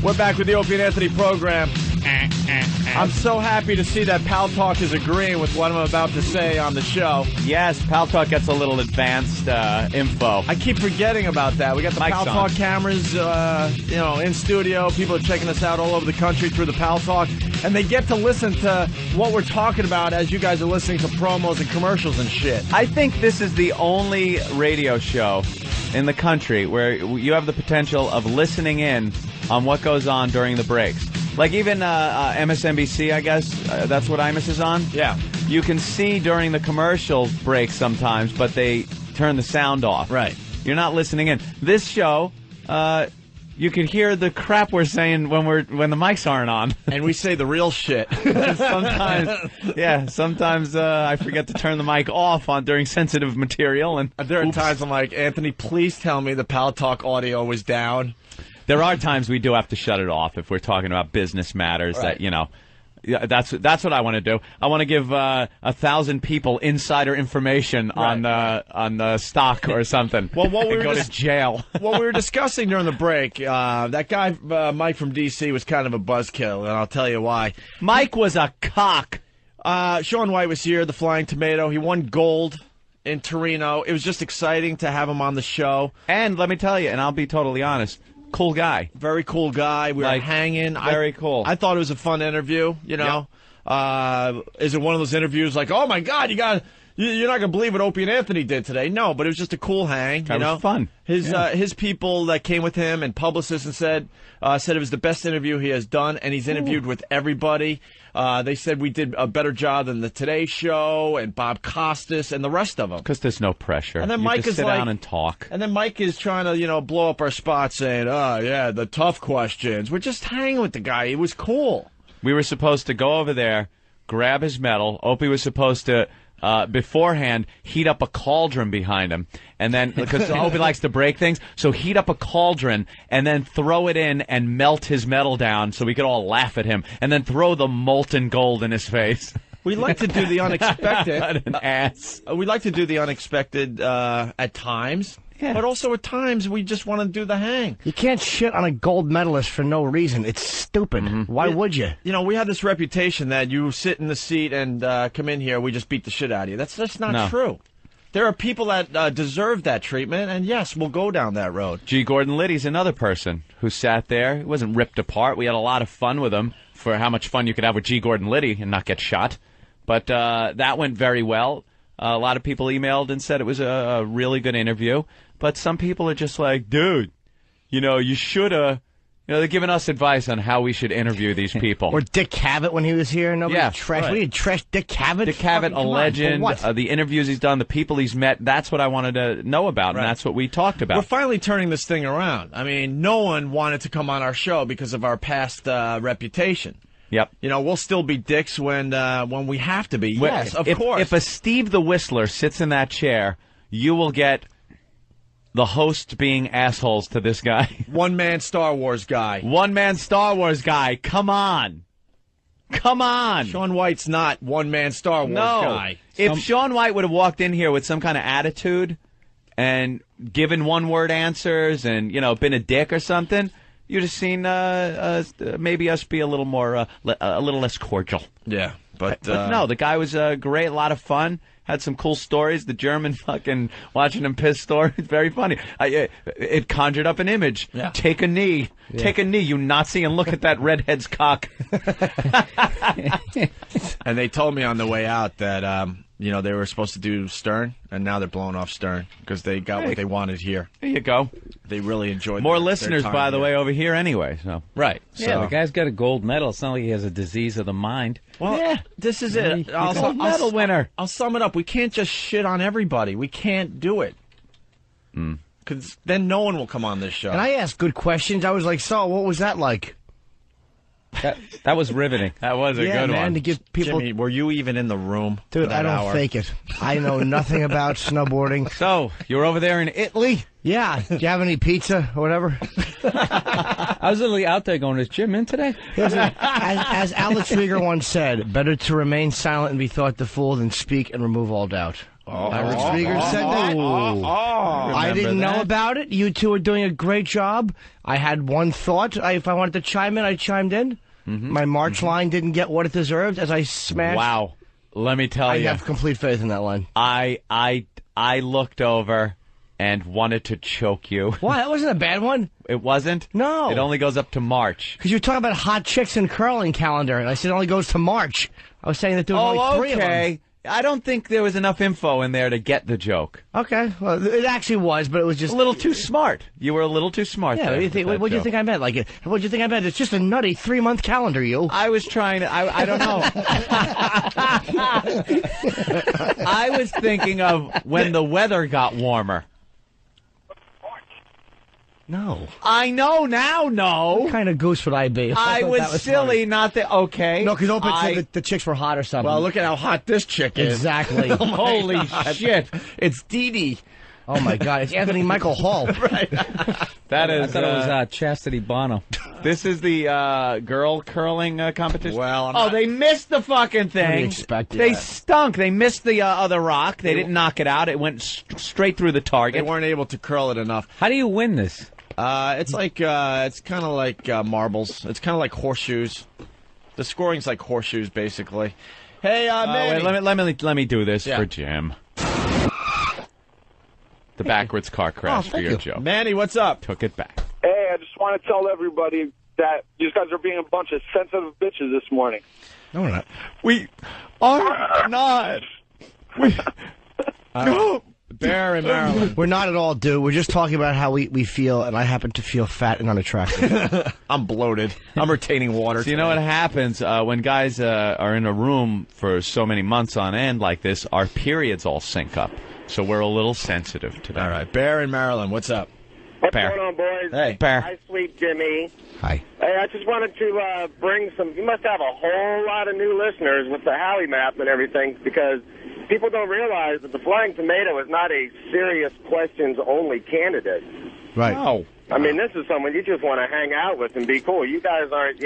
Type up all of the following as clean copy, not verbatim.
We're back with the Opie and Anthony program. I'm so happy to see that Pal Talk is agreeing with what I'm about to say on the show. Yes, Pal Talk gets a little advanced info. I keep forgetting about that. We got the Mike's Pal Talk cameras, in studio. People are checking us out all over the country through the Pal Talk, and they get to listen to what we're talking about as you guys are listening to promos and commercials and shit. I think this is the only radio show in the country where you have the potential of listening in on what goes on during the breaks. Like even MSNBC, I guess, that's what Imus is on? Yeah. You can see during the commercial breaks sometimes, but they turn the sound off. Right. You're not listening in. This show, you can hear the crap we're saying when the mics aren't on. And we say the real shit. Sometimes I forget to turn the mic off during sensitive material. And there are times I'm like, Anthony, please tell me the Pal Talk audio was down. There are times we do have to shut it off if we're talking about business matters. Right. That's what I want to do. I want to give 1,000 people insider information on the stock or something. Well, what we go to jail. What we were discussing during the break, that guy Mike from D.C. was kind of a buzzkill, and I'll tell you why. Mike was a cock. Shaun White was here, the Flying Tomato. He won gold in Torino. It was just exciting to have him on the show. And let me tell you, and I'll be totally honest, cool guy. Very cool guy. We were hanging. Very cool. I thought it was a fun interview, you know. Yep. Is it one of those interviews like, oh, my God, you're not going to believe what Opie and Anthony did today? No, but it was just a cool hang. That was fun. His people that came with him and publicists and said it was the best interview he has done, and he's interviewed with everybody. They said we did a better job than the Today Show and Bob Costas and the rest of them. Because there's no pressure. And then you Mike just sit down and talk. And then Mike is trying to, blow up our spot saying, oh, yeah, the tough questions. We're just hanging with the guy. He was cool. We were supposed to go over there, grab his medal. Opie was supposed to, beforehand, heat up a cauldron behind him. And then, because Opie likes to break things, so heat up a cauldron and then throw it in and melt his medal down so we could all laugh at him. And then throw the molten gold in his face. We like to do the unexpected. What an ass. We like to do the unexpected at times. Yeah. But also at times we just want to do the hang. You can't shit on a gold medalist for no reason. It's stupid. Mm-hmm. Why would you? We have this reputation that you sit in the seat and come in here, we just beat the shit out of you. That's just not true. There are people that deserve that treatment, and yes, we'll go down that road. G. Gordon Liddy's another person who sat there. He wasn't ripped apart. We had a lot of fun with him for how much fun you could have with G. Gordon Liddy and not get shot. But that went very well. A lot of people emailed and said it was a really good interview. But some people are just like, dude, you should have. They're giving us advice on how we should interview these people. Or Dick Cavett when he was here. Nobody trashed. Right. We did trash Dick Cavett. Dick Cavett, a legend. The interviews he's done, the people he's met. That's what I wanted to know about, and that's what we talked about. We're finally turning this thing around. I mean, no one wanted to come on our show because of our past reputation. Yep. We'll still be dicks when we have to be. Yes, of course. If a Steve the Whistler sits in that chair, you will get the host being assholes to this guy. One-man Star Wars guy. One-man Star Wars guy. Come on. Come on. Shaun White's not one-man Star Wars guy. If Shaun White would have walked in here with some kind of attitude and given one-word answers and, been a dick or something, you'd have seen maybe us be a little more, a little less cordial. Yeah, but no, the guy was great, a lot of fun. Had some cool stories. The German fucking watching him piss story. It's very funny. It conjured up an image. Yeah. Take a knee. Yeah. Take a knee, you Nazi, and look at that redhead's cock. And they told me on the way out that they were supposed to do Stern, and now they're blowing off Stern because they got what they wanted here. There you go. They really enjoyed more listeners, by the way, over here anyway. So right. Yeah, the guy's got a gold medal. It's not like he has a disease of the mind. Well, this is it. Gold medal winner. I'll sum it up. We can't just shit on everybody. We can't do it. Because then no one will come on this show. And I asked good questions. I was like, so what was that like? That was riveting. That was a good one. To give people... Jimmy, were you even in the room? Dude, I don't fake it. I know nothing about snowboarding. So, you were over there in Italy? Yeah. Do you have any pizza or whatever? I was literally out there going, is Jim in today? As Alex Rieger once said, better to remain silent and be thought the fool than speak and remove all doubt. Ira Krieger said that. I didn't know about it. You two are doing a great job. I had one thought. If I wanted to chime in, I chimed in. My March line didn't get what it deserved as I smashed. Wow. Let me tell you. I have complete faith in that line. I looked over and wanted to choke you. Why? That wasn't a bad one. It wasn't? No. It only goes up to March. Because you were talking about hot chicks and curling calendar, and I said it only goes to March. I was saying that there was only 3 of them. I don't think there was enough info in there to get the joke. Okay. Well, it actually was, but it was just a little too smart. You were a little too smart. Yeah. What do you think I meant? What do you think I meant? It's just a nutty 3-month calendar, you. I was trying to. I don't know. I was thinking of when the weather got warmer. No. I know now, no. What kind of goose would I be? I was silly, funny. Not the... Okay. No, because Opie said the chicks were hot or something. Well, look at how hot this chick is. Exactly. Holy shit. It's Dee Dee. Oh, my God. It's Anthony Michael Hall. Right. That is... I thought it was Chastity Bono. This is the girl curling competition? Well, they missed the fucking thing. What do you expect? They stunk. They missed the other rock. They didn't knock it out. It went straight through the target. They weren't able to curl it enough. How do you win this? It's like it's kind of like marbles. It's kind of like horseshoes. The scoring's like horseshoes, basically. Hey, Manny. Wait, let me do this Yeah. for Jim. The backwards car crash for your joke. Manny, what's up? Took it back. Hey, I just want to tell everybody that you guys are being a bunch of sensitive bitches this morning. No, we're not. We are not. We no. Bear in Maryland. We're not at all, dude. We're just talking about how we feel, and I happen to feel fat and unattractive. I'm bloated. I'm retaining water. So you know what happens when guys are in a room for so many months on end like this? Our periods all sync up, so we're a little sensitive to that. All right, Bear in Maryland. What's up? What's Bear. going on, boys? Hey. Bear. Hi, sweet Jimmy. Hi. Hey, I just wanted to bring some... You must have a whole lot of new listeners with the Howie map and everything, because people don't realize that the Flying Tomato is not a serious questions-only candidate. Right. Oh. I mean, this is someone you just want to hang out with and be cool. You guys aren't,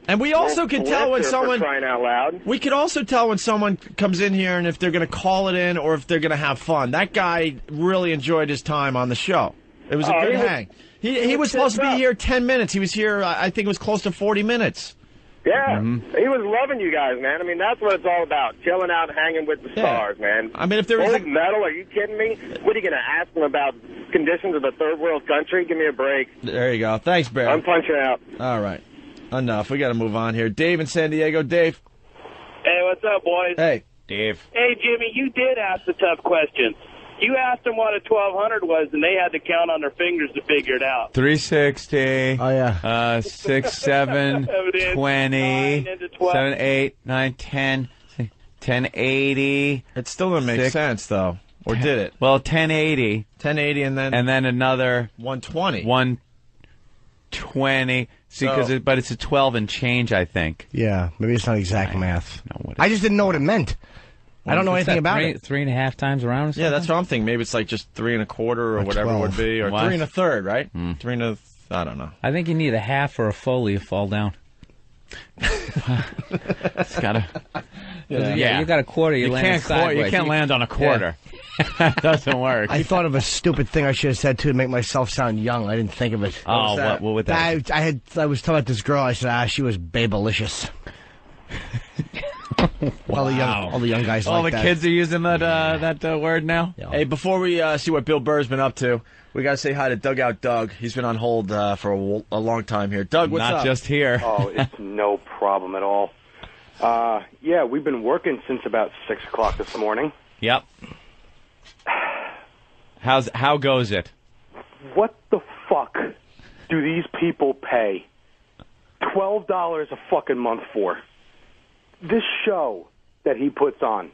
And we also can tell when someone... For crying out loud. We could also tell when someone comes in here and if they're going to call it in or if they're going to have fun. That guy really enjoyed his time on the show. It was a good hang. He was supposed to be here 10 minutes. He was here, I think it was close to 40 minutes. Yeah, he was loving you guys, man. I mean, that's what it's all about, chilling out and hanging with the stars, man. I mean, if there was Gold medal, are you kidding me? What are you going to ask him about conditions of the third world country? Give me a break. There you go. Thanks, Bear. I'm punching out. All right. Enough. We got to move on here. Dave in San Diego. Dave. Hey, what's up, boys? Hey. Dave. Hey, Jimmy, you did ask the tough questions. You asked them what a 1200 was, and they had to count on their fingers to figure it out. 360. Oh, yeah. 6, 7, 20, 7, 8, 9, 10, 1080. It still doesn't make sense, though. Or did it? Well, 1080. 1080 and then another 120. 120. See, but it's a 12 and change, I think. Yeah, maybe it's not exact math. No, I just didn't know what it meant. I don't know anything about it. 3.5 times around or something? Yeah, that's what I'm thinking. Maybe it's like just 3 1/4 or whatever 12. it would be, or What? 3 1/3, right? 3 1/3. I don't know. I think you need a half or a Foley to fall down. It's gotta. Yeah, you got a quarter, you land sideways. You can't land on a quarter. That doesn't work. I thought of a stupid thing I should have said, too, to make myself sound young. I didn't think of it. Oh, what would that? I was talking about this girl. I said, she was babelicious. All the young guys All like the that. kids are using that word now. Yeah. Hey, before we see what Bill Burr's been up to, we got to say hi to Dugout Doug. He's been on hold for a long time here. Doug, what's up? Not just here. Oh, it's no problem at all. Yeah, we've been working since about 6 o'clock this morning. Yep. How goes it? What the fuck do these people pay $12 a fucking month for? This show that he puts on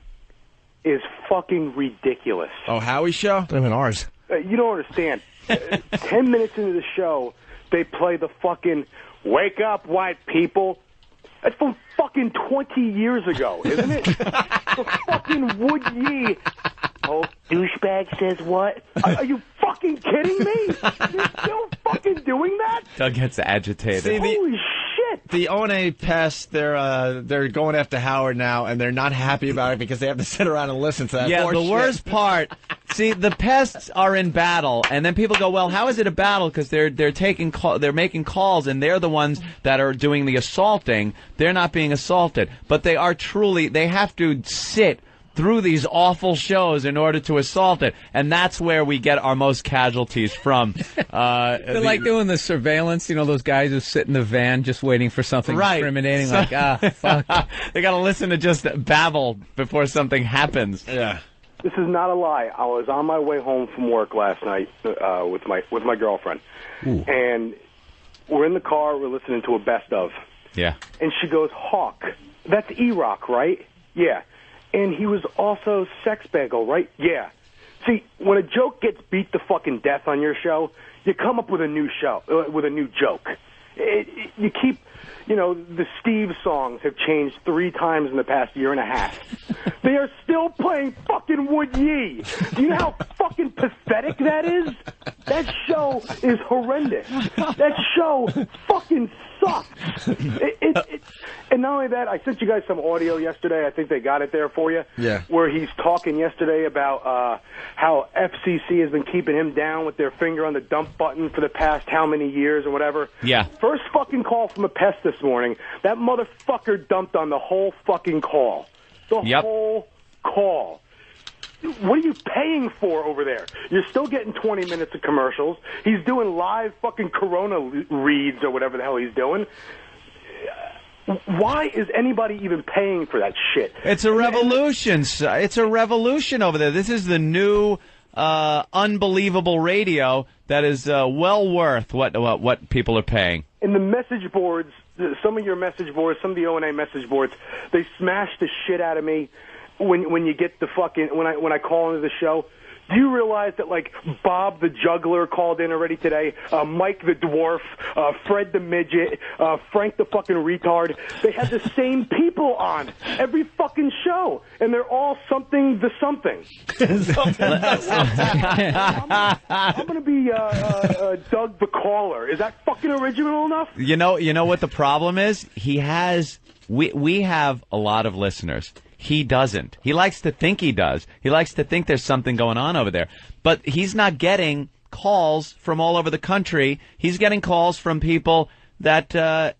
is fucking ridiculous. Oh, Howie's show? Not even ours. You don't understand. 10 minutes into the show, they play the fucking "Wake Up, White People." That's from fucking 20 years ago, isn't it? The fucking Would Ye. Oh, douchebag says what? Are you fucking kidding me? You're still fucking doing that? Doug gets agitated. See, Holy shit. the O&A pests, they're going after Howard now, and they're not happy about it because they have to sit around and listen to that. Yeah, horse the shit. worst part. See, the pests are in battle, and then people go, "Well, how is it a battle?" Because they're making calls, and they're the ones that are doing the assaulting. They're not being assaulted, but they are truly. They have to sit through these awful shows in order to assault it, and that's where we get our most casualties from. They're like doing the surveillance, those guys who sit in the van just waiting for something incriminating, fuck. They gotta listen to just babble before something happens. Yeah. This is not a lie. I was on my way home from work last night with my girlfriend, and we're in the car. We're listening to a best of. Yeah. And she goes, "Hawk, that's E-Rock, right?" "Yeah." "And he was also Sex Bagel, right?" "Yeah." See, when a joke gets beat to fucking death on your show, you come up with a new joke. You keep, the Steve songs have changed 3 times in the past year and a half. They are still playing fucking Would Ye. Do you know how fucking pathetic that is? That show is horrendous. That show fucking sucks. And not only that, I sent you guys some audio yesterday. I think they got it there for you. Yeah. Where he's talking yesterday about how FCC has been keeping him down with their finger on the dump button for the past how many years or whatever. Yeah. First fucking call from a pest this morning. That motherfucker dumped on the whole fucking call. The whole call. What are you paying for over there? You're still getting 20 minutes of commercials. He's doing live fucking Corona reads or whatever the hell he's doing. Why is anybody even paying for that shit? It's a revolution. It's a revolution over there. This is the new unbelievable radio that is well worth what people are paying. And the message boards, some of your message boards, some of the O&A message boards, they smash the shit out of me when you get the fucking when I call into the show. Do you realize that, like, Bob the Juggler called in already today, Mike the Dwarf, Fred the Midget, Frank the fucking Retard? They have the same people on every fucking show, and they're all something the something. I'm going to be Doug the Caller. Is that fucking original enough? You know what the problem is? We have a lot of listeners. He doesn't. He likes to think he does. He likes to think there's something going on over there. But he's not getting calls from all over the country. He's getting calls from people that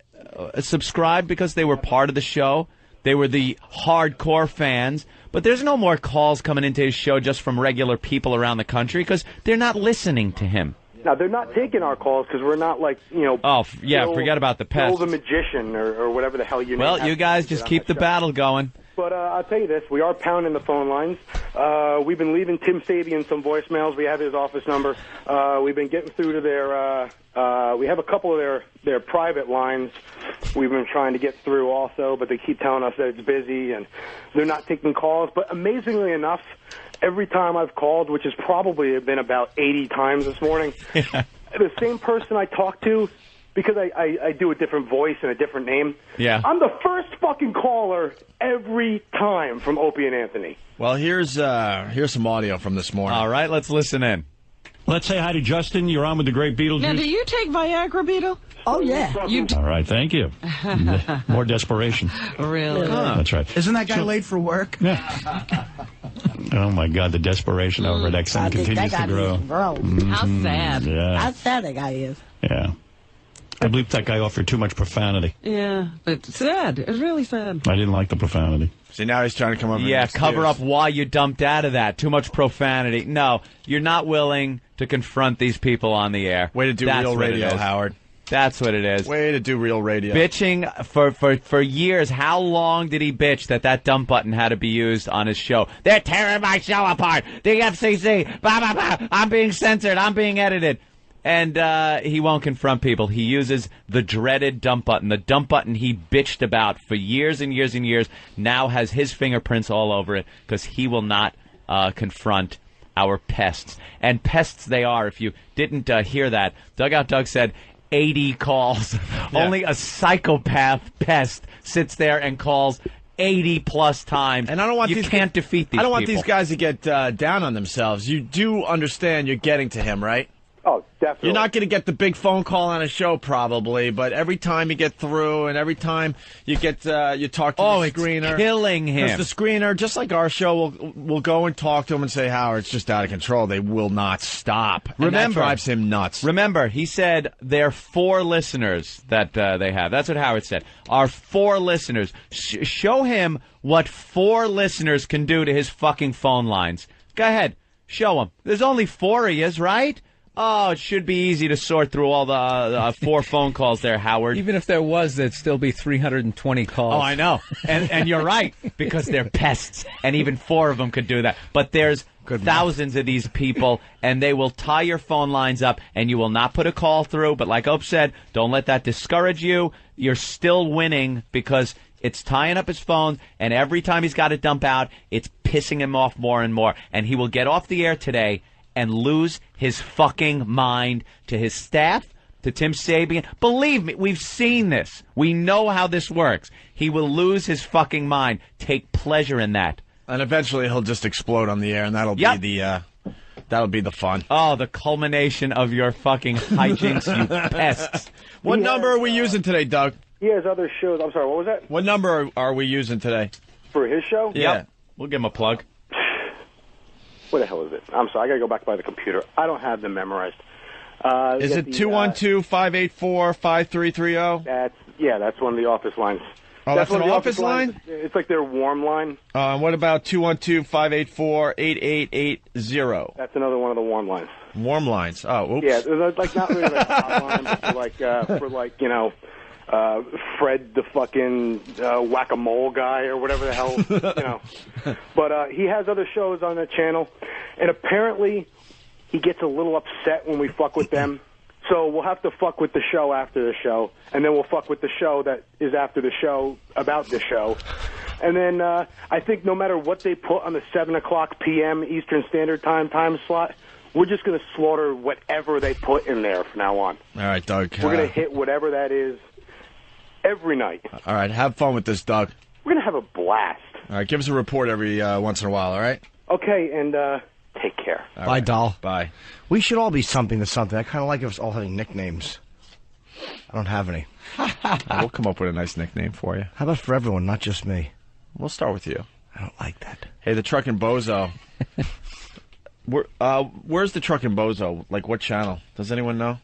subscribed because they were part of the show. They were the hardcore fans. But there's no more calls coming into his show just from regular people around the country because they're not listening to him. Now, they're not taking our calls because we're not like, Oh, yeah, forget about the pests. Bill the Magician or whatever the hell you name. Well, you guys just keep the battle going. But I'll tell you this, we are pounding the phone lines. We've been leaving Tim Sabian some voicemails. We have his office number. We've been getting through to their, we have a couple of their private lines we've been trying to get through also, but they keep telling us that it's busy and they're not taking calls. But amazingly enough, every time I've called, which has probably been about 80 times this morning, the same person I talk to, because I do a different voice and a different name. Yeah. I'm the first fucking caller every time from Opie and Anthony. Well, here's some audio from this morning. All right, let's listen in. Let's say hi to Justin. You're on with the great Beetlejuice. Now, do you take Viagra, Beetle? Oh, yeah. You All right, thank you. More desperation. Really? That's right. Isn't that guy late for work? Yeah. Oh, my God, the desperation over at XM continues to grow. Bro. How sad. Yeah. How sad that guy is. Yeah. I believe that guy offered too much profanity. Yeah, it's sad. It's really sad. I didn't like the profanity. See, now he's trying to come up with Yeah, an cover excuse. up why you dumped out of that. Too much profanity. No, you're not willing to confront these people on the air. Way to do That's real what it radio, is. Howard. That's what it is. Way to do real radio. Bitching for years. How long did he bitch that dump button had to be used on his show? They're tearing my show apart. The FCC. Blah, blah, blah. I'm being censored. I'm being edited. And he won't confront people. He uses the dreaded dump button. The dump button he bitched about for years and years and years now has his fingerprints all over it because he will not confront our pests. And pests they are. If you didn't hear that, Dugout Doug said 80 calls. Yeah. Only a psychopath pest sits there and calls 80-plus times. And I don't want you these can't defeat these I don't want people. these guys to get down on themselves. You do understand you're getting to him, right? Oh, definitely. You're not going to get the big phone call on a show probably, but every time you get through and every time you get you talk to the screener. It's killing him. Because the screener, just like our show, will go and talk to him and say, Howard, it's just out of control. They will not stop. And that drives him nuts. Remember, he said there are 4 listeners that they have. That's what Howard said. Our 4 listeners. Show him what 4 listeners can do to his fucking phone lines. Go ahead. Show him. There's only 4 of yous, right? Oh, it should be easy to sort through all the 4 phone calls there, Howard. Even if there was, there'd still be 320 calls. Oh, I know. And you're right, because they're pests, and even 4 of them could do that. But there's thousands of these people, and they will tie your phone lines up, and you will not put a call through. But like Ope said, don't let that discourage you. You're still winning because it's tying up his phone, and every time he's got to dump out, it's pissing him off more and more. And he will get off the air today and lose his fucking mind to his staff, to Tim Sabian. Believe me, we've seen this. We know how this works. He will lose his fucking mind. Take pleasure in that. And eventually he'll just explode on the air, and that'll be the fun. Oh, the culmination of your fucking hijinks, you pests. What number are we using today, Doug? He has other shows. I'm sorry, what was that? What number are we using today? For his show? Yeah. We'll give him a plug. What the hell is it? I'm sorry, I got to go back by the computer. I don't have them memorized. Is it 212-584-5330? That's one of the office lines. Oh, that's an office line? It's like their warm line. What about 212-584-8880? That's another one of the warm lines. Warm lines. Oh, oops. Yeah, they're like not really like hot line, but for Fred the fucking whack-a-mole guy or whatever the hell, But he has other shows on the channel, and apparently he gets a little upset when we fuck with them. So we'll have to fuck with the show after the show, and then we'll fuck with the show that is after the show about the show. And then I think no matter what they put on the 7 o'clock p.m. Eastern Standard Time slot, we're just going to slaughter whatever they put in there from now on. All right, Doug. We're going to hit whatever that is every night. All right, have fun with this, Doug. We're going to have a blast. All right, give us a report every once in a while, all right? Okay, and take care. All Bye, right. doll. Bye. We should all be something to something. I kind of like us all having nicknames. I don't have any. We'll come up with a nice nickname for you. How about for everyone, not just me? We'll start with you. I don't like that. Hey, the Truckin' Bozo. Where's the Truckin' Bozo? Like, what channel? Does anyone know?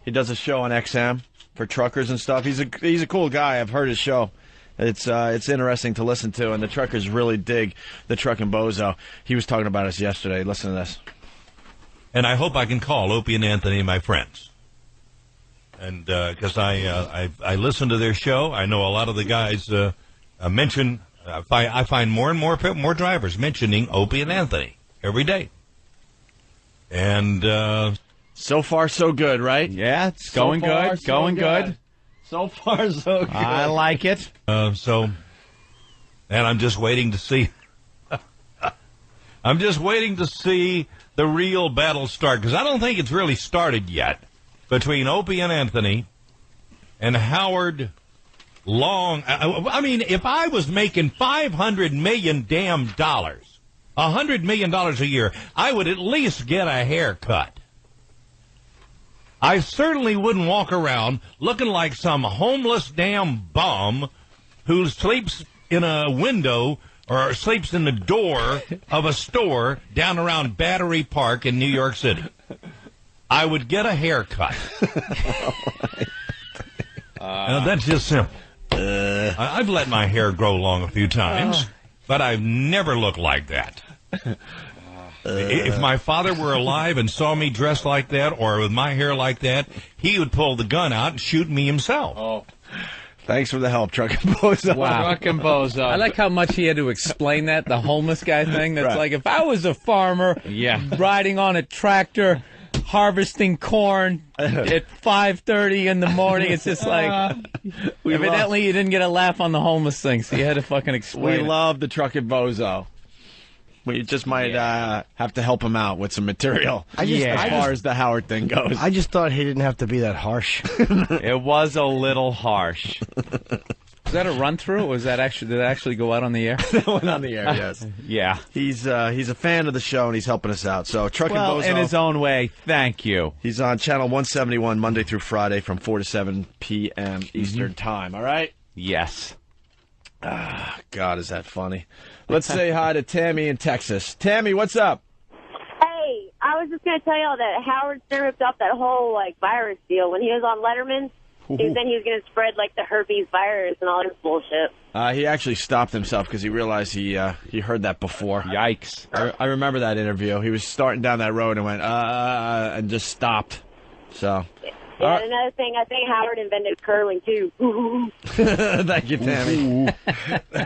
He does a show on XM for truckers and stuff. He's a cool guy. I've heard his show. It's interesting to listen to, and the truckers really dig the Truckin' Bozo. He was talking about us yesterday. Listen to this. And I hope I can call Opie and Anthony my friends. And because I listen to their show, I know a lot of the guys mention. I find more and more drivers mentioning Opie and Anthony every day. And so far, so good, right? Yeah, it's going good. Going good. So far, so good. I like it. And I'm just waiting to see. I'm just waiting to see the real battle start, because I don't think it's really started yet between Opie and Anthony and Howard Long. I mean, if I was making $500 million $100 million a year, I would at least get a haircut. I certainly wouldn't walk around looking like some homeless damn bum who sleeps in a window or sleeps in the door of a store down around Battery Park in New York City. I would get a haircut. That's just simple. I've let my hair grow long a few times, but I've never looked like that. If my father were alive and saw me dressed like that or with my hair like that, he would pull the gun out and shoot me himself. Oh. Thanks for the help, Truckin' Bozo. Wow. Truckin' Bozo. I like how much he had to explain that, the homeless guy thing. That's like, if I was a farmer riding on a tractor, harvesting corn at 5:30 in the morning, it's just like, evidently you didn't get a laugh on the homeless thing, so you had to fucking explain We love the Truckin' Bozo. We just might have to help him out with some material as far as the Howard thing goes. I just thought he didn't have to be that harsh. It was a little harsh. Was that a run through, or was that actually did it actually go out on the air? That went on the air. Yes. Yeah. He's a fan of the show and he's helping us out. So Truck and Bozo, in his own way, thank you. He's on channel 171 Monday through Friday from 4 to 7 p.m. Eastern Time. All right. Yes. Ah, God, is that funny? Let's say hi to Tammy in Texas. Tammy, what's up? Hey, I was just going to tell y'all that Howard Stern ripped off that whole virus deal when he was on Letterman. Then he was going to spread the herpes virus and all this bullshit. He actually stopped himself because he realized he heard that before. Yikes! I remember that interview. He was starting down that road and went and just stopped. So. Yeah, and another thing, I think Howard invented curling too. Thank you, Tammy.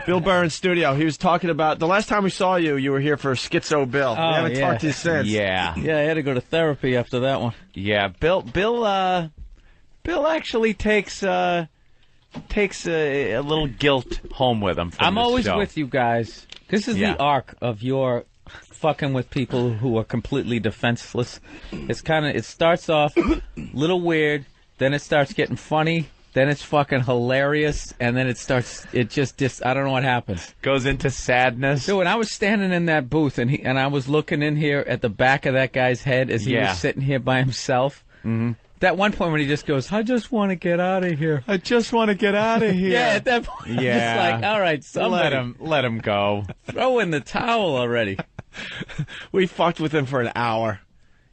Bill Burr in studio. He was talking about the last time we saw you. You were here for Schizo Bill. We haven't talked to you since. Yeah. Yeah, I had to go to therapy after that one. Yeah, Bill actually takes a little guilt home with him. From I'm this always show. with you guys. This is the arc of your fucking with people who are completely defenseless. It starts off a little weird, then it starts getting funny, then it's fucking hilarious, and then it just I don't know what happens. Goes into sadness. Dude, when I was standing in that booth and I was looking in here at the back of that guy's head as he was sitting here by himself. Mm-hmm. That one point when he just goes, I just want to get out of here. I just want to get out of here. Yeah, at that point, it's like, all right, somebody. Let him go. Throw in the towel already. We fucked with him for an hour.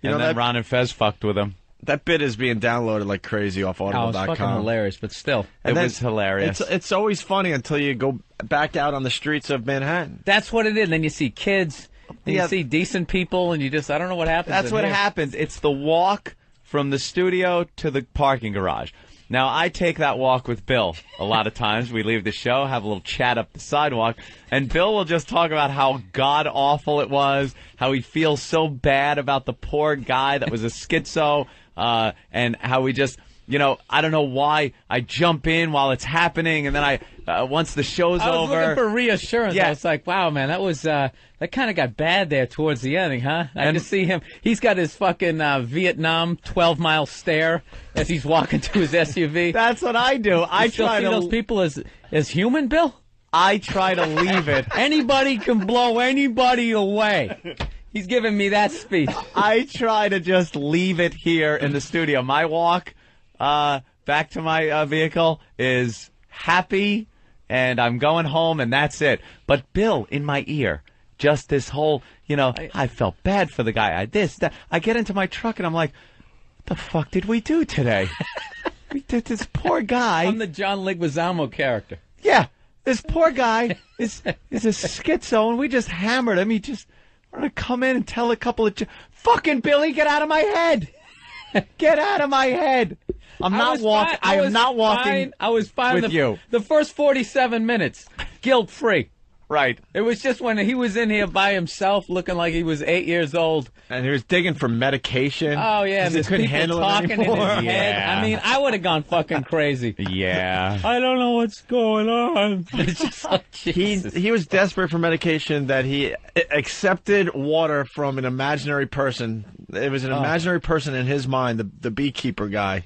And then Ron and Fez fucked with him. That bit is being downloaded like crazy off Audible.com. Oh, it's fucking hilarious, but still. It was hilarious. It's always funny until you go back out on the streets of Manhattan. That's what it is. Then you see kids, and you see decent people, and you just, I don't know what happens. That's what happens. It's the walk from the studio to the parking garage. Now, I take that walk with Bill a lot of times. We leave the show, have a little chat up the sidewalk, and Bill will just talk about how god-awful it was, how he feels so bad about the poor guy that was a schizo, and how we just, I don't know why I jump in while it's happening, and then once the show's over. I was looking for reassurance. Yeah. I was like, wow, man, that was, that kind of got bad there towards the ending, huh? I just see him. He's got his fucking Vietnam 12-mile stare as he's walking to his SUV. That's what I do. I try see to those people as human, Bill? I try to leave it. Anybody can blow anybody away. He's giving me that speech. I try to just leave it here in the studio. My walk back to my vehicle is happy, and I'm going home, and that's it. But Bill, in my ear, just this whole, I felt bad for the guy. That. I get into my truck, and I'm like, what the fuck did we do today? We did this poor guy. I'm the John Leguizamo character. Yeah, this poor guy is a schizo, and we just hammered him. We're going to come in and tell a couple of... Fucking Billy, get out of my head! Get out of my head! I am not walking. I was fine with you. The first 47 minutes, guilt-free. Right. It was just when he was in here by himself, looking like he was 8 years old. And he was digging for medication. Oh, yeah. He couldn't handle it talking in his anymore. head. I mean, I would have gone fucking crazy. Yeah. I don't know what's going on. It's just like, Jesus. He was desperate for medication that he accepted water from an imaginary person. It was an imaginary person in his mind, the beekeeper guy.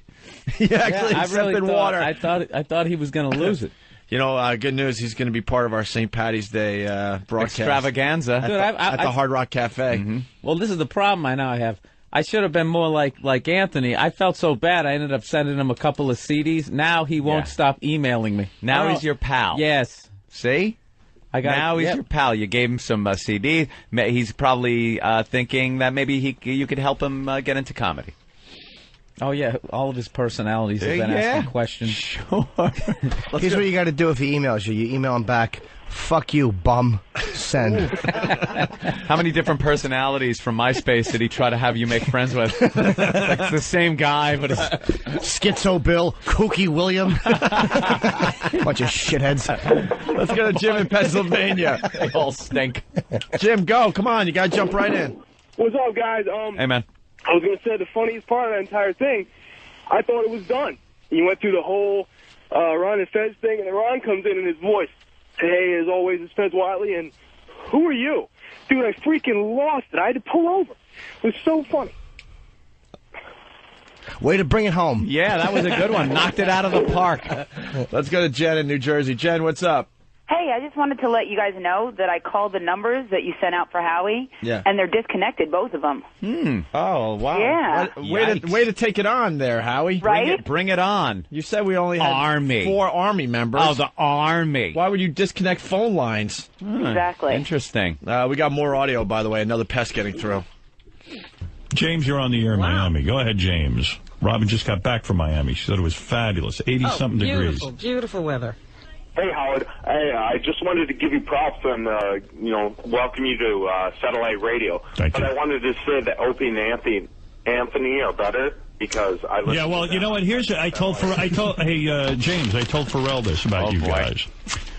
He actually accepted water. I thought he was going to lose it. Good news. He's going to be part of our St. Patty's Day broadcast. Extravaganza. At the Hard Rock Cafe. Mm-hmm. Well, this is the problem I now have. I should have been more like Anthony. I felt so bad, I ended up sending him a couple of CDs. Now he won't stop emailing me. Now he's your pal. Yes. See? Now he's your pal. You gave him some CDs. He's probably thinking that maybe you could help him get into comedy. Oh, yeah, all of his personalities have been asking questions. Sure. Here's what you got to do if he emails you. You email him back, fuck you, bum, send. How many different personalities from MySpace did he try to have you make friends with? It's the same guy, but it's... Schizo Bill, Kooky William. Bunch of shitheads. Let's go to Jim in Pennsylvania. They all stink. Jim, go. Come on. You got to jump right in. What's up, guys? Hey, man. I was going to say the funniest part of that entire thing, I thought it was done. You went through the whole Ron and Fez thing, and then Ron comes in his voice. Hey, as always, it's Fez Whatley, and who are you? Dude, I freaking lost it. I had to pull over. It was so funny. Way to bring it home. Yeah, that was a good one. Knocked it out of the park. Let's go to Jen in New Jersey. Jen, what's up? Hey, I just wanted to let you guys know that I called the numbers that you sent out for Howie, and they're disconnected, both of them. Oh, wow. Yeah. Way to take it on there, Howie. Right? Bring it on. You said we only had Army. 4 Army members. Oh, the Army. Why would you disconnect phone lines? Exactly. Interesting. We got more audio, by the way. Another pest getting through. James, you're on the air in Miami. Go ahead, James. Robin just got back from Miami. She said it was fabulous. 80-something degrees. Beautiful weather. Hey, Howard. Hey, I just wanted to give you props and, welcome you to satellite radio. Thank you. I wanted to say that Opie and Anthony are better because I listen Yeah, well, to you know what? Here's hey, James, I told Pharrell this about you guys.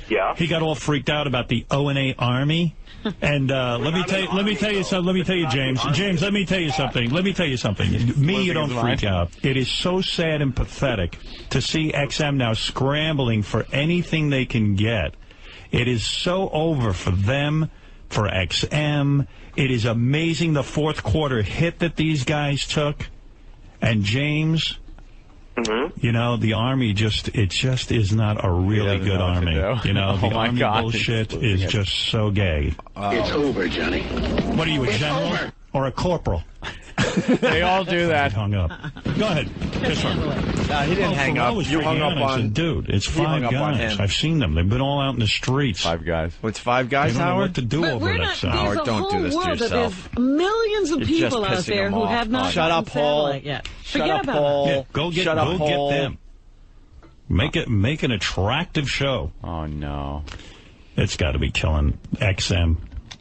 Yeah? He got all freaked out about the O&A Army. And let me tell you something, James. James, let me tell you something. Me, you don't freak out. It is so sad and pathetic to see XM now scrambling for anything they can get. It is so over for them, for XM. It is amazing the fourth quarter hit that these guys took. And James, you know, the Army it just is not a really good Army. You know, the Army bullshit is just so gay. It's over, Johnny. What are you, a general or a corporal? They all do that. Hung up. Go ahead. This one. He didn't hang up. You hung up on... Said, dude, it's 5 guys. I've seen them. They've been all out in the streets. 5 guys. What's 5 guys, they don't Howard? know what to do over that side. Howard, don't do this to yourself. There's millions of You're people out there who have not Shut up, Paul. yet. Shut up, Paul. Yeah, go get them. Make an attractive show. Oh, no. It's got to be killing XM.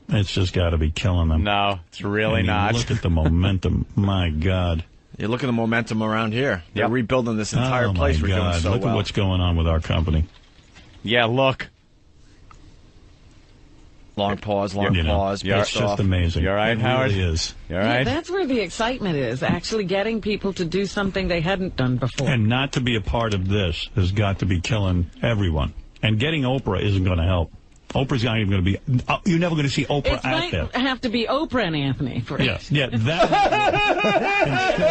It's just got to be killing them. No, it's really not. Look at the momentum. My God. You look at the momentum around here. They're rebuilding this entire place. We're doing so look at what's going on with our company. Yeah, look. Long pause, It's just amazing. You all right, Howard? It really is. You all right? Yeah, that's where the excitement is, actually getting people to do something they hadn't done before. And not to be a part of this has got to be killing everyone. And getting Oprah isn't going to help. Oprah's not even going to be... you're never going to see Oprah out there. It might have to be Oprah and Anthony for it. Yeah, that...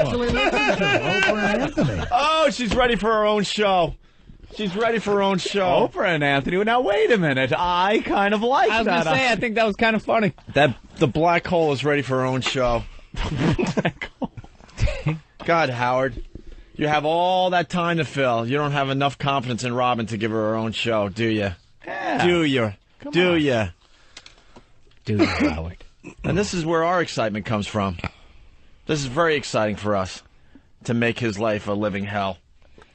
Oprah and Anthony. Oh, she's ready for her own show. She's ready for her own show. Oprah and Anthony. Now, wait a minute. I kind of like that. I was going to say, I think that was kind of funny. The black hole is ready for her own show. God, Howard. You have all that time to fill. You don't have enough confidence in Robin to give her own show, do you? Yeah. Do you? Do you? Do you, Howard? And this is where our excitement comes from. This is very exciting for us to make his life a living hell.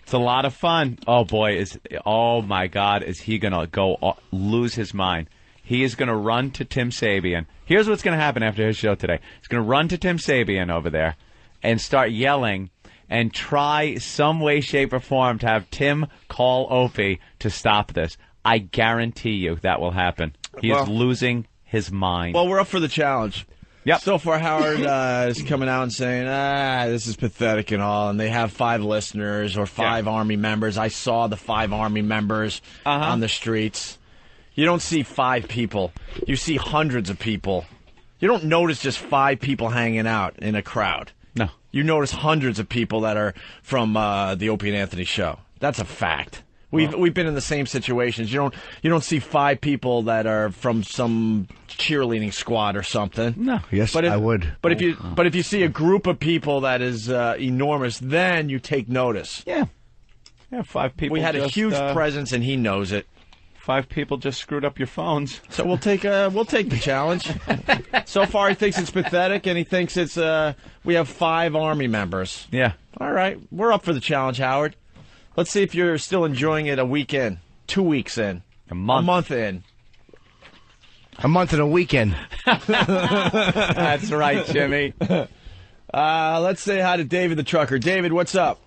It's a lot of fun. Oh, boy. Oh, my God. Is he going to lose his mind? He is going to run to Tim Sabean. Here's what's going to happen after his show today. He's going to run to Tim Sabean over there and start yelling and try some way, shape, or form to have Tim call Opie to stop this. I guarantee you that will happen. He is losing his mind. Well, we're up for the challenge. Yep. So far, Howard is coming out and saying, this is pathetic and all, and they have 5 listeners or 5 Army members. I saw the 5 Army members on the streets. You don't see 5 people. You see hundreds of people. You don't notice just 5 people hanging out in a crowd. No. You notice hundreds of people that are from the Opie and Anthony show. That's a fact. We've been in the same situations. You don't see 5 people that are from some cheerleading squad or something. No. Yes, I would. But if you see a group of people that is enormous, then you take notice. Yeah. Yeah, 5 people. We had a huge presence, and he knows it. 5 people just screwed up your phones. So we'll take the challenge. So far, he thinks it's pathetic, and he thinks it's we have 5 Army members. Yeah. All right, we're up for the challenge, Howard. Let's see if you're still enjoying it a week in, 2 weeks in, a month in. A month and a weekend. That's right, Jimmy. Let's say hi to David the trucker. David, what's up?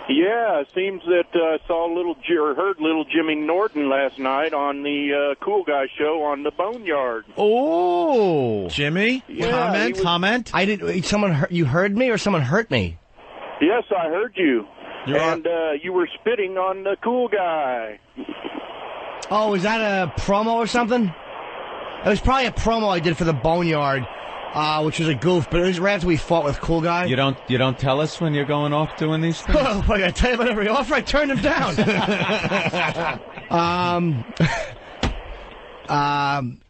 Yeah, it seems that I heard little Jimmy Norton last night on the Cool Guy show on the Boneyard. Oh, Jimmy, comment. I did. You heard me, or someone hurt me? Yes, I heard you. You were spitting on the Cool Guy. Oh, is that a promo or something? It was probably a promo I did for the Boneyard. which was a goof, but it was right after we fought with Cool Guy. You don't tell us when you're going off doing these things? Oh, I gotta tell you about every offer. I turned him down.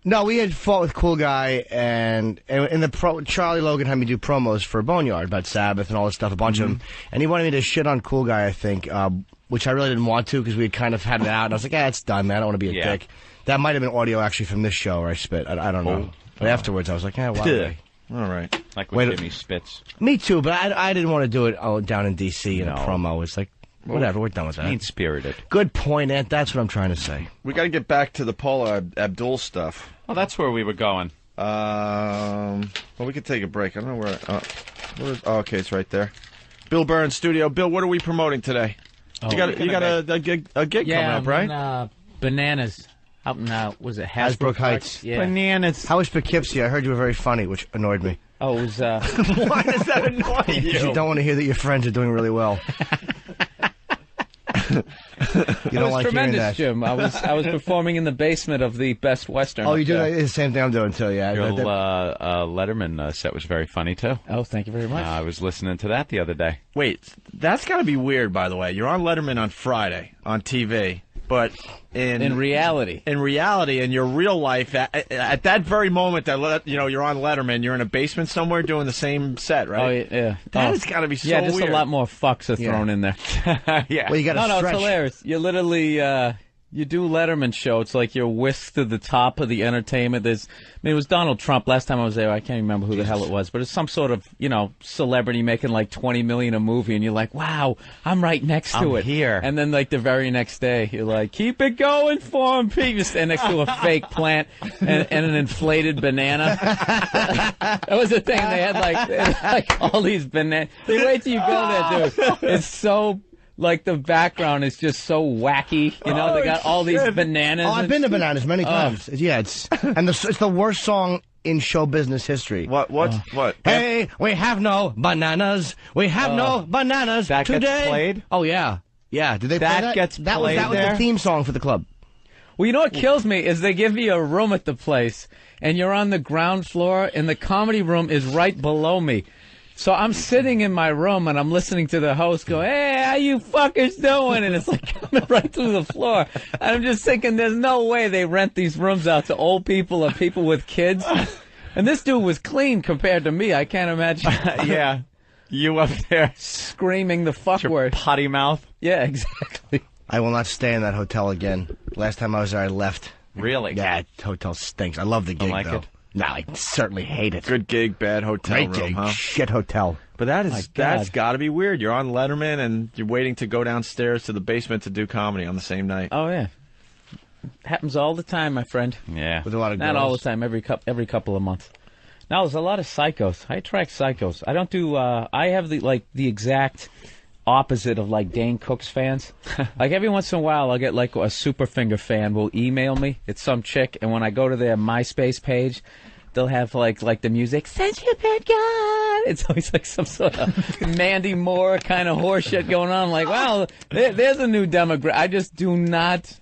No, we had fought with Cool Guy, and in the Charlie Logan had me do promos for Boneyard about Sabbath and all this stuff, a bunch of them, and he wanted me to shit on Cool Guy, I think, which I really didn't want to because we had kind of had it out, and I was like, it's done, man. I don't want to be a dick. That might have been audio actually from this show where I spit. I don't know. But afterwards, I was like, why? All right. Like when Jimmy spits. Me too, but I didn't want to do it down in D.C. in a promo. It's like, whatever, we're done with that. Mean-spirited. Good point, Ant. That's what I'm trying to say. We got to get back to the Paula Abdul stuff. Oh, that's where we were going. Well, we could take a break. I don't know where. Okay, it's right there. Bill Burr in studio. Bill, what are we promoting today? You got a gig coming up, right? Bananas. Out in, was it Hasbrook Heights? Yeah. Bananas. How was Poughkeepsie? I heard you were very funny, which annoyed me. Oh, it was, Why does that annoy you? Because you don't want to hear that your friends are doing really well. You don't like hearing that. Jim. I was performing in the basement of the Best Western. Oh, you do the same thing I'm doing, too, yeah. Your Letterman set was very funny, too. Oh, thank you very much. I was listening to that the other day. Wait, that's got to be weird, by the way. You're on Letterman on Friday on TV. But in reality, in your real life, at that very moment that you're on Letterman, you're in a basement somewhere doing the same set, right? Oh yeah, that has got to be so weird. Yeah, just weird. a lot more fucks are thrown in there. Yeah, well, you got to stretch. It's hilarious. You literally you do Letterman show. It's like you're whisked to the top of the entertainment. It was Donald Trump. Last time I was there, I can't remember who the hell it was, but it's some sort of celebrity making like $20 million a movie, and you're like, wow, I'm right next to it here. And then like the very next day, you're like, keep it going for him, Pete. You stand next to a fake plant and an inflated banana. That was the thing. They had like all these bananas. They wait till you go there, dude. It's so. Like, the background is just so wacky, they got all these bananas. Oh, I've been to Bananas many times. Yeah, it's the worst song in show business history. What? Hey, we have no bananas. We have no bananas that today. Gets played? Oh, yeah. Yeah, did they play that? That was the theme song for the club. Well, you know what kills me is they give you a room at the place, and you're on the ground floor, and the comedy room is right below me. So I'm sitting in my room, and I'm listening to the host go, hey, how you fuckers doing? And it's like coming right through the floor. And I'm just thinking, there's no way they rent these rooms out to old people or people with kids. And this dude was clean compared to me. I can't imagine. Yeah. You up there screaming the fuck word. Potty mouth. Yeah, exactly. I will not stay in that hotel again. Last time I was there, I left. Really? Yeah, hotel stinks. I love the gig, like though. it? No, I certainly hate it. Good gig, bad hotel Great room, gig, huh? shit hotel. But that's got to be weird. You're on Letterman and you're waiting to go downstairs to the basement to do comedy on the same night. Oh yeah, happens all the time, my friend. Yeah, with a lot of not girls. all the time. Every couple of months. Now there's a lot of psychos. I attract psychos. I don't do. I have the exact opposite of like Dane Cook's fans. Like every once in a while, I'll get like a Superfinger fan will email me. It's some chick, and when I go to their MySpace page, they'll have like the music. Censorship God. It's always like some sort of Mandy Moore kind of horseshit going on. I'm like, wow, there's a new demographic. I just do not.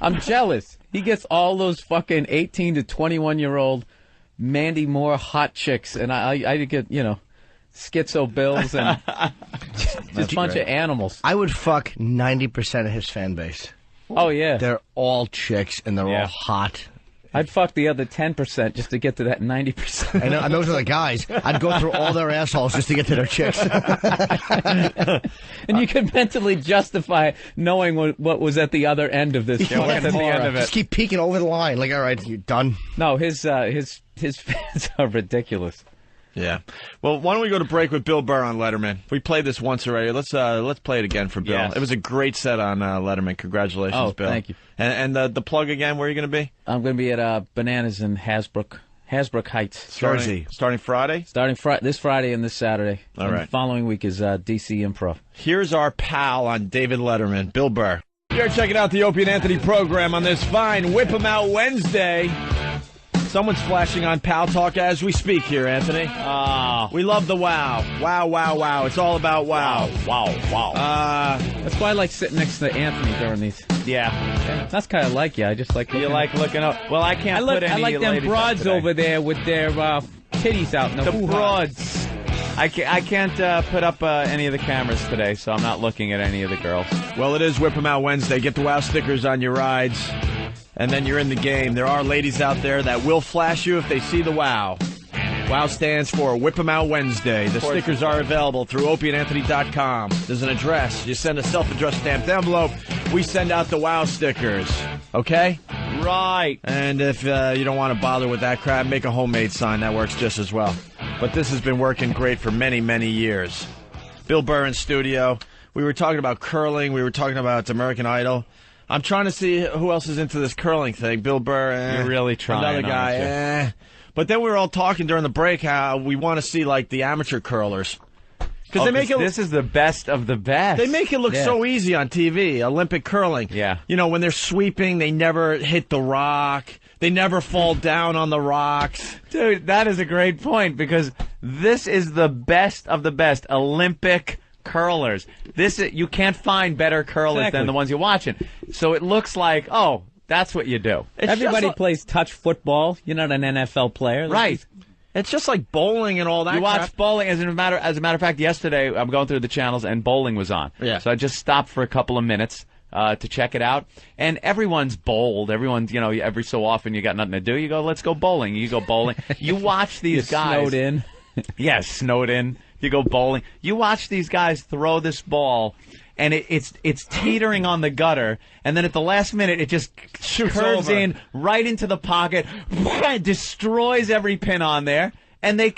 I'm jealous. He gets all those fucking 18 to 21-year-old Mandy Moore hot chicks, and I get schizo bills and just a bunch of animals. I would fuck 90% of his fan base. Oh yeah, they're all chicks and they're all hot. I'd fuck the other 10% just to get to that 90%. I know, and those are the guys. I'd go through all their assholes just to get to their chicks. And you could mentally justify knowing what was at the other end of this. What's at the end of it? Just keep peeking over the line. Like, all right, you're done. No, his fans are ridiculous. Yeah. Well, why don't we go to break with Bill Burr on Letterman? We played this once already. Let's play it again for Bill. Yes. It was a great set on Letterman. Congratulations, Bill. Thank you. And the plug again, where are you going to be? I'm going to be at Bananas in Hasbrook Heights. Starting Friday? Starting this Friday and this Saturday. All and right. The following week is DC Improv. Here's our pal on David Letterman, Bill Burr. You're checking out the Opie and Anthony program on this fine Whip 'em Out Wednesday. Someone's flashing on Pal Talk as we speak here, Anthony. We love the wow. Wow, wow, wow. It's all about wow. Wow. That's why I like sitting next to Anthony during these. Yeah. That's kind of like you. I just like you like looking up. Well, I can't put any I like them broads over there with their titties out in the, the broads. I can't put up any of the cameras today, so I'm not looking at any of the girls. Well, it is Whip 'em Out Wednesday. Get the WOW stickers on your rides, and then you're in the game. There are ladies out there that will flash you if they see the WOW. WOW stands for Whip 'em Out Wednesday. The stickers are available through opieandanthony.com. There's an address. You send a self-addressed stamped envelope. We send out the WOW stickers. Okay? Right. And if you don't want to bother with that crap, make a homemade sign. That works just as well. But this has been working great for many, many years. Bill Burr in studio. We were talking about curling. We were talking about American Idol. I'm trying to see who else is into this curling thing. Bill Burr, You're really trying, another guy, But then we were all talking during the break how we want to see, like, the amateur curlers. Because they make it. This is the best of the best. They make it look so easy on TV. Olympic curling. Yeah. You know, when they're sweeping, they never hit the rock. They never fall down on the rocks. Dude, that is a great point because this is the best of the best Olympic curlers. You can't find better curlers than the ones you're watching. So it looks like, oh, that's what you do. Everybody plays touch football. You're not an NFL player. Right. It's just like bowling and all that. You watch bowling. As a matter of fact, yesterday I'm going through the channels and bowling was on. Yeah. So I just stopped for a couple of minutes to check it out. And everyone's bowled. Everyone's, every so often you got nothing to do. You go, let's go bowling. You go bowling. You watch these guys. Snowed in. Yeah, snowed in. You go bowling. You watch these guys throw this ball, and it's teetering on the gutter, and then at the last minute it just curves in right into the pocket, destroys every pin on there, and they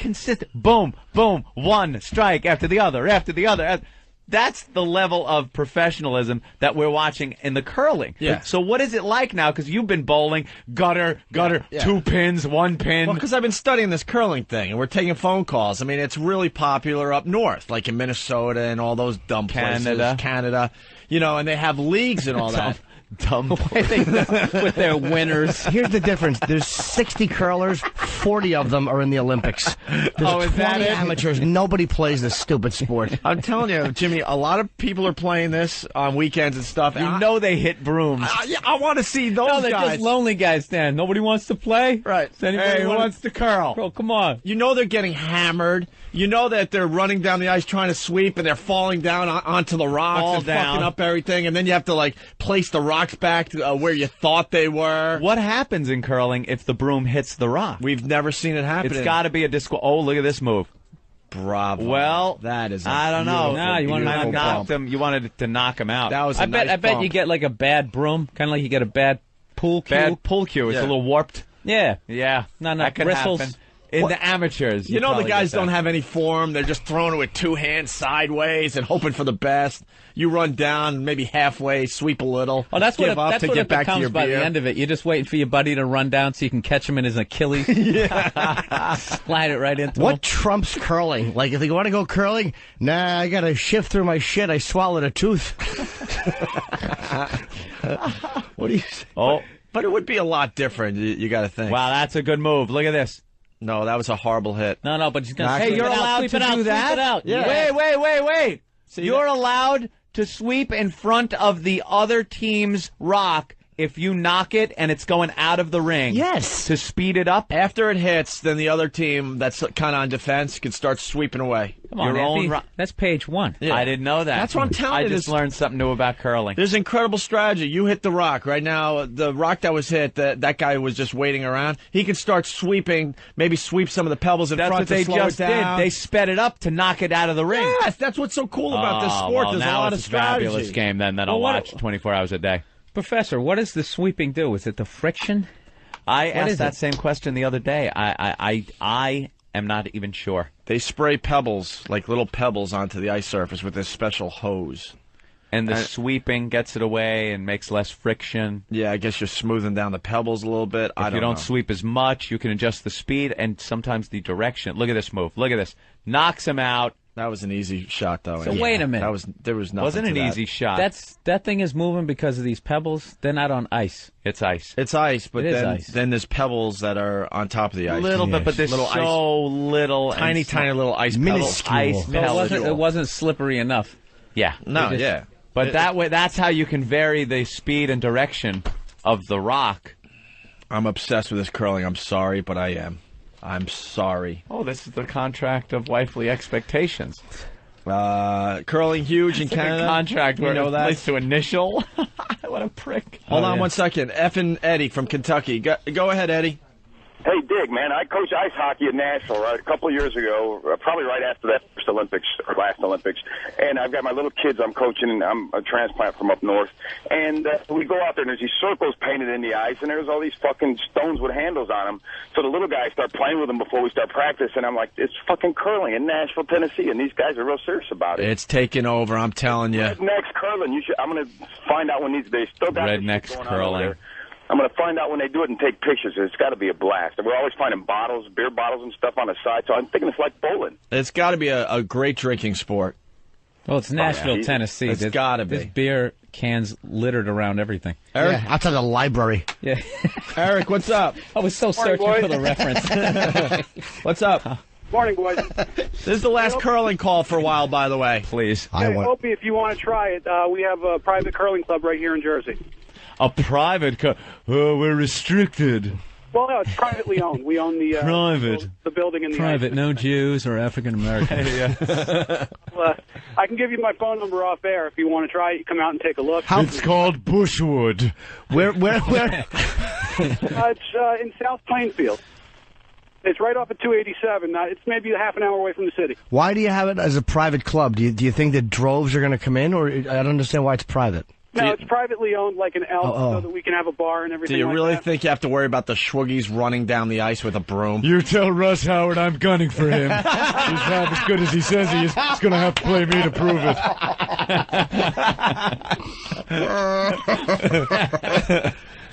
boom, boom, one strike after the other, after the other. That's the level of professionalism that we're watching in the curling. Yeah. So what is it like now? Because you've been bowling, gutter, 2 pins, 1 pin. Well, because I've been studying this curling thing, and we're taking phone calls. I mean, it's really popular up north, like in Minnesota and all those dumb places. Canada. And they have leagues and all that. Dumb with their winners. Here's the difference. There's 60 curlers, 40 of them are in the Olympics. There's 20 amateurs. Nobody plays this stupid sport. I'm telling you, Jimmy, a lot of people are playing this on weekends and stuff. You know they hit brooms. I want to see those No, they're guys. just lonely guys, Dan. Nobody wants to play? Right. Hey, who wants to curl? Bro, come on. You know they're getting hammered. You know that they're running down the ice trying to sweep, and they're falling down onto the rocks fucking up everything, and then you have to, like, place the rocks back to where you thought they were. What happens in curling if the broom hits the rock? We've never seen it happen. It's got to be a disco. Oh, look at this move. Bravo. Well, that is. I don't know. No, you wanted to knock them. You wanted to knock him out. That was. I bet you get like a bad broom, kind of like you get a bad pool cue. Bad pool cue. It's a little warped. Yeah. Yeah. Not enough that could bristles. happen. In the amateurs. You know the guys don't have any form. They're just throwing it with 2 hands sideways and hoping for the best. You run down maybe halfway, sweep a little. Oh, that's what give up that's to what get it back to becomes your by beer. the end of it. You're just waiting for your buddy to run down so you can catch him in his Achilles. Slide it right into him. What trumps curling? Like, if you want to go curling, nah, I got to shift through my shit. I swallowed a tooth. What do you say? Oh. But it would be a lot different, you got to think. Wow, that's a good move. Look at this. No, that was a horrible hit. No, but he's going to Hey, you're allowed to do that? Yeah. Wait. You're allowed to sweep in front of the other team's rock if you knock it and it's going out of the ring. Yes. To speed it up? After it hits, then the other team that's kind of on defense can start sweeping away. Come on, Your own that's page 1. Yeah. I didn't know that. That's what I'm telling you. I just learned something new about curling. There's incredible strategy. You hit the rock. Right now, the rock that was hit, that guy was just waiting around. He could start sweeping, maybe sweep some of the pebbles in That's front what to they slow just it down. did. They sped it up to knock it out of the ring. Yes, that's what's so cool about this sport. Well, There's now a lot it's of strategy. a fabulous game then that I'll watch 24 hours a day. Professor, what does the sweeping do? Is it the friction? I asked that same question the other day. I am not even sure. They spray pebbles, like little pebbles, onto the ice surface with this special hose. And the sweeping gets it away and makes less friction. Yeah, I guess you're smoothing down the pebbles a little bit. If you don't sweep as much, you can adjust the speed and sometimes the direction. Look at this move. Look at this. Knocks him out. That was an easy shot, though. So wait a minute. There was nothing. Wasn't to an that. easy shot. That thing is moving because of these pebbles. They're not on ice. It's ice. It's ice, but It is ice. then there's pebbles that are on top of the ice. A little bit, but there's little little, tiny little ice Minuscule. pebbles. Ice So it wasn't slippery enough. Yeah. No, yeah. But that's how you can vary the speed and direction of the rock. I'm obsessed with this curling. I'm sorry, but I am. I'm sorry. Oh, this is the contract of wifely expectations. Curling huge in It's like Canada. a contract where you know it that. leads to initial. What a prick. Hold on 1 second. Effing Eddie from Kentucky. Go ahead, Eddie. Hey, Dig, man, I coached ice hockey in Nashville a couple of years ago, probably right after that first Olympics, or last Olympics. And I've got my little kids I'm coaching, and I'm a transplant from up north. And we go out there, and there's these circles painted in the ice, and there's all these fucking stones with handles on them. So the little guys start playing with them before we start practice, and I'm like, it's fucking curling in Nashville, Tennessee, and these guys are real serious about it. It's taking over, I'm telling you. Rednecks curling. I'm going to find out when they still got Rednecks going on over curling. there. I'm going to find out when they do it and take pictures. It's got to be a blast. We're always finding bottles, beer bottles and stuff on the side, so I'm thinking it's like bowling. It's got to be a great drinking sport. Well, it's Nashville, Tennessee. It's got to be. There's beer cans littered around everything. Eric? Yeah, outside the library. Yeah. Eric, what's up? I was so searching for the reference. What's up? Morning, boys. This is the last curling call for a while, by the way. Please. Hey, Opie, if you want to try it, we have a private curling club right here in Jersey. A private we're restricted. Well, no, it's privately owned. We own the Private. the building and the Private, no Jews or African Americans. I can give you my phone number off air if you want to try it. You come out and take a look. It's called Bushwood. Where? It's in South Plainfield. It's right off of 287. It's maybe a half an hour away from the city. Why do you have it as a private club? Do you think that droves are going to come in, or I don't understand why it's private? No, it's privately owned like an L, so that we can have a bar and everything. Do you like really that. think you have to worry about the Schwoogies running down the ice with a broom? You tell Russ Howard I'm gunning for him. He's half as good as he says he is. He's going to have to play me to prove it.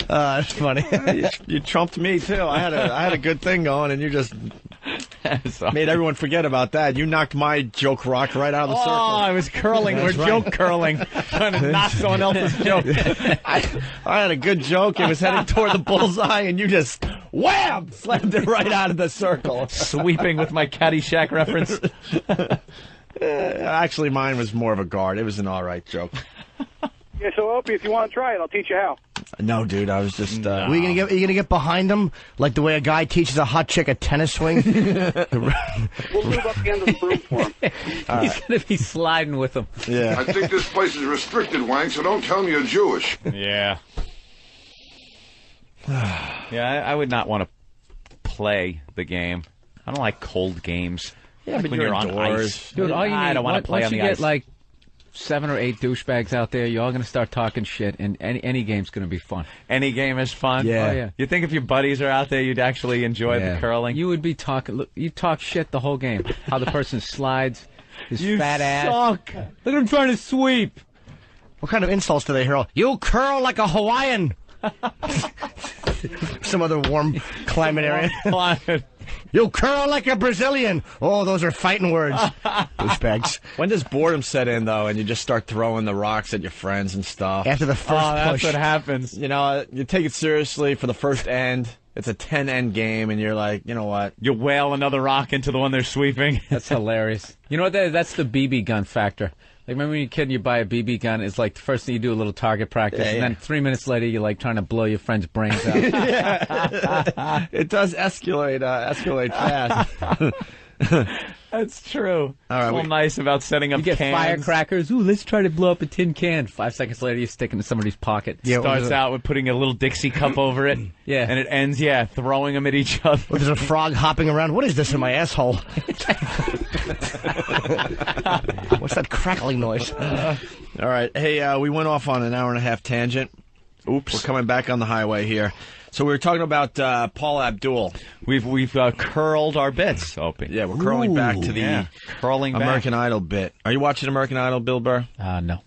That's funny. you trumped me too. I had a good thing going, and you just made everyone forget about that. You knocked my joke rock right out of the circle. Oh, I was curling. We're joke curling, trying to knock someone else's joke. I had a good joke. It was heading toward the bullseye, and you just wham slammed it right out of the circle, sweeping with my Caddyshack reference. Actually, mine was more of a guard. It was an all right joke. Yeah, so Opie, if you want to try it, I'll teach you how. No, dude, I was just. Are you gonna get behind him like the way a guy teaches a hot chick a tennis swing? We'll move up the end of the broom for him. He's going to be sliding with them. Yeah. I think this place is restricted, Wang, so don't tell me you're Jewish. Yeah. Yeah, I would not want to play the game. I don't like cold games. Yeah, like but when you're you're on indoors. ice. Dude, all you need, I don't want to play once on the you get ice. like 7 or 8 douchebags out there, you're all going to start talking shit, and any game's going to be fun. Any game is fun. Yeah. Oh, yeah. You think if your buddies are out there, you'd actually enjoy the curling? You would be talking. Look, you talk shit the whole game. How the person slides, his You fat ass. suck. Look at him trying to sweep. What kind of insults do they hear? You curl like a Hawaiian. Some other warm climate area. You curl like a Brazilian. Oh, those are fighting words. Douchebags. When does boredom set in, though, and you just start throwing the rocks at your friends and stuff? After the first that's push. what happens. You know, you take it seriously for the first end. It's a 10-end game, and you're like, you know what? You whale another rock into the one they're sweeping. That's hilarious. You know what? That's the BB gun factor. Like, remember when you're a kid and you buy a BB gun, it's like the first thing you do a little target practice, and then 3 minutes later you're like trying to blow your friend's brains out. Yeah. It does escalate fast. That's true. All right, it's all nice about setting up You get cans. firecrackers. Ooh, let's try to blow up a tin can. 5 seconds later, you stick it into somebody's pocket. Starts out with putting a little Dixie cup over it. Yeah. And it ends, throwing them at each other. Or there's a frog hopping around. What is this in my asshole? What's that crackling noise? All right. Hey, we went off on an hour-and-a-half tangent. Oops. We're coming back on the highway here. So we were talking about Paul Abdul. We've curled our bits, Opie. Yeah, we're curling back to the curling American Idol bit. Are you watching American Idol, Bill Burr? No.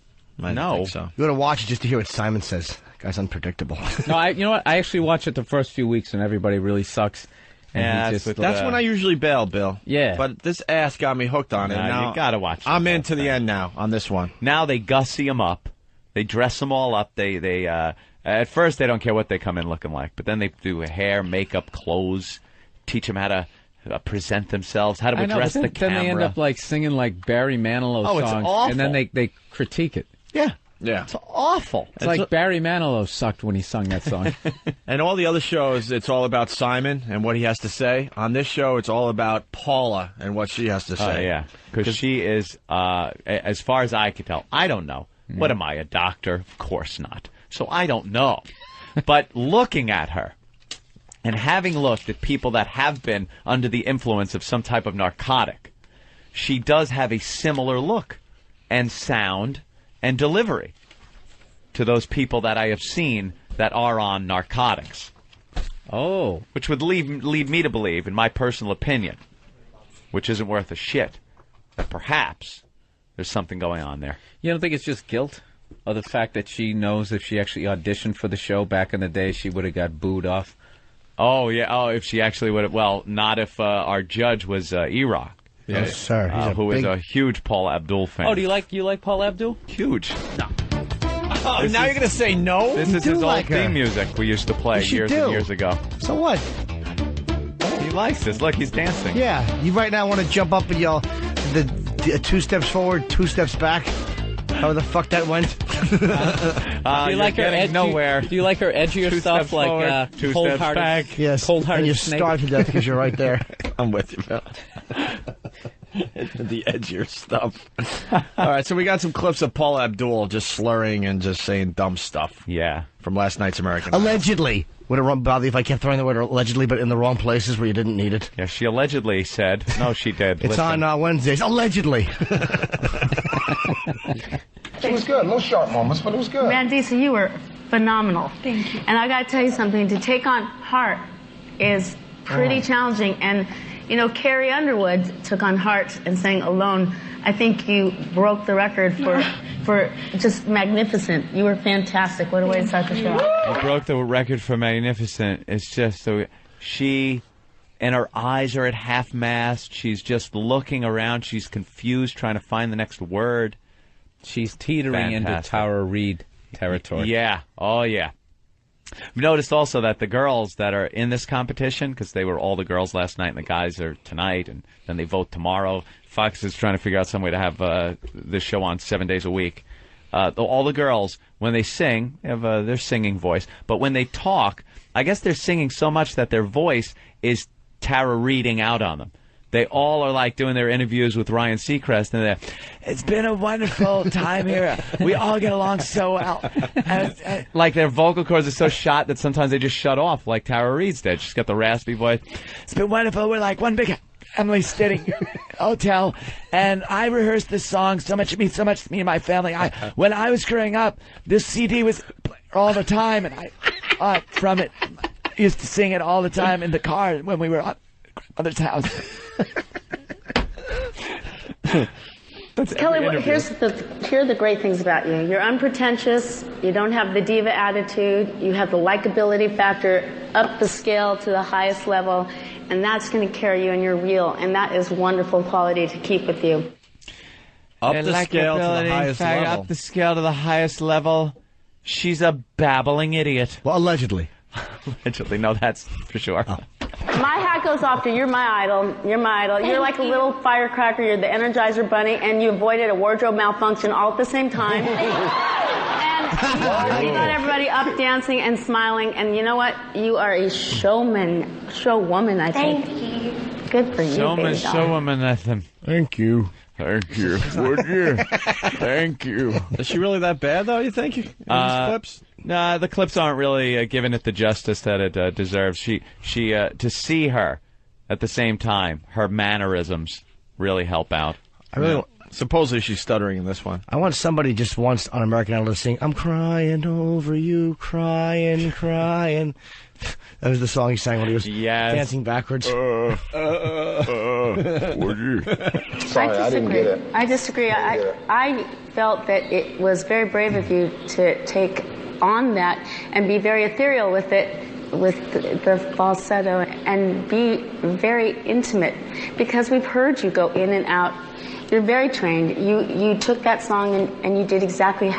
I don't think so. You got to watch it just to hear what Simon says. Guy's unpredictable. No, you know what? I actually watched it the first few weeks, and everybody really sucks. And Yeah, he just, That's when I usually bail, Bill. Yeah. But this ass got me hooked on it. Nah, Now, you gotta watch the I'm whole into the end now on this one. Now they gussy them up. They dress them all up. They at first they don't care what they come in looking like, but then they do hair, makeup, clothes, teach them how to present themselves, how to I know, address but the then camera. they end up like singing like Barry Manilow Oh, it's songs, awful. and then they critique it. Yeah. Yeah. It's awful. It's like Barry Manilow sucked when he sung that song. And all the other shows, it's all about Simon and what he has to say. On this show, it's all about Paula and what she has to say. Yeah, because she is, as far as I can tell, I don't know. What am I, a doctor? Of course not. So I don't know. But looking at her, and having looked at people that have been under the influence of some type of narcotic, she does have a similar look and sound and delivery to those people that I have seen that are on narcotics. Oh. Which would lead me to believe, in my personal opinion, which isn't worth a shit, that perhaps there's something going on there. You don't think it's just guilt? Or the fact that she knows if she actually auditioned for the show back in the day, she would have got booed off? Oh, yeah. Oh, if she actually would have. Well, not if our judge was E-Rock. Yes, sir. Who is a huge Paula Abdul fan. Oh, do you like Paula Abdul? Huge. No. Oh, now you're going to say no? This is his old theme music we used to play years and years ago. So what? He likes this. Look, he's dancing. Yeah. You right now want to jump up and yell the 2 steps forward, 2 steps back? How the fuck that went? Do you like her nowhere? Do you like her edgier 2 stuff steps like forward, 2 cold steps hearted, back? Yes. Cold-hearted and you snake? starve to death because you're right there. I'm with you, Bill. The edgier stuff. All right, so we got some clips of Paula Abdul just slurring and just saying dumb stuff. Yeah. From last night's American Idol. Allegedly. Would it bother you if I kept throwing the word allegedly, but in the wrong places where you didn't need it? Yeah, she allegedly said. No, she did. It's on Wednesdays. Allegedly. It was good. No sharp moments, but it was good. Mandisa, you were phenomenal. Thank you. And I got to tell you something. To take on Heart is pretty challenging. And, you know, Carrie Underwood took on Heart and sang Alone. I think you broke the record for just magnificent. You were fantastic. What a way to start the show. You broke the record for magnificent. It's just so she and her eyes are at half mast. She's just looking around. She's confused, trying to find the next word. She's teetering into Tara Reid territory. Yeah. Oh, yeah. I've noticed also that the girls that are in this competition, because they were all the girls last night and the guys are tonight, and then they vote tomorrow. Fox is trying to figure out some way to have this show on 7 days a week. All the girls, when they sing, have their singing voice. But when they talk, I guess they're singing so much that their voice is Tara reading out on them. They all are like doing their interviews with Ryan Seacrest, and they're, it's been a wonderful time here. We all get along so well. And, like their vocal cords are so shot that sometimes they just shut off, like Tara Reid's did. She's got the raspy voice. It's been wonderful. We're like one big family sitting hotel, and I rehearsed this song so much. It means so much to me and my family. When I was growing up, this CD was all the time, and I from it used to sing it all the time in the car when we were at grandmother's house. Kelly, here are the great things about you. You're unpretentious. You don't have the diva attitude. You have the likability factor up the scale to the highest level, and that's going to carry you, and you're real, and that is wonderful quality to keep with you. Up the scale to the highest level. Up the scale to the highest level. She's a babbling idiot. Well, allegedly. Allegedly, no, that's for sure. Oh. My hat goes off to you're my idol. You're my idol. You're like a little firecracker. You're the Energizer Bunny, and you avoided a wardrobe malfunction all at the same time. And you got everybody up dancing and smiling. And you know what? You are a showwoman, I think. Thank you. Good for you, Showwoman, Ethan. Thank you. Thank you. Would you? Thank you. Is she really that bad, though, you think, in these clips? Nah, the clips aren't really giving it the justice that it deserves. She to see her at the same time, her mannerisms really help out. I really supposedly she's stuttering in this one. I want somebody just once on American Idol to sing, I'm crying over you, crying, crying. That was the song he sang when he was dancing backwards. Sorry, I didn't get it. I disagree. I felt that it was very brave of you to take on that and be very ethereal with it, with the falsetto, and be very intimate, because we've heard you go in and out. You're very trained. You took that song and you did exactly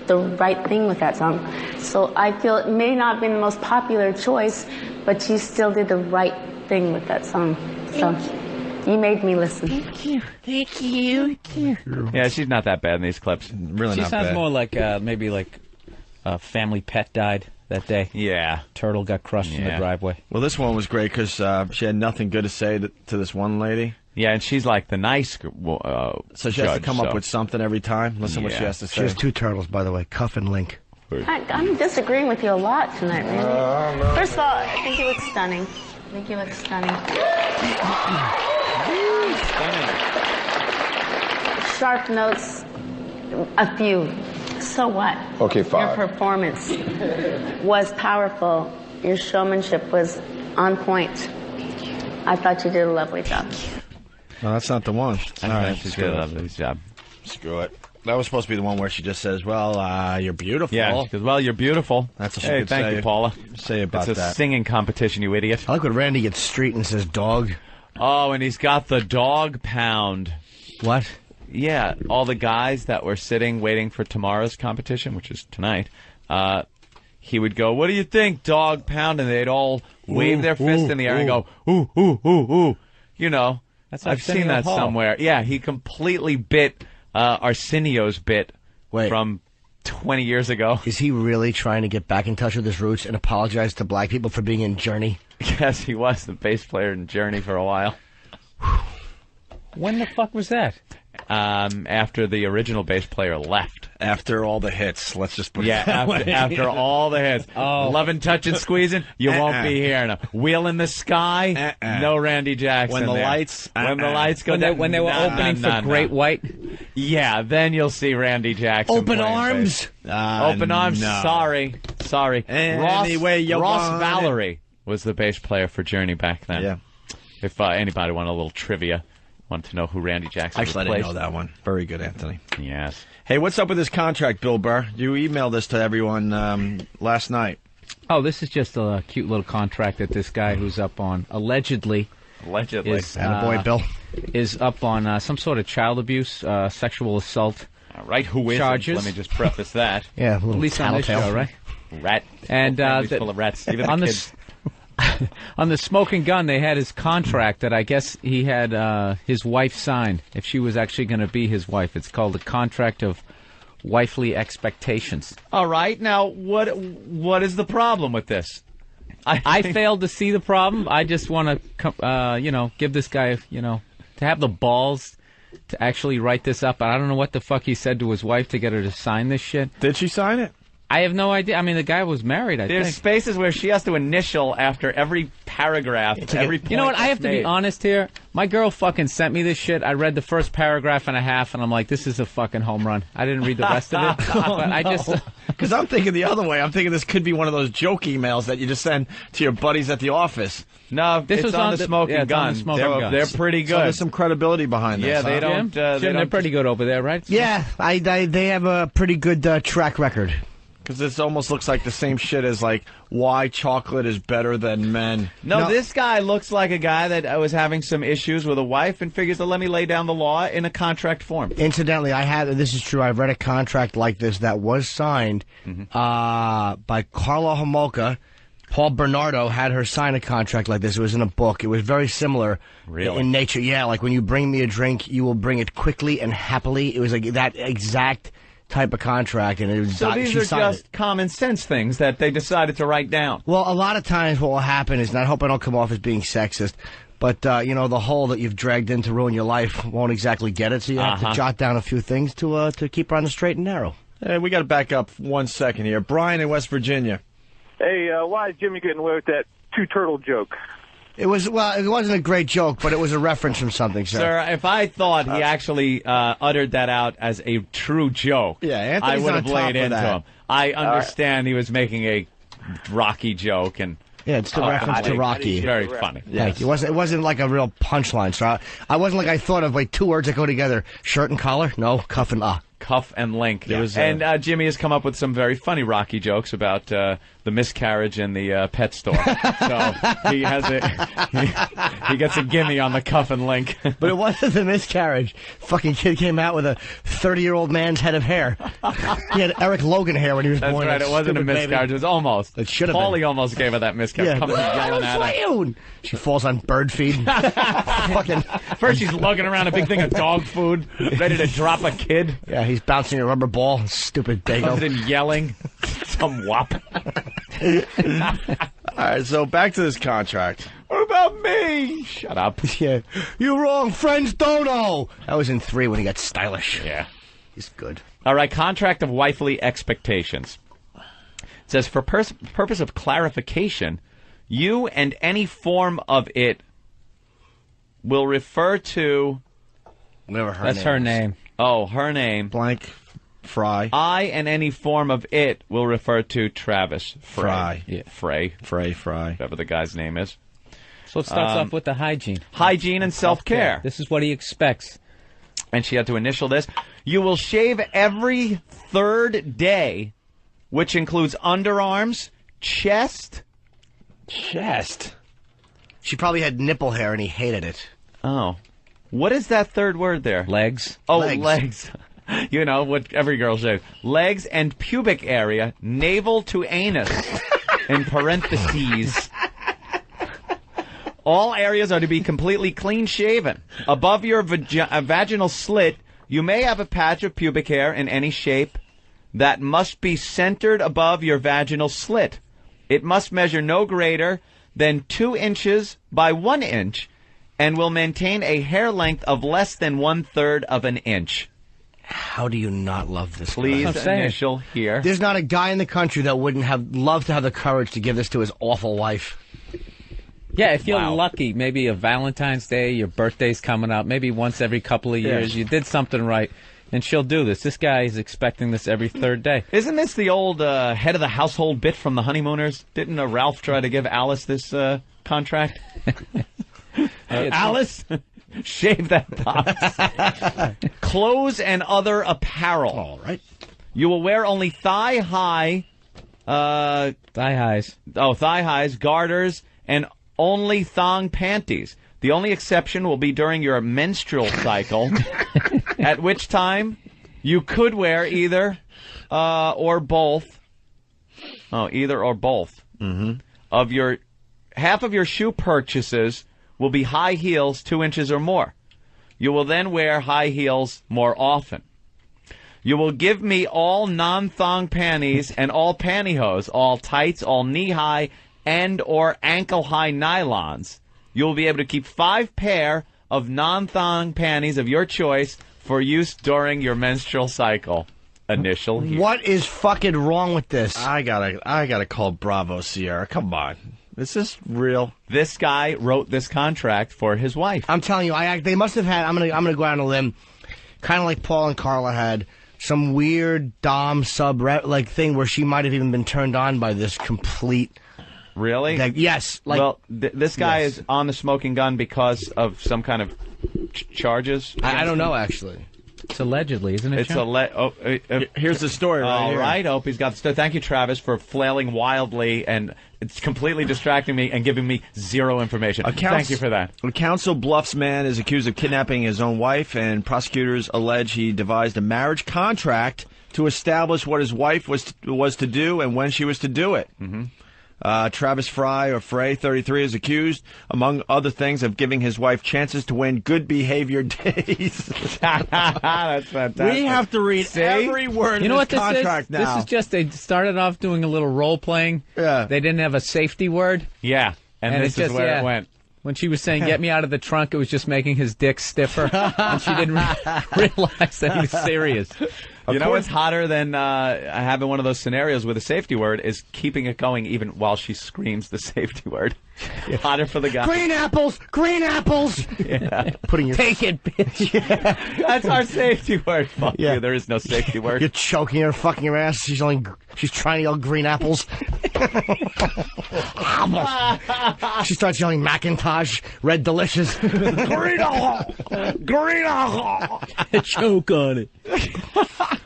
the right thing with that song. So I feel it may not have been the most popular choice, but you still did the right thing with that song. So You made me listen. Thank you. Thank you. Yeah, she's not that bad in these clips. Really She not sounds bad. more like maybe like a family pet died that day. Yeah. Turtle got crushed in the driveway. Well, this one was great because she had nothing good to say to this one lady. Yeah, and she's like the nice so she has to come up with something every time. Listen what she has to say. She has 2 turtles, by the way, Cuff and Link. I'm disagreeing with you a lot tonight, really. First of all, I think you look stunning. Sharp notes, a few. So what? Okay, fine. Your performance was powerful. Your showmanship was on point. I thought you did a lovely job. No, that's not the one. All right, She did a lovely job. Screw it. That was supposed to be the one where she just says, well, you're beautiful. Yeah, because, well, you're beautiful. That's what she hey, could thank say. you, Paula. Say about it's a that. singing competition, you idiot. I like when Randy gets street and says dog. Oh, and he's got the dog pound. What? Yeah, all the guys that were sitting waiting for tomorrow's competition, which is tonight, he would go, what do you think, dog pound? And they'd all wave their fist in the air and go, ooh, ooh, ooh, ooh. You know, That's I've seen that somewhere. Yeah, he completely bit Arsenio's bit from 20 years ago. Is he really trying to get back in touch with his roots and apologize to black people for being in Journey? Yes, he was the bass player in Journey for a while. When the fuck was that? After the original bass player left. After all the hits, let's just put it that after all the hits. Oh. Loving, touching, squeezing, you won't be here. No. Wheel in the Sky, no Randy Jackson. When the there. lights, when the lights go down. When they were opening for Great White? Yeah, then you'll see Randy Jackson. Open playing Arms? bass. Open Arms, no. Sorry. Anyway, you Ross want Valerie was the bass player for Journey back then. Yeah. If anybody wanted a little trivia, wanted to know who Randy Jackson Actually, I replaced. didn't know that one. Very good, Anthony. Yes. Hey, what's up with this contract, Bill Burr? You emailed this to everyone last night. Oh, this is just a cute little contract that this guy who's up on, allegedly, is, Bill. is up on some sort of child abuse, sexual assault. All right, who is charges? Let me just preface that. Yeah, a little At least on this tattletale. show, right? Rat. And Family's full of rats. Even on the the kids. on the Smoking Gun, they had his contract that I guess he had his wife sign if she was actually going to be his wife. It's called the Contract of Wifely Expectations. All right, now what is the problem with this? I failed to see the problem. I just want to, give this guy, to have the balls to actually write this up. I don't know what the fuck he said to his wife to get her to sign this shit. Did she sign it? I have no idea. I mean, the guy was married, I There's think. spaces where she has to initial after every paragraph, every point. You know what? I have to be made. honest here. My girl fucking sent me this shit. I read the first paragraph and a half, and I'm like, this is a fucking home run. I didn't read the rest of it. But I just... Because I'm thinking the other way. I'm thinking this could be one of those joke emails that you just send to your buddies at the office. No, This it's was on on the Smoking it's Gun. on the Smoking Gun. They're pretty So good. there's some credibility behind this. Yeah, they huh? don't. Jim, they're pretty good over there, right? Yeah, they have a pretty good track record. Because this almost looks like the same shit as, like, why chocolate is better than men. No, this guy looks like a guy that was having some issues with a wife and figures to let me lay down the law in a contract form. Incidentally, this is true, I've read a contract like this that was signed by Carla Homolka. Paul Bernardo had her sign a contract like this. It was in a book. It was very similar in nature. Yeah, like when you bring me a drink, you will bring it quickly and happily. It was like that exact type of contract, and it was So these are just common sense things that they decided to write down. Well, a lot of times what will happen is, and I hope I don't come off as being sexist, but, the hole that you've dragged in to ruin your life won't exactly get it, so you have to jot down a few things to keep her on the straight and narrow. Hey, we got to back up 1 second here. Brian in West Virginia. Hey, why is Jimmy getting away with that two-turtle joke? It wasn't a great joke, but it was a reference from something, sir. Sir, if I thought he actually uttered that out as a true joke, I would have laid into him. I understand he was making a Rocky joke, and yeah, it's the reference to Rocky. Very funny. Yes. It wasn't like a real punchline, sir. I wasn't like I thought of like two words that go together. Shirt and collar? No. Cuff and Cuff and Link. It was, and Jimmy has come up with some very funny Rocky jokes about the miscarriage in the pet store. So he has he gets a gimme on the Cuff and Link. But it wasn't the miscarriage. Fucking kid came out with a 30-year-old man's head of hair. He had Eric Logan hair when he was That's born. right. It wasn't a miscarriage. Baby. It was almost. It should have been. Paulie almost gave her that miscarriage. Yeah. Comes yelling at her. You. She falls on bird feed. Fucking. First she's lugging around a big thing of dog food, ready to drop a kid. Yeah, he's bouncing a rubber ball. Stupid dago. Comes in yelling. Some wop. All right, so back to this contract. What about me? Shut up. Yeah. You're wrong. Friends don't know. That was in 3 when he got stylish. Yeah. He's good. All right, contract of wifely expectations. It says, for purpose of clarification, you and any form of it will refer to... Whatever her That's name her is. name. Oh, her name. Blank Fry. I and any form of it will refer to Travis Frey. Fry. Yeah. Frey. Fry. Whatever the guy's name is. So it starts off with the hygiene. Hygiene and self-care. This is what he expects. And she had to initial this. You will shave every 3rd day, which includes underarms, chest. Chest. She probably had nipple hair and he hated it. Oh. What is that 3rd word there? Legs. Oh, legs. You know, what every girl shaves. Legs and pubic area, navel to anus, in parentheses. All areas are to be completely clean-shaven. Above your vaginal slit, you may have a patch of pubic hair in any shape that must be centered above your vaginal slit. It must measure no greater than 2 inches by 1 inch and will maintain a hair length of less than 1/3 of an inch. How do you not love this? Please guy? initial here. There's not a guy in the country that wouldn't have loved to have the courage to give this to his awful wife. Yeah, if you're lucky, maybe a Valentine's Day, your birthday's coming up, maybe once every couple of years, you did something right, and she'll do this. This guy is expecting this every 3rd day. Isn't this the old head of the household bit from the Honeymooners? Didn't Ralph try to give Alice this contract? Alice, shave that box. Clothes and other apparel. All right. You will wear only thigh-high... thigh highs. Oh, thigh-highs, garters, and only thong panties. The only exception will be during your menstrual cycle, at which time you could wear either or both. Oh, either or both. Mm-hmm. Half of your shoe purchases will be high heels 2 inches or more. You will then wear high heels more often. You will give me all non-thong panties and all pantyhose, all tights, all knee-high, and or ankle-high nylons. You will be able to keep 5 pair of non-thong panties of your choice for use during your menstrual cycle. Initial here. What is fucking wrong with this? I gotta call Bravo Sierra. Come on. Is this real? This guy wrote this contract for his wife. I'm telling you, they must have had. I'm gonna go out on a limb, kind of like Paul and Carla had some weird dom sub thing where she might have even been turned on by this complete. Really? Yes. Well, this guy is on the smoking gun because of some kind of charges. I don't know actually. It's allegedly, isn't it? It's here's the story. All right, Opie's got the story. Thank you, Travis, for flailing wildly, and it's completely distracting me and giving me zero information. Thank you for that. A Council Bluffs man is accused of kidnapping his own wife, and prosecutors allege he devised a marriage contract to establish what his wife was to do and when she was to do it. Mm-hmm. Travis Frey, 33, is accused, among other things, of giving his wife chances to win good behavior days. That's fantastic. We have to read every word of this contract now. This is just, they started off doing a little role-playing. Yeah. They didn't have a safety word. Yeah, and this is where it went. When she was saying, get me out of the trunk, it was just making his dick stiffer. And she didn't realize that he was serious. You know what's hotter than having one of those scenarios with a safety word is keeping it going even while she screams the safety word. Hotter for the guy. Green apples! Green appels! Yeah. Putting your... Take it, bitch. Yeah. That's our safety word. Fuck you. There is no safety word. You're choking her, fucking her ass. She's trying to yell green apples. She starts yelling Macintosh, Red Delicious. Green apple! Green apple! Choke on it.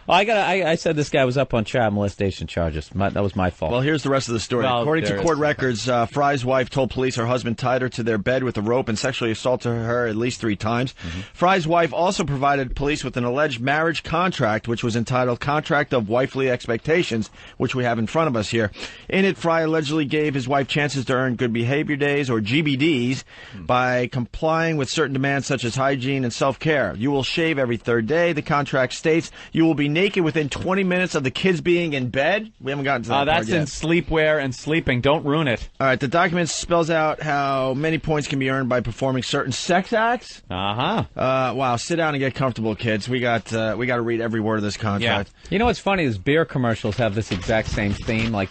I said this guy was up on child molestation charges. That was my fault. Well, here's the rest of the story. Well, According to there court is- records, Fry's wife told police her husband tied her to their bed with a rope and sexually assaulted her at least 3 times. Fry's wife also provided police with an alleged marriage contract, which was entitled Contract of Wifely Expectations, which we have in front of us here. In it, Fry allegedly gave his wife chances to earn good behavior days, or GBDs, by complying with certain demands such as hygiene and self-care. You will shave every 3rd day. The contract states you will be naked within 20 minutes of the kids being in bed. We haven't gotten to that part That's yet. in sleepwear and sleeping. Don't ruin it. All right, the document spells out how many points can be earned by performing certain sex acts. Wow, sit down and get comfortable, kids. We got to read every word of this contract. You know what's funny is beer commercials have this exact same theme, like,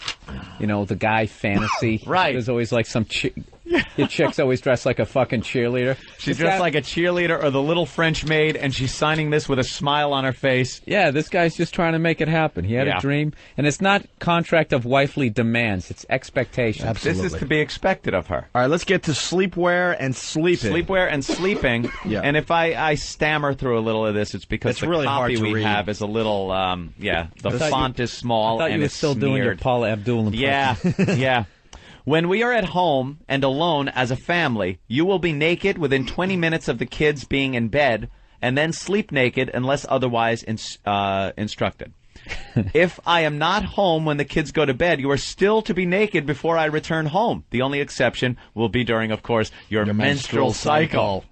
the guy fantasy. Right. There's always like some your chick's always dressed like a fucking cheerleader. She's dressed like a cheerleader or the little French maid, and she's signing this with a smile on her face. Yeah, this guy's just trying to make it happen. He had a dream, and it's not contract of wifely demands; it's expectations. This is to be expected of her. All right, let's get to sleepwear and sleeping. Sleepwear and sleeping. Yeah. And if I stammer through a little of this, it's because It's the really hard copy to we read. have is a little, the font is small. I thought and you were it's still doing your smeared. Paula Abdul impression. Yeah, yeah. When we are at home and alone as a family, you will be naked within 20 minutes of the kids being in bed, and then sleep naked unless otherwise instructed. If I am not home when the kids go to bed, you are still to be naked before I return home. The only exception will be during, of course, your menstrual cycle.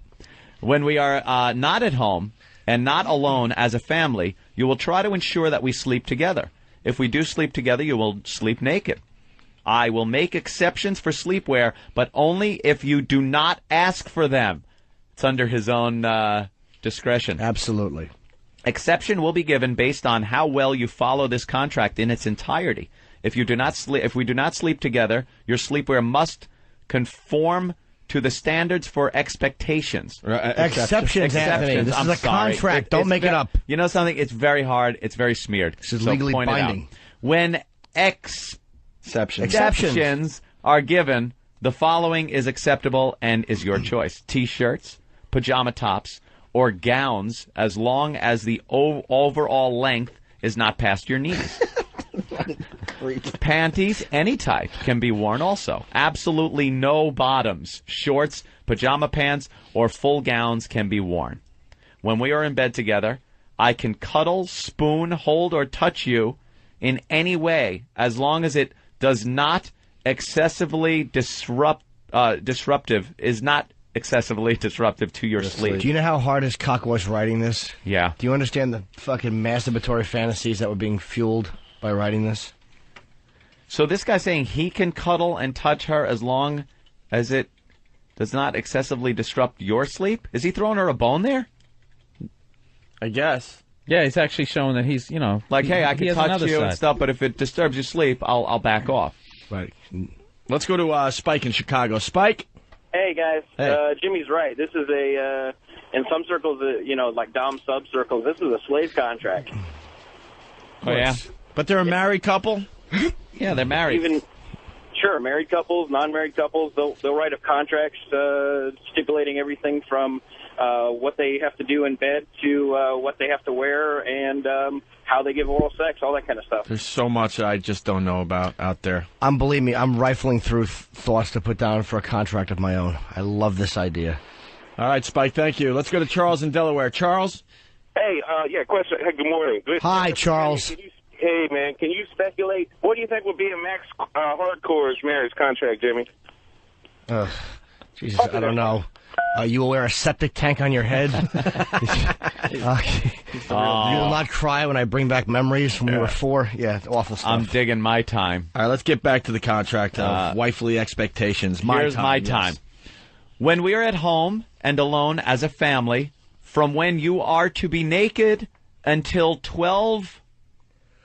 When we are not at home and not alone as a family, you will try to ensure that we sleep together. If we do sleep together, you will sleep naked. I will make exceptions for sleepwear, but only if you do not ask for them. It's under his own discretion. Absolutely. Exception will be given based on how well you follow this contract in its entirety. If we do not sleep together, your sleepwear must conform to the standards for expectations. Exceptions, Anthony. This is a contract. Don't make it up. You know something? It's very hard. It's very smeared. This is legally point binding. It out. When exceptions are given, the following is acceptable and is your choice. T-shirts, pajama tops, or gowns, as long as the overall length is not past your knees. Panties, any type, can be worn also. Absolutely no bottoms, shorts, pajama pants, or full gowns can be worn. When we are in bed together, I can cuddle, spoon, hold, or touch you in any way, as long as it does not excessively disruptive to your sleep. Do you know how hard his cock was writing this? Yeah. Do you understand the fucking masturbatory fantasies that were being fueled by writing this? So this guy's saying he can cuddle and touch her as long as it does not excessively disrupt your sleep? Is he throwing her a bone there? I guess. Yeah, he's actually showing that he's, like, hey, I he can has touch another you and side. stuff, but if it disturbs your sleep, I'll back off. Right. Let's go to Spike in Chicago. Spike? Hey, guys. Hey. Jimmy's right. This is in some circles, like Dom sub circles, this is a slave contract. Oh, yeah? But they're a married couple? Yeah, they're married. Sure, married couples, non-married couples, they'll write up contracts stipulating everything from what they have to do in bed to what they have to wear and how they give oral sex, all that kind of stuff. There's so much I just don't know about out there. Believe me, I'm rifling through thoughts to put down for a contract of my own. I love this idea. All right, Spike, thank you. Let's go to Charles in Delaware. Charles? Hey, question. Hey, good morning. Hi, Charles. Hey, man, can you speculate? What do you think would be a max hardcore's marriage contract, Jimmy? Jesus, I don't know. You will wear a septic tank on your head. You will not cry when I bring back memories when we were 4. Yeah, it's awful stuff. I'm digging my time. All right, let's get back to the contract of wifely expectations. Here's my time. When we are at home and alone as a family, from when you are to be naked until 12...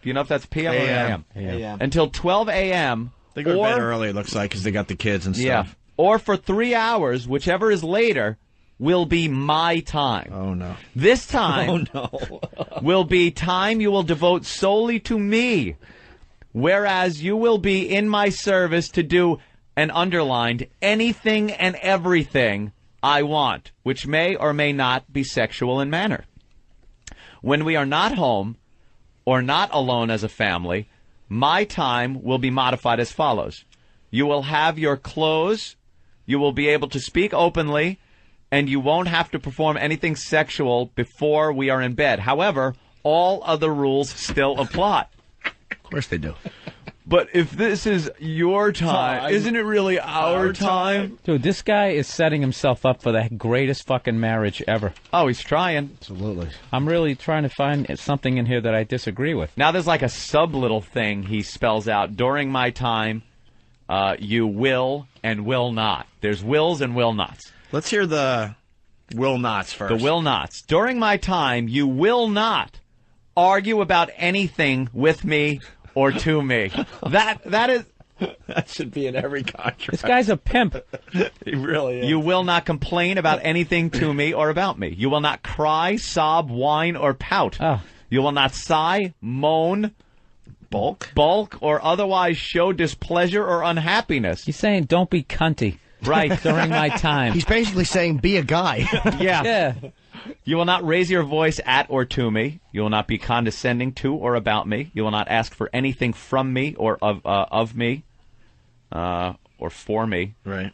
Do you know if that's p.m. or a.m.? A.m. Until 12 a.m. They go to bed early, it looks like, because they got the kids and stuff. Yeah. Or for 3 hours, whichever is later, will be my time. Oh, no. This time will be time you will devote solely to me, whereas you will be in my service to do, and underlined, anything and everything I want, which may or may not be sexual in manner. When we are not home, or not alone as a family, my time will be modified as follows. You will have your clothes, you will be able to speak openly, and you won't have to perform anything sexual before we are in bed. However, all other rules still apply. Of course they do. But if this is your time, isn't it really our time? Dude, this guy is setting himself up for the greatest fucking marriage ever. Oh, he's trying. Absolutely. I'm really trying to find something in here that I disagree with. Now there's like a sub-little thing he spells out. During my time, you will and will not. There's wills and will nots. Let's hear the will nots first. The will nots. During my time, you will not argue about anything with me or to me. That should be in every contract. This guy's a pimp. He really is. You will not complain about anything to me or about me. You will not cry, sob, whine, or pout. Oh. You will not sigh, moan, bulk, or otherwise show displeasure or unhappiness. He's saying don't be cunty. Right. During my time. He's basically saying be a guy. Yeah. You will not raise your voice at or to me. You will not be condescending to or about me. You will not ask for anything from me or of me or for me. Right.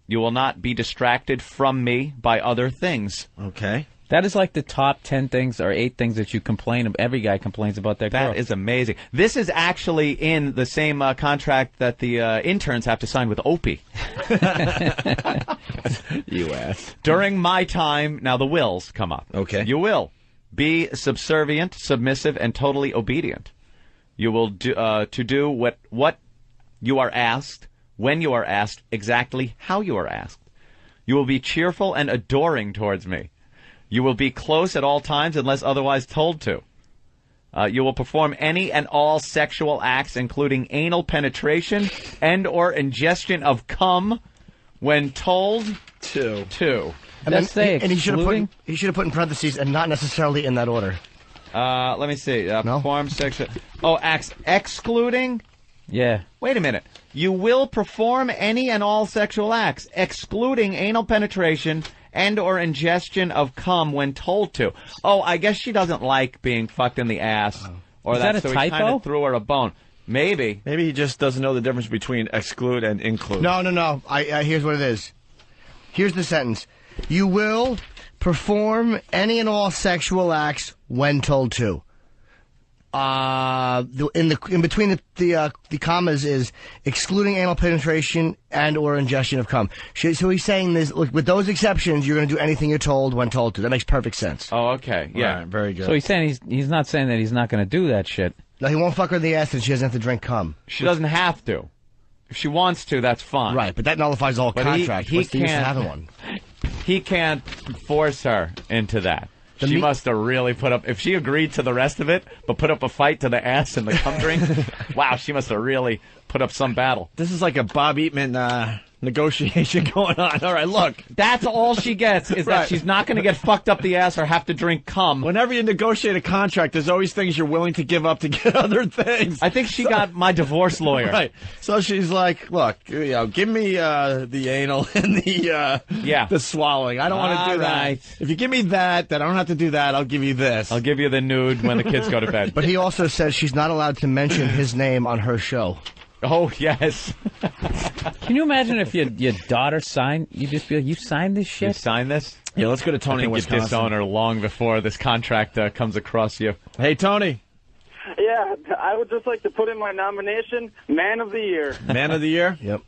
You will not be distracted from me by other things. Okay. That is like the top 10 things or 8 things that you complain about. Every guy complains about that girl. That is amazing. This is actually in the same contract that the interns have to sign with Opie. You ass. During my time, now the wills come up. Okay. You will be subservient, submissive, and totally obedient. You will do what you are asked, when you are asked, exactly how you are asked. You will be cheerful and adoring towards me. You will be close at all times unless otherwise told to. You will perform any and all sexual acts, including anal penetration and or ingestion of cum, when told to. And he should have put in parentheses and not necessarily in that order. Let me see. Perform sexual. Oh, acts excluding. Yeah. Wait a minute. You will perform any and all sexual acts, excluding anal penetration and or ingestion of cum when told to. Oh, I guess she doesn't like being fucked in the ass. Or Is that a so typo? he kind of threw her a bone. Maybe. Maybe he just doesn't know the difference between exclude and include. No. Here's what it is. Here's the sentence. You will perform any and all sexual acts when told to. In between the commas is excluding anal penetration and or ingestion of cum. So he's saying this. Look, with those exceptions, you're going to do anything you're told when told to. That makes perfect sense. Oh, okay. Yeah, right, very good. So he's saying he's not saying that he's not going to do that shit. No, he won't fuck her in the ass and she doesn't have to drink cum. She doesn't have to. If she wants to, that's fine. Right, but that nullifies the whole contract. He What's the use of can't having one? He can't force her into that. She must have really put up, if she agreed to the rest of it, but put up a fight to the ass and the cum drink, wow, she must have really put up some battle. This is like a Bob Eatman negotiation going on. All right, look. That's all she gets, is that she's not going to get fucked up the ass or have to drink cum. Whenever you negotiate a contract, there's always things you're willing to give up to get other things. I think she got my divorce lawyer. Right. So she's like, look, give me the anal and the swallowing. I don't want to do that. If you give me that, then I don't have to do that. I'll give you this. I'll give you the nude when the kids go to bed. But he also says she's not allowed to mention his name on her show. Oh, yes. Can you imagine if your daughter signed, you'd just be like, you signed this shit? You signed this? Yeah, let's go to Tony in I think you Wisconsin. disown her long before this contract comes across you. Hey, Tony. Yeah, I would just like to put in my nomination, Man of the Year. Man of the Year? Yep.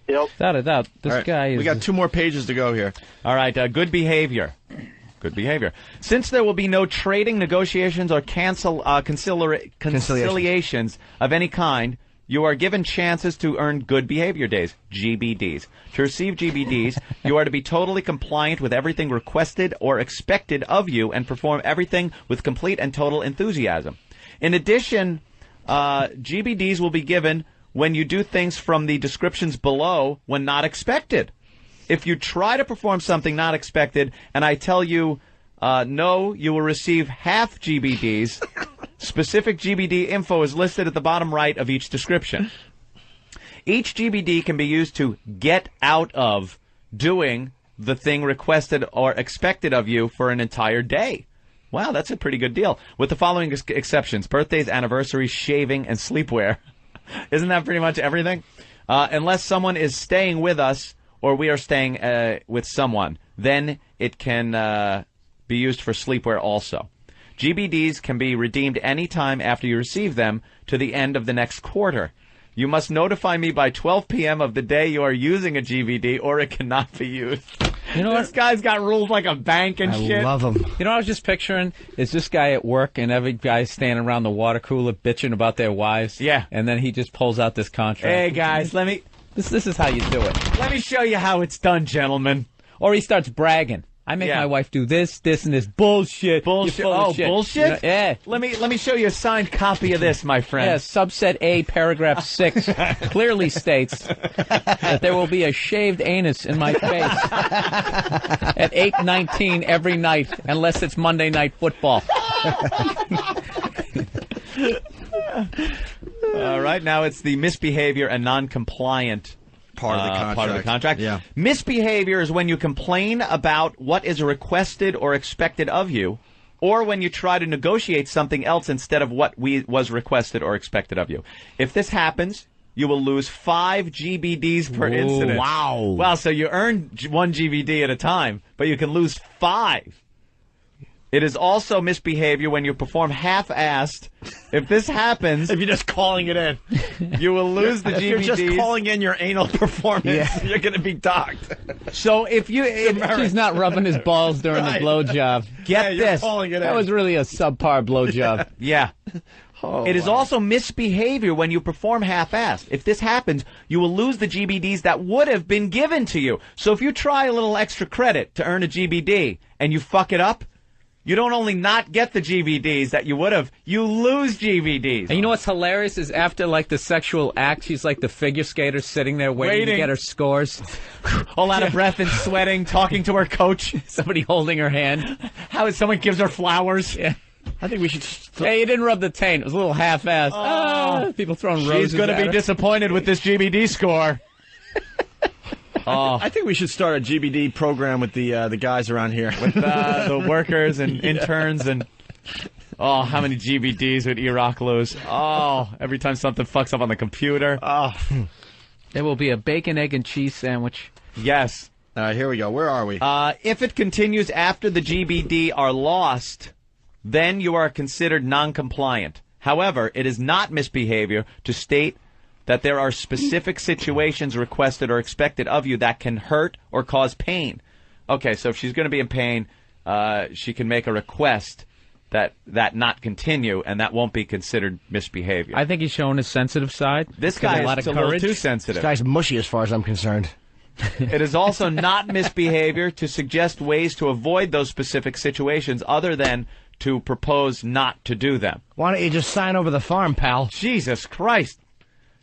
Without a doubt. This guy is... We got 2 more pages to go here. All right, good behavior. Good behavior. Since there will be no trading, negotiations, or conciliations of any kind, you are given chances to earn good behavior days, GBDs. To receive GBDs, you are to be totally compliant with everything requested or expected of you and perform everything with complete and total enthusiasm. In addition, GBDs will be given when you do things from the descriptions below when not expected. If you try to perform something not expected and I tell you no, you will receive half GBDs. Specific GBD info is listed at the bottom right of each description. Each GBD can be used to get out of doing the thing requested or expected of you for an entire day. Wow, that's a pretty good deal. With the following exceptions: birthdays, anniversaries, shaving, and sleepwear. Isn't that pretty much everything? Unless someone is staying with us or we are staying with someone, then it can be used for sleepwear also. GBDs can be redeemed any time after you receive them to the end of the next quarter. You must notify me by 12 p.m. of the day you are using a GBD, or it cannot be used. You know This guy's got rules like a bank and shit. I love him. You know what I was just picturing? Is this guy at work and every guy's standing around the water cooler bitching about their wives? Yeah. And then he just pulls out this contract. Hey, guys, This is how you do it. let me show you how it's done, gentlemen. Or he starts bragging. I make my wife do this, and this. Bullshit. Bullshit. You're full of shit. Bullshit? You know, yeah. Let me show you a signed copy of this, my friend. Yeah, subset A, paragraph 6 clearly states that there will be a shaved anus in my face at 8:19 every night, unless it's Monday Night Football. All right, now it's the misbehavior and non-compliant Part of the contract. Yeah. Misbehavior is when you complain about what is requested or expected of you, or when you try to negotiate something else instead of what was requested or expected of you. If this happens, you will lose 5 GBDs per incident. Wow. Wow, so you earn 1 GBD at a time, but you can lose 5. It is also misbehavior when you perform half-assed. If this happens... If you're just calling it in. You will lose the GBDs. If you're just calling in your anal performance, you're going to be docked. So if you... She's not rubbing his balls during the blowjob. Get this. That was really a subpar blowjob. Yeah. It is also misbehavior when you perform half-assed. If this happens, you will lose the GBDs that would have been given to you. So if you try a little extra credit to earn a GBD and you fuck it up, you don't only not get the GBDs that you would have, you lose GBDs. And you know what's hilarious is after, like, the sexual act, she's like the figure skater sitting there waiting to get her scores. All out of breath and sweating, talking to her coach. Somebody holding her hand. How someone gives her flowers. Yeah. I think we should... Hey, you didn't rub the taint. It was a little half-assed. People throwing roses She's going to at be her. disappointed with this GBD score. I think we should start a GBD program with the guys around here. With the workers and interns and... Oh, how many GBDs would Iraq lose? Oh, every time something fucks up on the computer. Oh. There will be a bacon, egg, and cheese sandwich. Yes. All right, here we go. Where are we? If it continues after the GBD are lost, then you are considered non-compliant. However, it is not misbehavior to state that there are specific situations requested or expected of you that can hurt or cause pain. Okay, so if she's going to be in pain, she can make a request that not continue, and that won't be considered misbehavior. I think he's showing his sensitive side. This Got guy a lot is of a little courage. too sensitive. This guy's mushy as far as I'm concerned. It is also not misbehavior to suggest ways to avoid those specific situations other than to propose not to do them. Why don't you just sign over the farm, pal? Jesus Christ.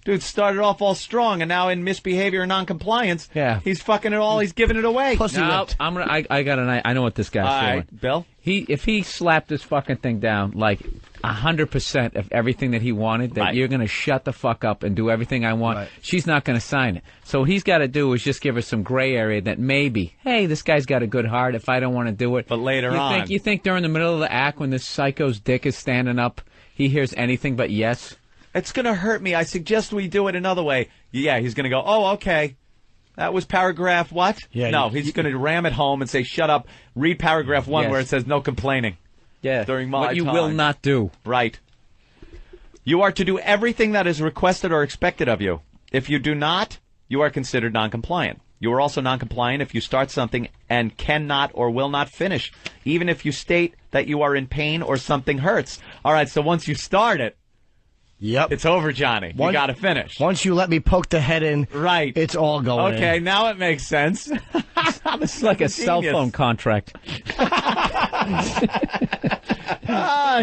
Dude started off all strong, and now in misbehavior and noncompliance, he's fucking it all. He's giving it away. No, I know what this guy's all doing. right, Bill? If he slapped this fucking thing down, like 100% of everything that he wanted, that you're going to shut the fuck up and do everything I want, she's not going to sign it. So what he's got to do is just give her some gray area that maybe, hey, this guy's got a good heart if I don't want to do it. But later on. You think during the middle of the act when this psycho's dick is standing up, he hears anything but yes? It's going to hurt me. I suggest we do it another way. Yeah, he's going to go, oh, okay. That was paragraph what? Yeah, no, he's going to ram it home and say, shut up. Read paragraph 1 where it says no complaining. Yeah. During my What you time. will not do. Right. You are to do everything that is requested or expected of you. If you do not, you are considered non-compliant. You are also non-compliant if you start something and cannot or will not finish, even if you state that you are in pain or something hurts. All right, so once you start it, it's over, Johnny. You got to finish. Once you let me poke the head in, it's all going in. Okay, now it makes sense. This is like a cell phone contract.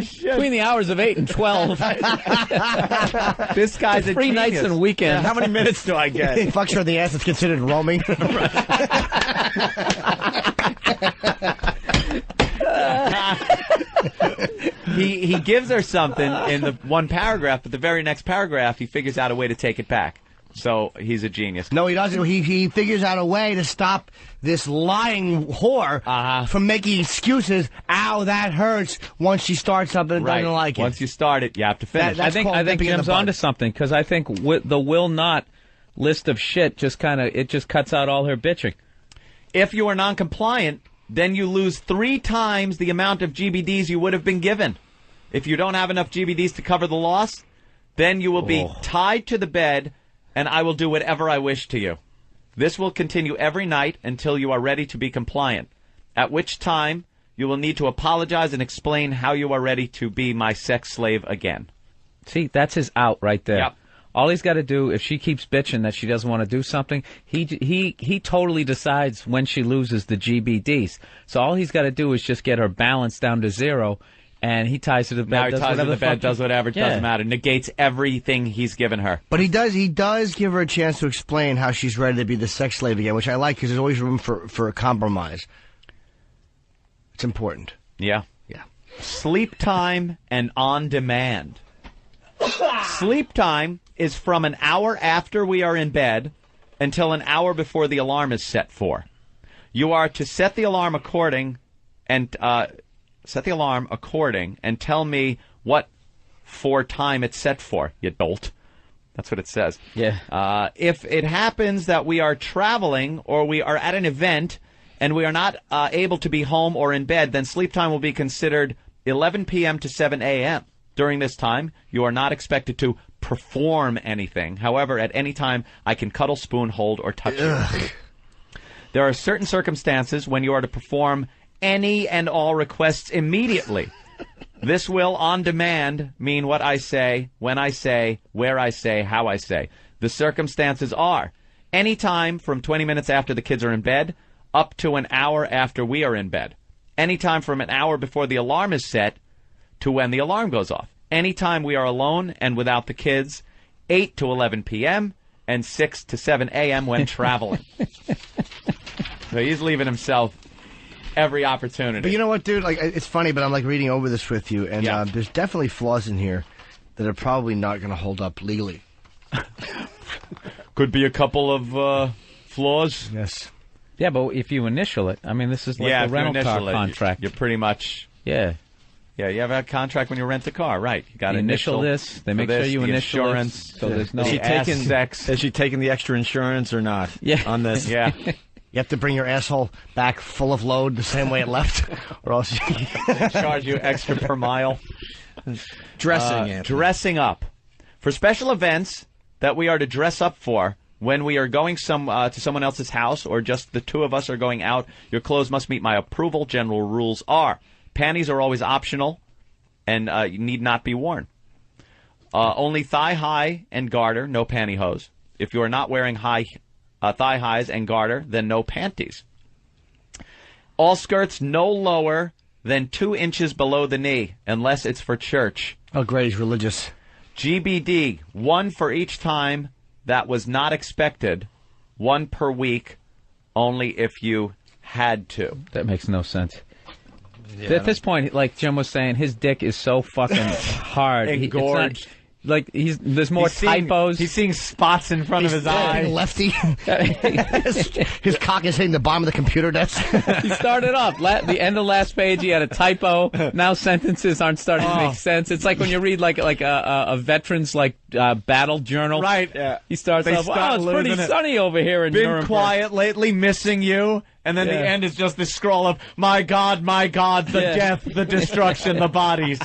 Shit. Between the hours of 8 and 12. This guy's a free genius. nights and weekends. How many minutes do I get? He fucks her in the ass. It's considered roaming. He gives her something in the one paragraph, but the very next paragraph he figures out a way to take it back. So he's a genius. No, he doesn't. He figures out a way to stop this lying whore from making excuses. Ow, that hurts. Once she starts something and doesn't like it. Once you start it, you have to finish. I think Jim's onto something, because I think the will not list of shit just cuts out all her bitching. If you are non-compliant, then you lose 3 times the amount of GBDs you would have been given. If you don't have enough GBDs to cover the loss, then you will be tied to the bed, and I will do whatever I wish to you. This will continue every night until you are ready to be compliant, at which time you will need to apologize and explain how you are ready to be my sex slave again. See, that's his out right there. Yep. All he's got to do, if she keeps bitching that she doesn't want to do something, he totally decides when she loses the GBDs. So all he's got to do is just get her balance down to 0, and he ties to the bed. Now he ties to the bed, does whatever, it doesn't matter. Negates everything he's given her. But he does give her a chance to explain how she's ready to be the sex slave again, which I like, because there's always room for a compromise. It's important. Yeah. Yeah. Sleep time and on demand. Sleep time is from an hour after we are in bed until an hour before the alarm is set for. You are to set the alarm according and tell me what time it's set for, you dolt. That's what it says. Yeah. If it happens that we are traveling or we are at an event and we are not able to be home or in bed, then sleep time will be considered 11 p.m. to 7 a.m. During this time, you are not expected to perform anything. However, at any time, I can cuddle, spoon, hold, or touch you. There are certain circumstances when you are to perform any and all requests immediately. This will, on demand, mean what I say, when I say, where I say, how I say. The circumstances are any time from 20 minutes after the kids are in bed up to an hour after we are in bed. Any time from an hour before the alarm is set to when the alarm goes off. Anytime we are alone and without the kids, 8 to 11 p.m. and 6 to 7 a.m. when traveling. So he's leaving himself every opportunity. But you know what, dude? Like, it's funny, but I'm like reading over this with you, and there's definitely flaws in here that are probably not going to hold up legally. Could be a couple of flaws. Yes. Yeah, but if you initial it, I mean, this is like a rental car contract. You're pretty much... Yeah. Yeah, you have a contract when you rent a car, right? You got to initial this. They make sure you initial insurance. This, so there's no sex. Has she taken the extra insurance or not? Yeah. On this. Yeah. You have to bring your asshole back full of load the same way it left, or else they charge you extra per mile. Dressing up. For special events that we are to dress up for, when we are going to someone else's house or just the two of us are going out, your clothes must meet my approval. General rules are: panties are always optional and need not be worn. Only thigh-high and garter, no pantyhose. If you are not wearing thigh-highs and garter, then no panties. All skirts no lower than 2 inches below the knee, unless it's for church. Oh, great, he's religious. GBD, 1 for each time that was not expected, 1 per week, only if you had to. That makes no sense. Yeah. At this point, like Jim was saying, his dick is so fucking hard. Engorged. There's more typos. He's seeing spots in front of his eyes. Lefty. His cock is hitting the bottom of the computer desk. He started off the end of last page. He had a typo. Now sentences aren't starting to make sense. It's like when you read like a veteran's battle journal. Right. Yeah. He starts off. Wow, it's pretty sunny over here in Been Nuremberg. Quiet lately, missing you. And then the end is just this scroll of my God, the death, the destruction, the bodies.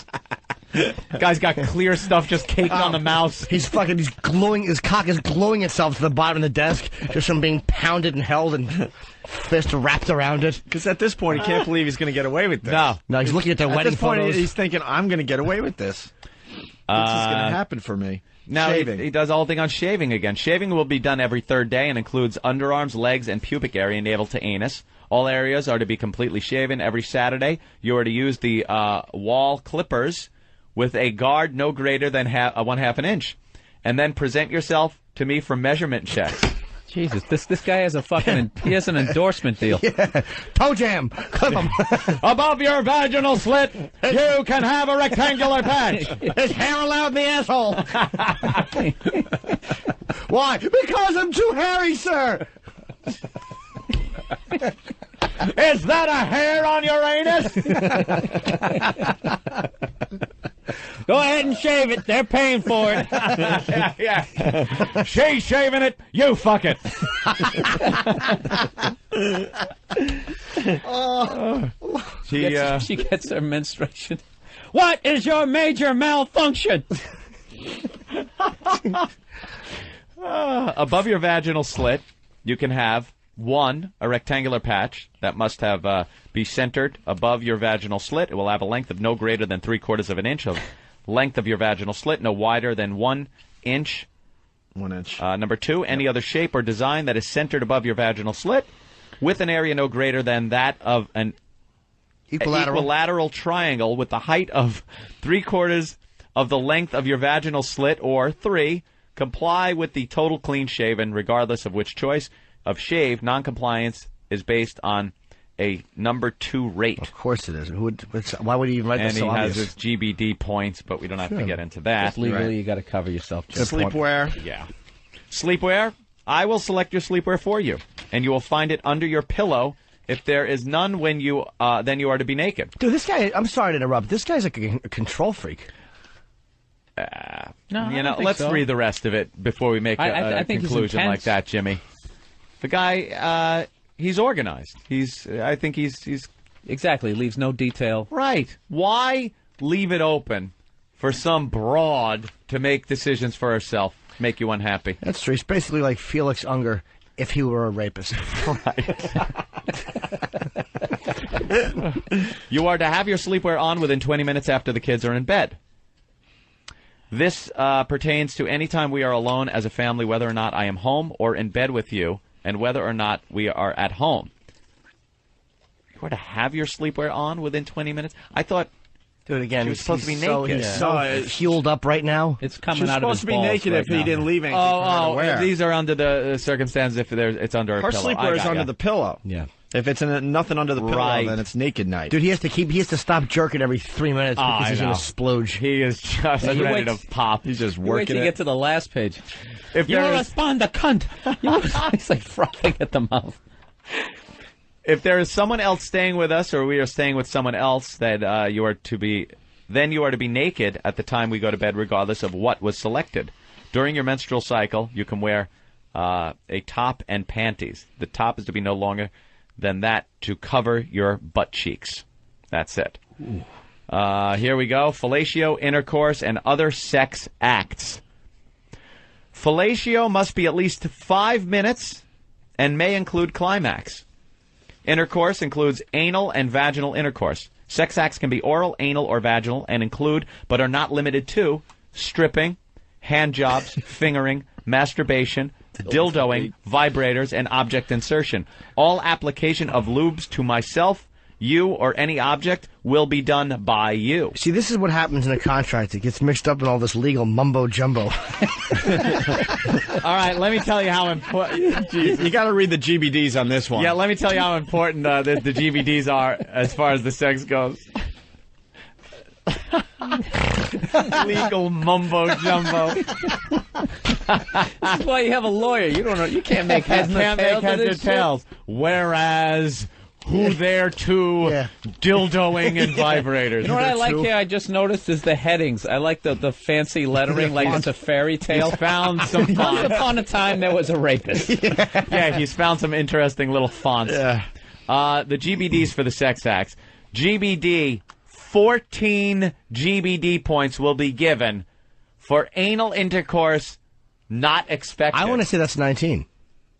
Guy's got clear stuff just caked on the mouse. He's gluing, his cock is gluing itself to the bottom of the desk just from being pounded and held and fist wrapped around it. Because at this point, he can't believe he's going to get away with this. No, he's looking at their wedding photos. At this point, photos. he's thinking, I'm going to get away with this. This is going to happen for me. Now shaving. He does all thing on shaving again. Shaving will be done every 3rd day and includes underarms, legs, and pubic area navel to anus. All areas are to be completely shaven. Every Saturday, you are to use the wall clippers with a guard no greater than 1/2 an inch, and then present yourself to me for measurement checks. Jesus, this guy has he has an endorsement deal. Yeah. Toe jam. Clip him. Above your vaginal slit, you can have a rectangular patch. Is hair allowed in the asshole? Why? Because I'm too hairy, sir. Is that a hair on your anus? Go ahead and shave it. They're paying for it. yeah. She's shaving it. You fuck it. She gets her menstruation. What is your major malfunction? Above your vaginal slit, you can have 1, a rectangular patch that must have be centered above your vaginal slit. It will have a length of no greater than 3/4 of an inch of length of your vaginal slit, no wider than 1 inch. 1 inch. Number 2, any other shape or design that is centered above your vaginal slit with an area no greater than that of an equilateral triangle with the height of 3/4 of the length of your vaginal slit, or 3, comply with the total clean shaven, regardless of which choice of shave. Non-compliance is based on a number 2 rate. Of course it is. Why would he even write that so obvious? And he has his GBD points, but we don't have to get into that. Just legally, you got to cover yourself. Sleepwear. Yeah. Sleepwear. I will select your sleepwear for you, and you will find it under your pillow. If there is none when you, then you are to be naked. Dude, this guy, I'm sorry to interrupt. This guy's like a control freak. No, let's read the rest of it before we make a conclusion like that, Jimmy. The guy, he's organized. I think he's exactly leaves no detail. Right. Why leave it open for some broad to make decisions for herself, make you unhappy? That's true. He's basically like Felix Unger if he were a rapist. Right. You are to have your sleepwear on within 20 minutes after the kids are in bed. This pertains to any time we are alone as a family, whether or not I am home or in bed with you, and whether or not we are at home. You are to have your sleepwear on within 20 minutes? I thought... Dude, again, he was supposed to be naked. He's so fueled up right now. It's coming out of his balls. Supposed to be naked if he didn't leave anything. Oh, these are under the circumstances if it's under a pillow. Her sleepwear is under the pillow. Yeah. If it's nothing under the pillow, then it's naked night. Dude, he has to stop jerking every 3 minutes because he's going to splooge. He is just ready to pop. He's just working wait till you get to the last page. If you respond to cunt. He's like frothing at the mouth. If there is someone else staying with us, or we are staying with someone else, that then you are to be naked at the time we go to bed, regardless of what was selected. During your menstrual cycle, you can wear a top and panties. The top is to be no longer than that to cover your butt cheeks. That's it. Here we go. Fellatio, intercourse, and other sex acts. Fellatio must be at least 5 minutes and may include climax. Intercourse includes anal and vaginal intercourse. Sex acts can be oral, anal, or vaginal and include, but are not limited to, stripping, hand jobs, fingering, masturbation, dildoing, vibrators, and object insertion. All application of lubes to myself, you, or any object will be done by you. See, this is what happens in a contract. It gets mixed up in all this legal mumbo-jumbo. All right, let me tell you how important... You got to read the GBDs on this one. Yeah, let me tell you how important the GBDs are as far as the sex goes. Legal mumbo-jumbo. This is why you have a lawyer. You don't know. You can't make heads or tails. Whereas... Who there to dildoing and vibrators. You know what I like here? I just noticed is the headings. I like the fancy lettering, like it's a fairy tale. Found some fonts. Once upon a time, there was a rapist. Yeah, he's found some interesting little fonts. Yeah. The GBDs for the sex acts. GBD, 14 GBD points will be given for anal intercourse not expected. I want to say that's 19.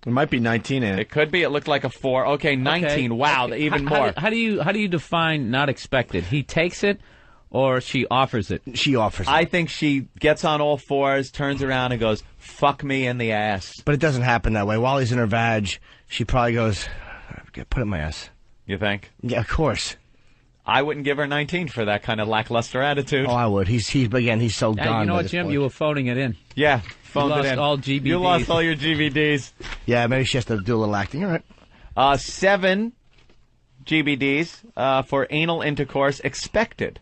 It might be 19 in it. It could be. It looked like a 4. Okay, 19. Okay. Wow, even more. How do you define not expected? He takes it, or she offers it? She offers it. I think she gets on all fours, turns around, and goes, "Fuck me in the ass." But it doesn't happen that way. While he's in her vag, she probably goes, "Put it in my ass." You think? Yeah, of course. I wouldn't give her 19 for that kind of lackluster attitude. Oh, I would. He's so gone. You know what, Jim? You were phoning it in. Yeah, phoned lost it in. all GBDs. You lost all your GBDs. Yeah, maybe she has to do a little acting. All right. 7 GBDs for anal intercourse expected.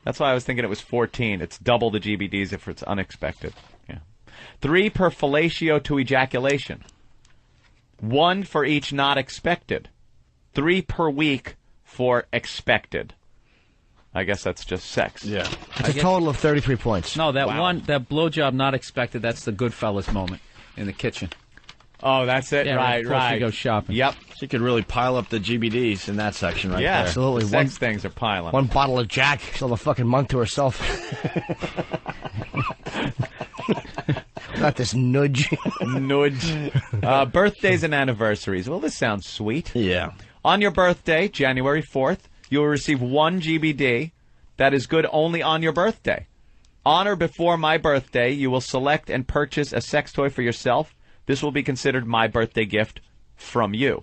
That's why I was thinking it was 14. It's double the GBDs if it's unexpected. Yeah. 3 per fellatio to ejaculation. 1 for each not expected. 3 per week for expected. I guess that's just sex. Yeah. It's a total of 33 points. No, that blowjob not expected, that's the Goodfellas moment in the kitchen. Oh, that's it? Yeah, right. before she goes shopping. Yep. She could really pile up the GBDs in that section right there. Absolutely. The sex things are piling. One bottle of Jack. She'll have a fucking month to herself. Not this nudge. Birthdays and anniversaries. Well, this sounds sweet. Yeah. On your birthday, January 4th, you will receive 1 GBD that is good only on your birthday. On or before my birthday, you will select and purchase a sex toy for yourself. This will be considered my birthday gift from you.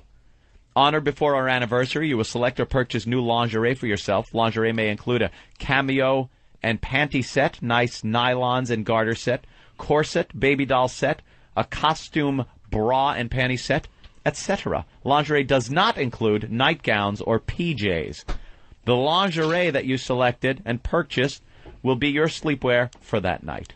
On or before our anniversary, you will select or purchase new lingerie for yourself. Lingerie may include a cameo and panty set, nice nylons and garter set, corset, baby doll set, a costume bra and panty set, etc. Lingerie does not include nightgowns or PJs. The lingerie that you selected and purchased will be your sleepwear for that night.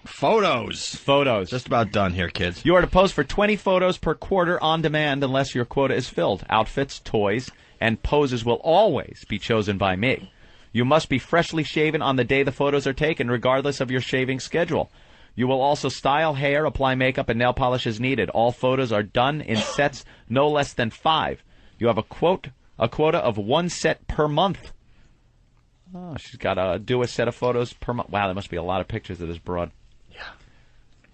Photos. Just about done here, kids. You are to post for 20 photos per quarter on demand unless your quota is filled. Outfits, toys, and poses will always be chosen by me. You must be freshly shaven on the day the photos are taken, regardless of your shaving schedule. You will also style hair, apply makeup, and nail polish as needed. All photos are done in sets no less than 5. You have a quota of 1 set per month. Oh, she's got to do a set of photos per month. Wow, there must be a lot of pictures of this broad.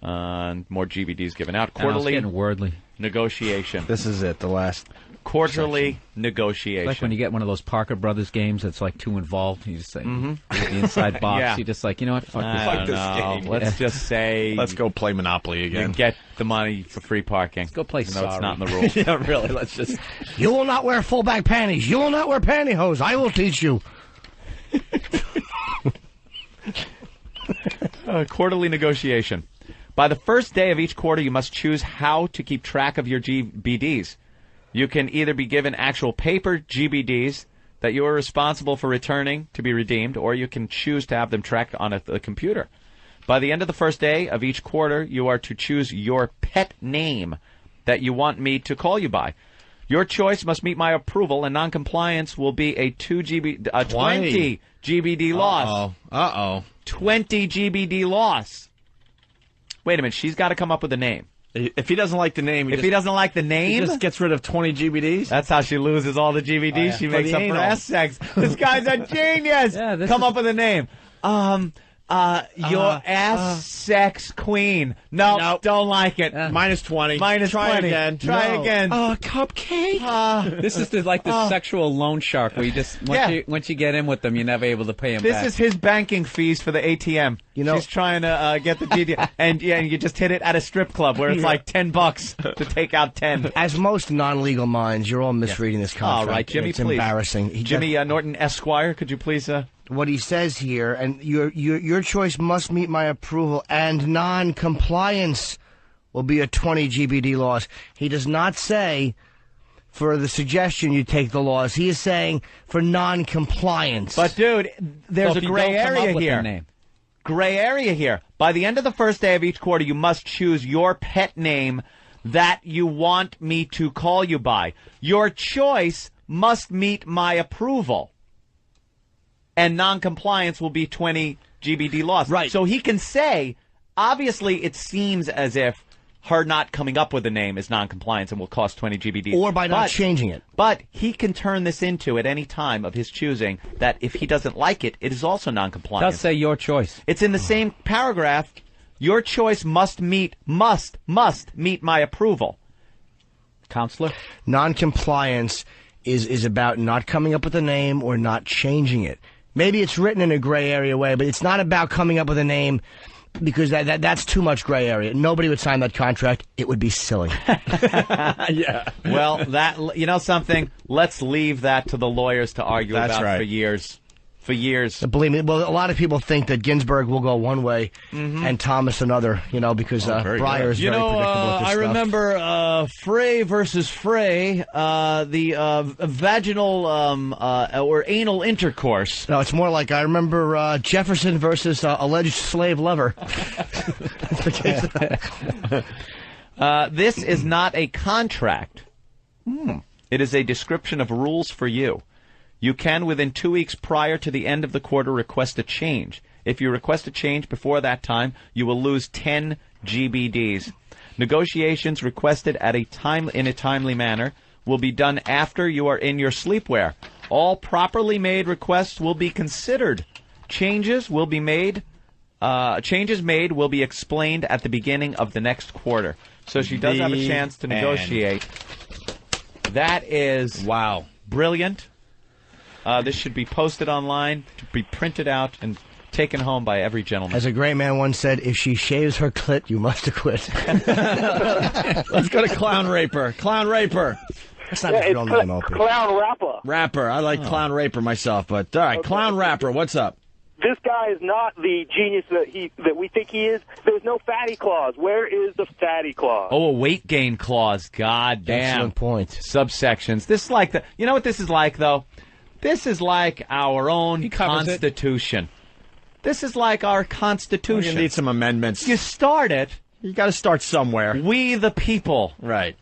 And more GBDs given out. Quarterly getting wordly. Negotiation. This is it, the last quarterly negotiation. Like when you get one of those Parker Brothers games that's like too involved. You just say, the inside box. Yeah. You just like, you know what? Fuck this game. Let's just say. Let's go play Monopoly again. And get the money for free parking. Let's go play No, Sorry. it's not in the rules. Yeah, really. Let's just. You will not wear full back panties. You will not wear pantyhose. I will teach you. Quarterly negotiation. By the first day of each quarter, you must choose how to keep track of your GBDs. You can either be given actual paper GBDs that you are responsible for returning to be redeemed, or you can choose to have them tracked on a computer. By the end of the first day of each quarter, you are to choose your pet name that you want me to call you by. Your choice must meet my approval, and noncompliance will be a 20 GBD loss. Uh-oh. 20 GBD loss. Wait a minute. She's got to come up with a name. If he doesn't like the name, he just gets rid of 20 GBDs. That's how she loses all the GBDs. She makes up for ass sex. This guy's a genius. Come up with a name. Your ass sex queen. Nope, don't like it. Minus 20. Minus Try 20. again. Try again. Cupcake. This is like the sexual loan shark where you just once you get in with them, you're never able to pay them This back. is his banking fees for the ATM. She's trying to get the GD, and you just hit it at a strip club where it's like $10 to take out 10. As most non-legal minds, you're all misreading this contract. All right, Jimmy, it's please. Embarrassing. Jimmy Norton Esquire, could you please? What he says here, and your choice must meet my approval, and non-compliance will be a 20 GBD loss. He does not say for the suggestion you take the loss. He is saying for non-compliance. But, dude, there's a gray area here. Gray area here. By the end of the first day of each quarter, you must choose your pet name that you want me to call you by. Your choice must meet my approval. And non-compliance will be 20 GBD loss. Right. So he can say, obviously it seems as if her not coming up with a name is non-compliance and will cost 20 GBD. Or by not changing it. But he can turn this into, at any time of his choosing, that if he doesn't like it, it is also non-compliance. Does say your choice. It's in the same paragraph. Your choice must meet my approval. Counselor? Non-compliance is about not coming up with a name or not changing it. Maybe it's written in a gray area way, but it's not about coming up with a name because that's too much gray area. Nobody would sign that contract. It would be silly. Yeah. Well, you know something? Let's leave that to the lawyers to argue about for years. for years. Believe me, well, a lot of people think that Ginsburg will go one way and Thomas another, because Breyer is very predictable at this I stuff. remember Frey versus Frey, the vaginal or anal intercourse. No, it's more like I remember Jefferson versus alleged slave lover. This is not a contract. It is a description of rules for you. You can, within 2 weeks prior to the end of the quarter, request a change. If you request a change before that time, you will lose 10 GBDs. Negotiations requested in a timely manner will be done after you are in your sleepwear. All properly made requests will be considered. Changes made will be explained at the beginning of the next quarter. So she does have a chance to negotiate. That is brilliant. This should be posted online, to be printed out, and taken home by every gentleman. As a great man once said, if she shaves her clit, you must acquit. Let's go to Clown Raper. Clown Raper. That's not his real name, Opie. Clown Rapper. Rapper. I like Clown Raper myself, but all right, Clown Rapper, what's up? This guy is not the genius that we think he is. There's no fatty clause. Where is the fatty clause? Oh, a weight gain clause. God damn. Excellent point. Subsections. This is like you know what this is like, though? This is like our own Constitution. This is like our Constitution. You need some amendments. You start it. You got to start somewhere. We the people. Right.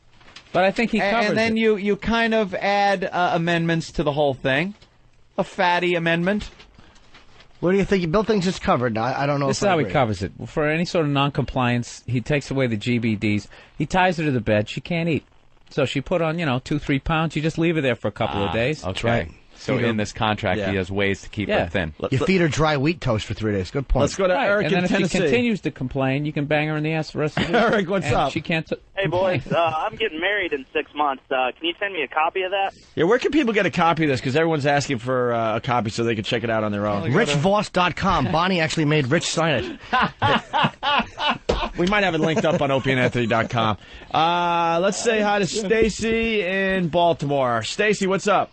But I think he covers And then it. you kind of add amendments to the whole thing. A fatty amendment. What do you think? Bill thinks it's covered. I don't know This if is how I he agree. covers it. For any sort of noncompliance, he takes away the GBDs. He ties her to the bed. She can't eat. So she put on, 2-3 pounds. You just leave her there for a couple of days. Okay. Right. So in this contract, he has ways to keep her thin. You feed her dry wheat toast for 3 days. Good point. Let's go to Eric and then in if Tennessee. she continues to complain, you can bang her in the ass the rest of the week. Eric, what's and up? She can't. Hey, boys, I'm getting married in 6 months. Can you send me a copy of that? Yeah, where can people get a copy of this? Because everyone's asking for a copy so they can check it out on their own. RichVoss.com. Bonnie actually made Rich sign it. We might have it linked up on opieandanthony.com. Let's say hi to Stacy in Baltimore. Stacy, what's up?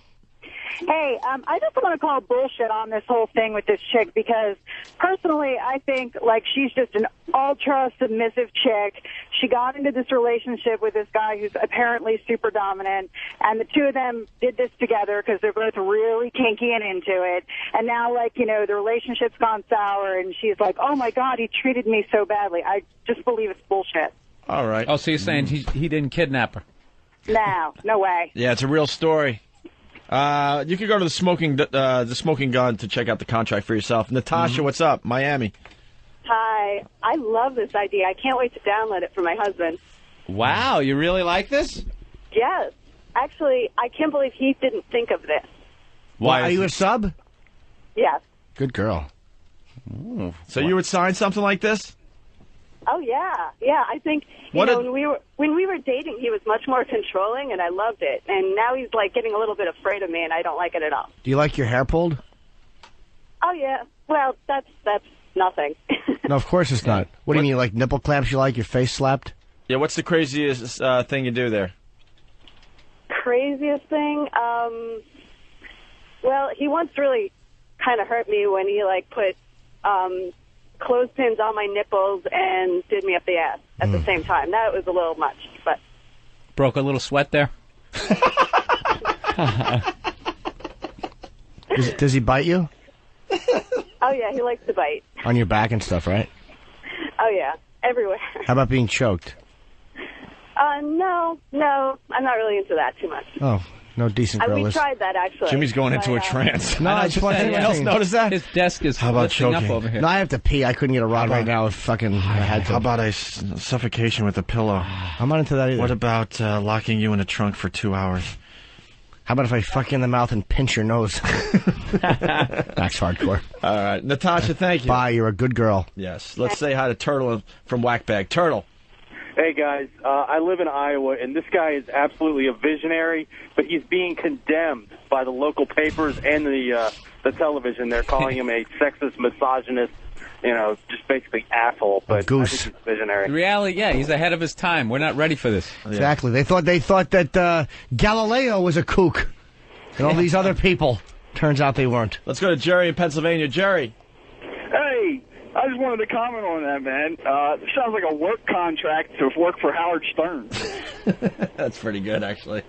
Hey, I just want to call bullshit on this whole thing with this chick because personally I think she's just an ultra submissive chick. She got into this relationship with this guy who's apparently super dominant, and the two of them did this together because they're both really kinky and into it. And now the relationship's gone sour, and she's like, oh my God, he treated me so badly. I just believe it's bullshit. All right. Oh, so you're saying he didn't kidnap her? No way. Yeah, it's a real story. You can go to the Smoking Gun to check out the contract for yourself. Natasha, what's up? Miami. Hi. I love this idea. I can't wait to download it for my husband. Wow, you really like this? Yes. Actually, I can't believe he didn't think of this. Why? Are you a sub? Yes. Good girl. Ooh. So you would sign something like this? Oh, yeah. Yeah, I think, when we were dating, he was much more controlling, and I loved it. And now he's, getting a little bit afraid of me, and I don't like it at all. Do you like your hair pulled? Oh, yeah. Well, that's nothing. No, of course it's not. What do you mean, like nipple clamps you like, your face slapped? Yeah, what's the craziest thing you do there? Craziest thing? Well, he once really kind of hurt me when he, put clothespins on my nipples and did me up the ass at the same time. That was a little much, but... Broke a little sweat there? Does he bite you? Oh, yeah, he likes to bite. On your back and stuff, right? Oh, yeah, everywhere. How about being choked? No, I'm not really into that too much. Oh, no decent girl. We tried that, actually. Jimmy's going into a trance. No, I just want anyone else notice that? His desk is How about lifting up choking? over here. No, I have to pee. I couldn't get a rod right now if I had to. How about a suffocation with a pillow? I'm not into that either. What about locking you in a trunk for 2 hours? How about if I fuck you in the mouth and pinch your nose? That's hardcore. All right. Natasha, thank you. Bye, you're a good girl. Yes. Let's say hi to Turtle from Whackbag. Turtle. Hey, guys, I live in Iowa, and this guy is absolutely a visionary, but he's being condemned by the local papers and the television. They're calling him a sexist, misogynist, just basically asshole. But goose. I think he's visionary. The reality, yeah, he's ahead of his time. We're not ready for this. Exactly. They thought that Galileo was a kook, and all these other people. Turns out they weren't. Let's go to Jerry in Pennsylvania. Jerry. Hey, I just wanted to comment on that, man. It sounds like a work contract to work for Howard Stern. That's pretty good, actually.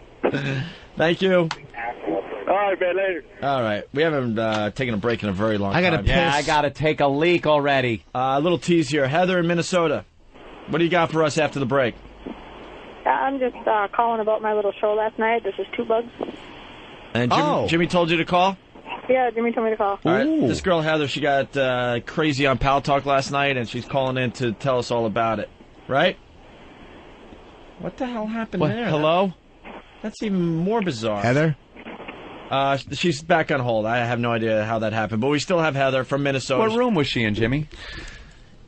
Thank you. All right, man, later. All right. We haven't taken a break in a very long time. I got to take a leak already. A little tease here. Heather in Minnesota. What do you got for us after the break? I'm just calling about my little show last night. This is Two Bugs. And Jimmy told you to call? Yeah, Jimmy told me to call. All right. This girl, Heather, she got crazy on Pal Talk last night, and she's calling in to tell us all about it. Right? What the hell happened there? Hello? That's even more bizarre. Heather? She's back on hold. I have no idea how that happened, but we still have Heather from Minnesota. What room was she in, Jimmy?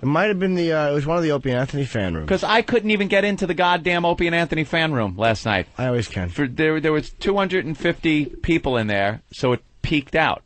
It might have been it was one of the Opie and Anthony fan rooms. Because I couldn't even get into the goddamn Opie and Anthony fan room last night. I always can. There was 250 people in there, so it peaked out.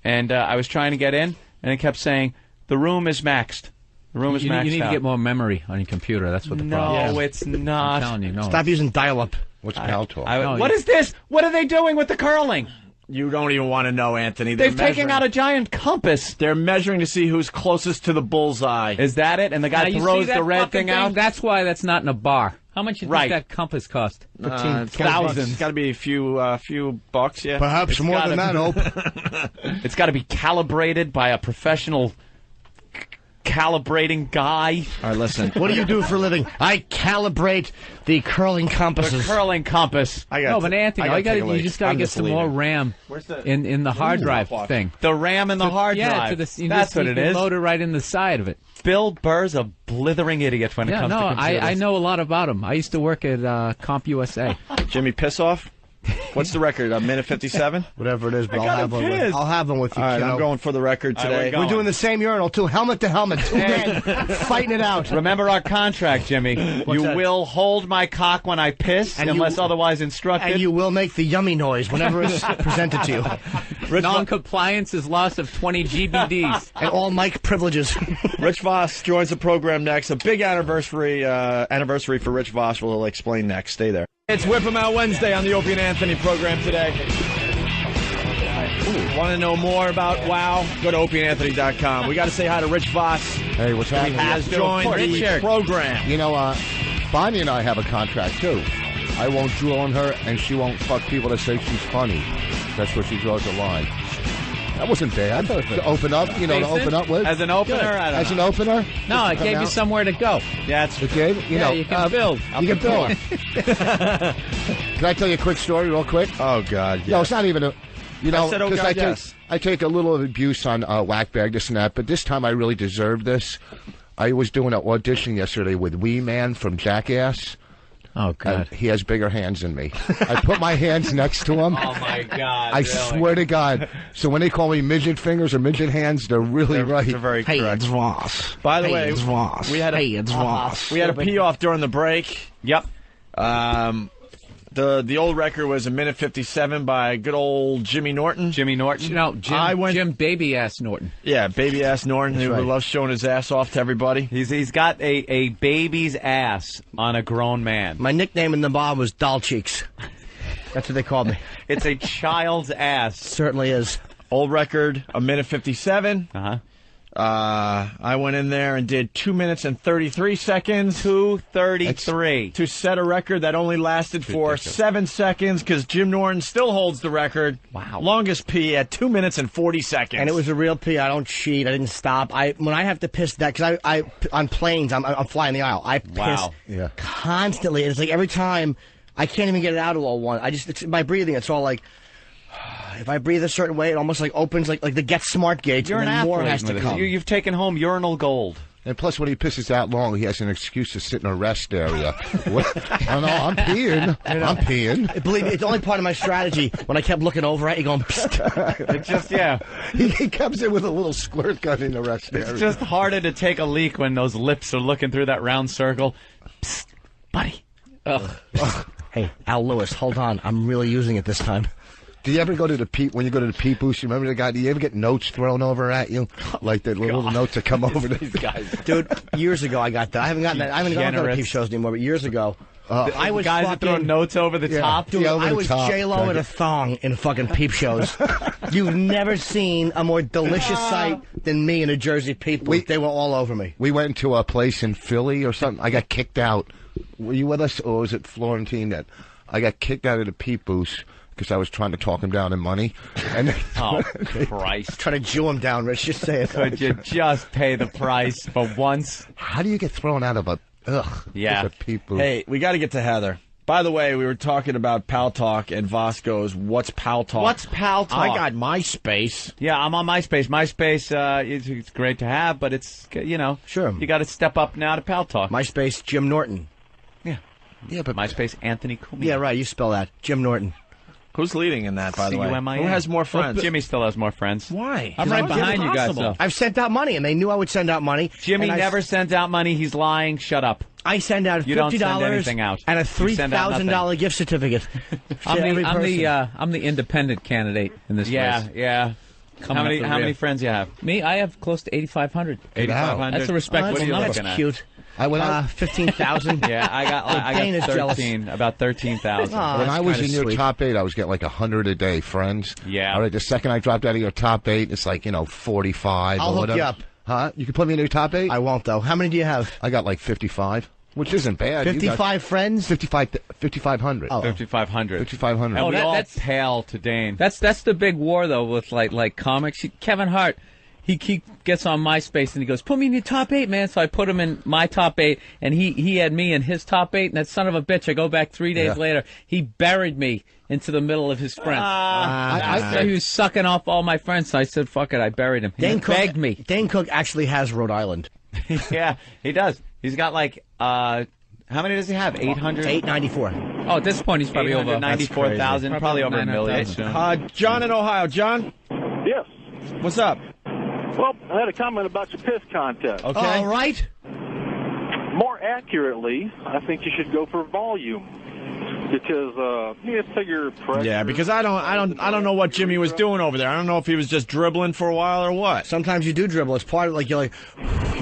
And I was trying to get in, and it kept saying, the room is maxed. The room is maxed You need out. to get more memory on your computer. That's what the problem is. No, it's not. I'm telling you, no. Stop using dial-up. What's Pal Talk? What is this? What are they doing with the curling? You don't even want to know, Anthony. They've taken out a giant compass. They're measuring to see who's closest to the bullseye. Is that it? And the guy throws the red thing out? That's why that's not in a bar. How much do you think that compass cost? Thousands. It's got to be a few bucks, yeah. Perhaps more than that, Hope. It's got to be calibrated by a professional calibrating guy. All right, listen. What do you do for a living? I calibrate the curling compasses. The curling compass. No, but Anthony, you just got to get some more RAM in the hard drive thing. The RAM in the hard drive. Yeah, that's what it is. Load it right in the side of it. Bill Burr's a blithering idiot when it comes to computers. I know a lot about him. I used to work at CompUSA. Jimmy Pissoff? What's the record? A minute 57? Whatever it is, but I'll have one with you. All right, I'm going for the record today. We're doing the same urinal, too. Helmet to helmet. Two men fighting it out. Remember our contract, Jimmy. You will hold my cock when I piss, unless otherwise instructed. And you will make the yummy noise whenever it's presented to you. Non-compliance is loss of 20 GBDs. And all mic privileges. Rich Voss joins the program next. A big anniversary for Rich Voss. We'll explain next. Stay there. It's Whip 'em Out Wednesday on the Opie and Anthony program today. Want to know more about WOW? Go to opieandanthony.com. We got to say hi to Rich Voss. Hey, what's happening? He has joined the program. You know, Bonnie and I have a contract, too. I won't drool on her, and she won't fuck people that say she's funny. That's where she draws the line. That wasn't bad. To open up, to open up with. As an opener? As an opener? No, it gave you somewhere to go. Yeah, it's it gave, you can build. You can build. Can I tell you a quick story real quick? Oh, God, yes. No, it's not even a... I said, oh, God, yes. I take a little abuse on Whackbag, this and that, but this time I really deserve this. I was doing an audition yesterday with Wee Man from Jackass. Oh, God. He has bigger hands than me. I put my hands next to him. Oh, my God. I swear to God. So when they call me midget fingers or midget hands, they're really right. They're very correct. Hey, it's Voss. By the way, it's Voss. We had a pee off during the break. Yep. The old record was a minute 57 by good old Jimmy Norton. No, Jim Baby Ass Norton. Yeah, Baby Ass Norton, who loves showing his ass off to everybody. He's got a baby's ass on a grown man. My nickname in the bar was Doll Cheeks. That's what they called me. It's a child's ass. Certainly is. Old record, a minute 57. Uh-huh. I went in there and did 2 minutes and 33 seconds. 2:33. To set a record that only lasted for 7 seconds because Jim Norton still holds the record. Wow. Longest pee at 2 minutes and 40 seconds. And it was a real pee. I don't cheat. I didn't stop. When I have to piss that, because I on planes, I'm flying the aisle. I piss constantly. It's like every time, I can't even get it out all one. It's my breathing. It's all like, if I breathe a certain way, it almost like opens like the Get Smart gate. You're and an then more athlete. has to come. You've taken home urinal gold. And plus, when he pisses that long, he has an excuse to sit in a rest area. Oh, no, I'm peeing. I'm peeing. Believe me, it's only part of my strategy. When I kept looking over at you, going, psst. It's just, yeah. He comes in with a little squirt gun in the rest area. It's just harder to take a leak when those lips are looking through that round circle. Psst, buddy. Ugh. Hey, Al Lewis, hold on. I'm really using it this time. Do you ever go to the peep when you go to the peep booth? You remember the guy? Do you ever get notes thrown over at you, like the little notes that come over these guys? Dude, years ago I got that. I haven't gotten that. I haven't gone to peep shows anymore. But years ago, I was guys that throw notes over the top. Dude, over I the was top. J-Lo in a thong in fucking peep shows. You've never seen a more delicious sight than me and the Jersey people. They were all over me. We went to a place in Philly or something. I got kicked out. Were you with us, or was it Florentine that I got kicked out of the Peep Booth because I was trying to talk him down in money? And Oh, Christ. Try to Jew him down, Rich. Just say it. Could you just pay the price for once? How do you get thrown out of a Yeah. just a Peep Booth? Hey, we got to get to Heather. By the way, we were talking about Pal Talk and Vasco's What's Pal Talk? What's Pal Talk? I got MySpace. Yeah, I'm on MySpace. MySpace, it's great to have, but it's, Sure. You got to step up now to Pal Talk. MySpace, Jim Norton. Yeah, but MySpace, Anthony Cumia. Yeah, right. You spell that. Jim Norton. Who's leading in that, by the way? C-U-M-I-N. Who has more friends? Well, Jimmy still has more friends. Why? I'm right behind you guys, though. I've sent out money, and they knew I would send out money. Jimmy and never sends out money. He's lying. Shut up. I send out $50 You don't send anything out. and a You send out $3,000 gift certificate. I'm to every person. I'm the independent candidate in this race. Yeah. How many friends you have? Me, I have close to 8,500. 8,500. That's a respectable What are you number. looking at? Cute. I went out. 15,000. Yeah, I Dane is got jealous. 13, about 13,000. Aw, When that's I was kinda in your sweet. top 8, I was getting like 100 a day, friends. Yeah. All right, the second I dropped out of your top 8, it's like, 45 I'll or hook whatever. you up. Huh? You can put me in your top 8? I won't, though. How many do you have? I got like 55, which isn't bad. You got 55 friends? 5,500. Oh. 5,500. 5,500. And Oh, we all that's- pale to Dane. That's the big war though with like comics. Kevin Hart, he gets on MySpace and he goes, "Put me in your top 8, man." So I put him in my top 8, and he had me in his top 8. And that son of a bitch, I go back 3 days later, he buried me into the middle of his friends. So he was sucking off all my friends. So I said, "Fuck it," I buried him. He begged me. Dane Cook actually has Rhode Island. Yeah, he does. He's got like, how many does he have? 800? 894. Oh, at this point, he's probably over 94,000, probably over a million 900,000. soon. John in Ohio. John, Yes. what's up? Well, I had a comment about your piss contest. Okay. All right. More accurately, I think you should go for volume. Because you figure pressure. Yeah, because I don't know what Jimmy was doing over there. I don't know if he was just dribbling for a while or what. Sometimes you do dribble. It's part of you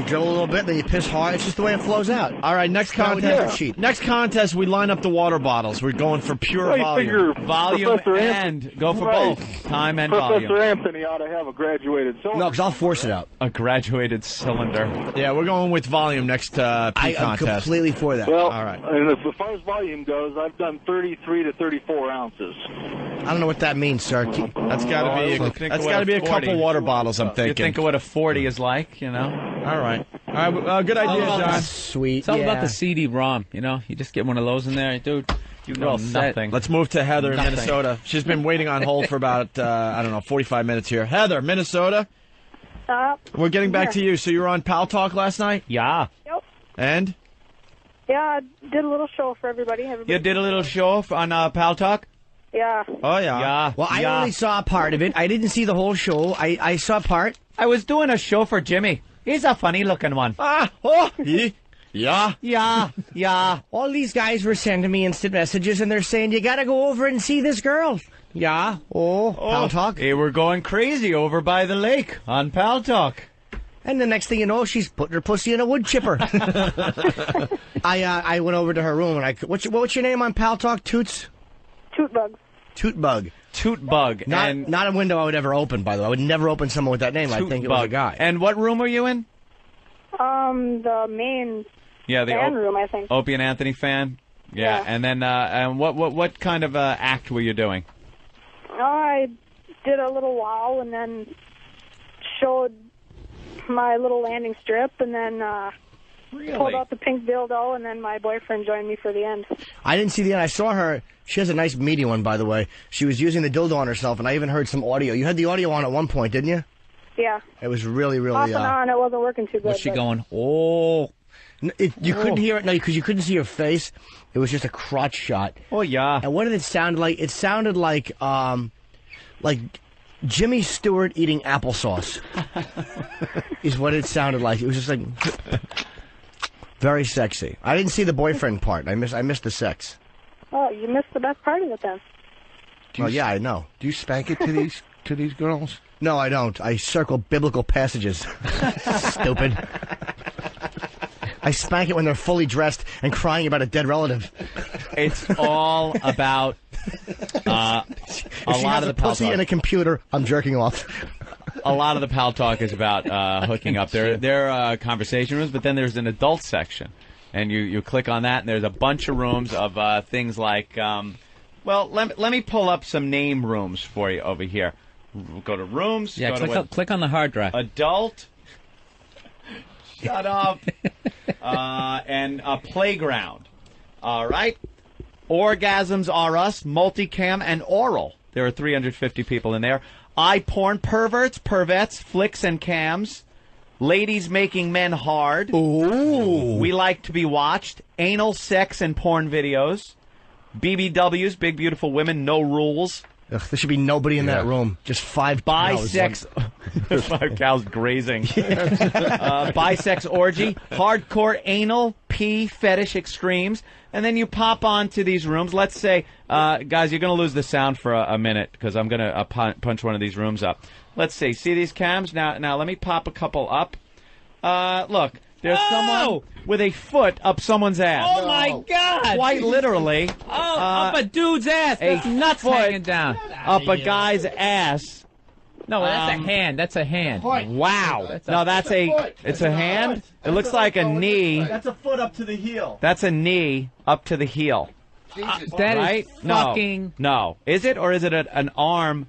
dribble a little bit, then you piss hard. It's just the way it flows out. All right, next contest. Next contest, we line up the water bottles. We're going for pure Well, you volume. figure Volume Professor and go for Right. both. Time and Professor volume. Anthony ought to have a graduated cylinder. No, because I'll force it out. A graduated cylinder. Yeah, we're going with volume next pee I'm contest. completely for that. Well, All right. and as far as volume goes, I've done 33 to 34 ounces. I don't know what that means, sir. That's got to be. think That's of got to what be a a couple 40. water bottles. I'm You thinking. think of what a 40 is like, All right. Good idea, Oh, John. Sweet. It's all yeah. about the CD-ROM, You just get one of those in there, dude. you You're all set. nothing. Let's move to Heather in Nothing. Minnesota. She's been waiting on hold for about 45 minutes here. Heather, Minnesota. We're getting back to you. So you were on Pal Talk last night? Yeah. Yep. And? Yeah, I did a little show for everybody. You did a little show on Pal Talk? Yeah. Oh, yeah. Yeah. Well, I yeah. only saw part of it. I didn't see the whole show. I saw part. I was doing a show for Jimmy. He's a funny looking one. Yeah. Yeah. All these guys were sending me instant messages, and they're saying, you got to go over and see this girl. Yeah. Pal Talk. Hey, we're going crazy over by the lake on Pal Talk. And the next thing you know, she's putting her pussy in a wood chipper. I went over to her room, and what's your name on Pal Talk? Toots? Tootbug. Tootbug. Tootbug. Not a window I would ever open, by the way. I would never open someone with that name. I'd think it was a guy. And what room were you in? The main Yeah, the fan room, I think. Opie and Anthony fan. Yeah. Yeah. And then and what kind of act were you doing? I did a little wow and then showed my little landing strip and then pulled out the pink dildo and then my boyfriend joined me for the end. I didn't see the end. I saw her. She has a nice meaty one, by the way. She was using the dildo on herself, and I even heard some audio. You had the audio on at one point, didn't you? Yeah. It was really, really... Off and on, it wasn't working too good. What's she but- going? Oh. You couldn't hear it, no, because you couldn't see her face. It was just a crotch shot. Oh, yeah. And what did it sound like? It sounded like Jimmy Stewart eating applesauce. Is what it sounded like. It was just like... very sexy. I didn't see the boyfriend part. I missed the sex. Oh, you missed the best part of it then. Well, yeah, I know. Do you spank it to these girls? No, I don't. I circle biblical passages. Stupid. I spank it when they're fully dressed and crying about a dead relative. It's all about A If lot she has of a the pal pussy talk. and a computer, I'm jerking off. A lot of the pal talk is about hooking up. There are conversation rooms, but then there's an adult section, and you click on that, and there's a bunch of rooms of things like. Well, let me pull up some name rooms for you over here. We'll go to rooms. Yeah, go click on the hard drive. Adult. Shut up. And a playground. All right. Orgasms Are Us, multicam, and oral. There are 350 people in there. iPorn, perverts, pervettes, flicks, and cams. Ladies making men hard. Ooh. We like to be watched. Anal, sex, and porn videos. BBWs, big beautiful women, no rules. Ugh, there should be nobody in that room. Just 5 cows. Bisex. 5 cows grazing. Bisex orgy, hardcore anal, pee, fetish extremes. And then you pop onto these rooms. Let's say, guys, you're going to lose the sound for a minute because I'm going to punch one of these rooms up. Let's see. See these cams? Now let me pop a couple up. Look. There's someone with a foot up someone's ass. Oh, my God. Quite literally. Up a dude's ass. That's nuts hanging down. Up a guy's ass. No, that's a hand. That's a hand. Wow. It's a hand? It looks like a knee. That's a foot up to the heel. That's a knee up to the heel. That right? is fucking... No. Is it, or is it an arm?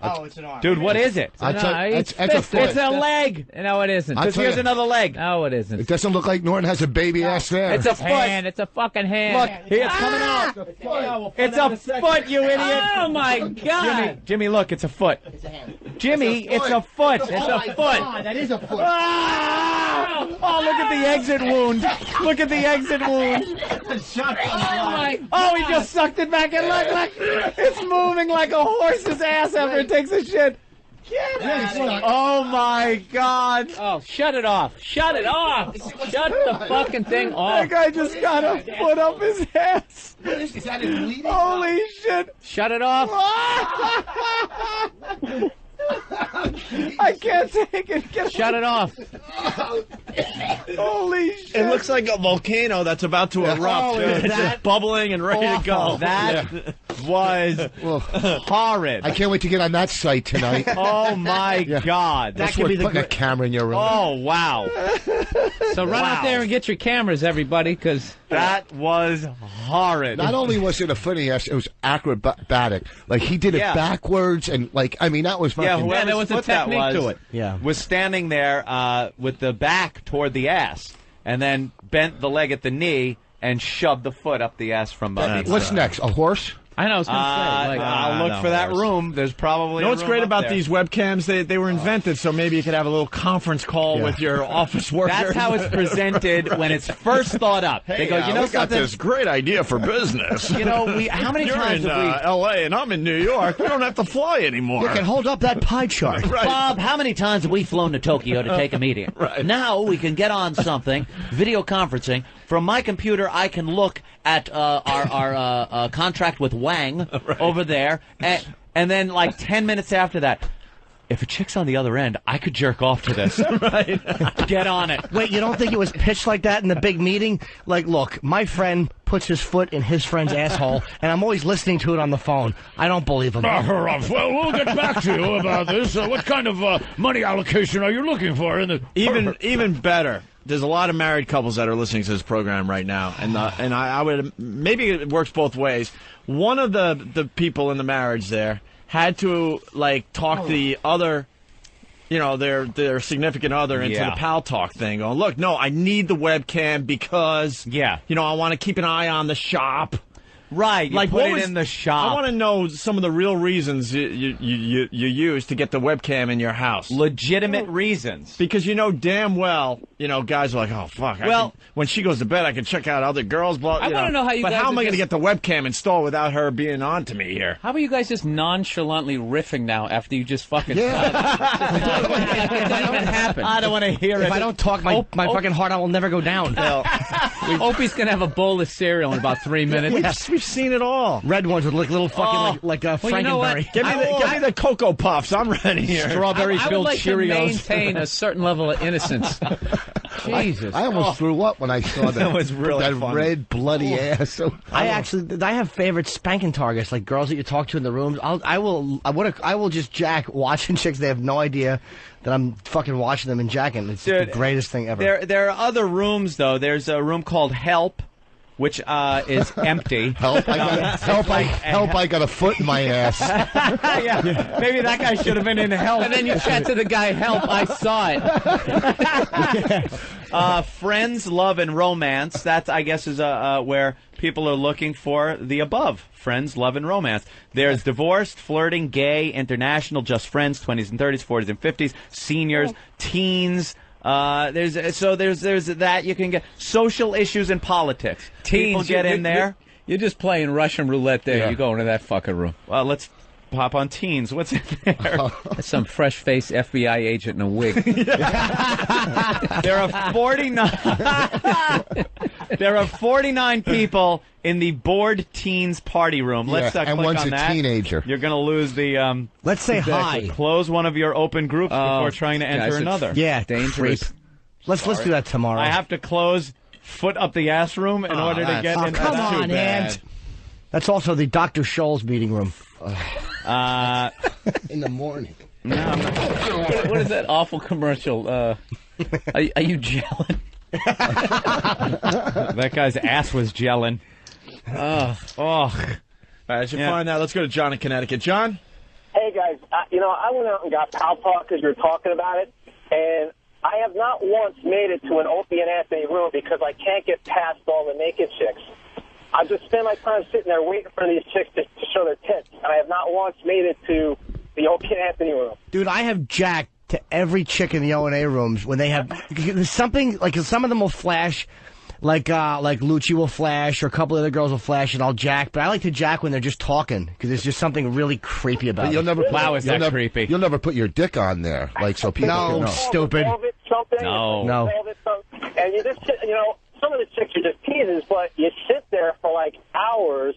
Oh, it's an arm. Dude, what is it? It's a foot. It's a leg. No, it isn't. Because here's another leg. No, it isn't. It doesn't look like Norton has a baby ass there. It's a foot. Hand. It's a fucking hand. Look, here it's coming out. It's a foot, you idiot. Oh, my God. Jimmy, look, it's a foot. It's a hand. Jimmy, it's a foot. It's a foot. God, that is a foot. Ah! Oh, look at the exit wound. Look at the exit wound. Oh, he just sucked it back in. Look. It's moving like a horse's ass after it takes a shit. Oh, my God. Oh, shut it off. Shut it off. Shut the fucking thing off. That guy just got a foot up his ass. Is that it bleeding? Holy shit. Shut it off. I can't take it. Shut it off. Holy shit. It looks like a volcano that's about to erupt. It's just bubbling and ready to go. That was horrid. I can't wait to get on that site tonight. Oh, my God. That's worth putting a camera in your room. Oh, wow. So run out there and get your cameras, everybody, because... That was horrid. Not only was it a funny ass, it was acrobatic. Like, he did it backwards, and, like, I mean, that was fucking... Yeah, there was a technique to it. Yeah. Was standing there with the back toward the ass, and then bent the leg at the knee and shoved the foot up the ass from beneath. What's next? A horse? I know, I was going to say. Like, I'll look for that room. There's probably You know what's great about these webcams? They were invented so maybe you could have a little conference call with your office workers. That's how it's presented when it's first thought up. Hey, they go, you know we got something? this great idea for business. You know, how many You're times in have we... L.A. and I'm in New York. We don't have to fly anymore. You can hold up that pie chart. Right. Bob, how many times have we flown to Tokyo to take a meeting? Right. Now we can get on something, video conferencing. From my computer, I can look at our contract with Wang over there, and then like 10 minutes after that, if a chick's on the other end, I could jerk off to this. Right. Get on it. Wait, you don't think it was pitched like that in the big meeting? Like, look, my friend puts his foot in his friend's asshole, and I'm always listening to it on the phone. I don't believe him. Well, we'll get back to you about this. What kind of money allocation are you looking for? Even better. There's a lot of married couples that are listening to this program right now, and I would maybe it works both ways. One of the people in the marriage there had to like talk the other, you know, their significant other into the pal talk thing. Going, look, no, I need the webcam because you know I want to keep an eye on the shop. Right, you like put it in the shop. I want to know some of the real reasons you use to get the webcam in your house. Legitimate reasons. Because you know damn well, you know, guys are like, oh, fuck. Well, when she goes to bed, I can check out other girls. Blah, I want to know how you But guys how am I are going to get the webcam installed without her being on to me here? How about you guys just nonchalantly riffing now after you just fucking... It didn't even happen. I don't want to hear it. If I don't talk my fucking heart, I will never go down. Opie's going to have a bowl of cereal in about 3 minutes. Yes, we We've seen it all. Red ones with little fucking like Well, you know what? Frankenberry. Give me the Cocoa Puffs. I'm ready here. I would like to maintain a certain level of innocence. Jesus. I almost threw up when I saw That was really that funny. red bloody ass. I have favorite spanking targets, like girls that you talk to in the rooms. I will just jack watching chicks. They have no idea that I'm fucking watching them and jacking. It's the greatest thing ever. There are other rooms though. There's a room called Help, which is empty. Help! I got a foot in my ass. Yeah, maybe that guy should have been in Help. And then you chat to the guy, help, I saw it. Friends, Love, and Romance. That, I guess, is where people are looking for the above. Friends, Love, and Romance. There's Divorced, Flirting, Gay, International, Just Friends, 20s and 30s, 40s and 50s, Seniors, Teens. There's that you can get. Social Issues and Politics. People get in there. You're just playing Russian roulette there. Yeah. You go into that fucking room. Well, let's pop on Teens. What's in there? That's some fresh-faced FBI agent in a wig. There are 49. There are 49 people in the bored teens party room. Let's and click one's on a that. teenager. You're going to lose the. Let's say hi. Close one of your open groups before trying to enter another. Yeah, dangerous. Creep. Let's do that tomorrow. I have to close foot up the ass room in order to get in. Come That's too on, bad. Ant. That's also the Dr. Scholl's meeting room. In the morning. No, I'm not. What is that awful commercial? Are you gelling? That guy's ass was gelling. All right, I should find out. Let's go to John in Connecticut. John? Hey, guys, I went out and got Pal Talk because you're talking about it, and I have not once made it to an Opie and Anthony room because I can't get past all the naked chicks. I just spend my time sitting there waiting for these chicks to show their tits, and I have not once made it to the Opie and Anthony room. Dude, I have jacked to every chick in the O&A rooms when they have there's something like some of them will flash. Like Lucci will flash, or a couple other girls will flash, and I'll jack. But I like to jack when they're just talking, because there's just something really creepy about it. You'll never creepy. You'll never put your dick on there, like so people can know. Stupid. No. And you just, some of the chicks are just teasers, but you sit there for like hours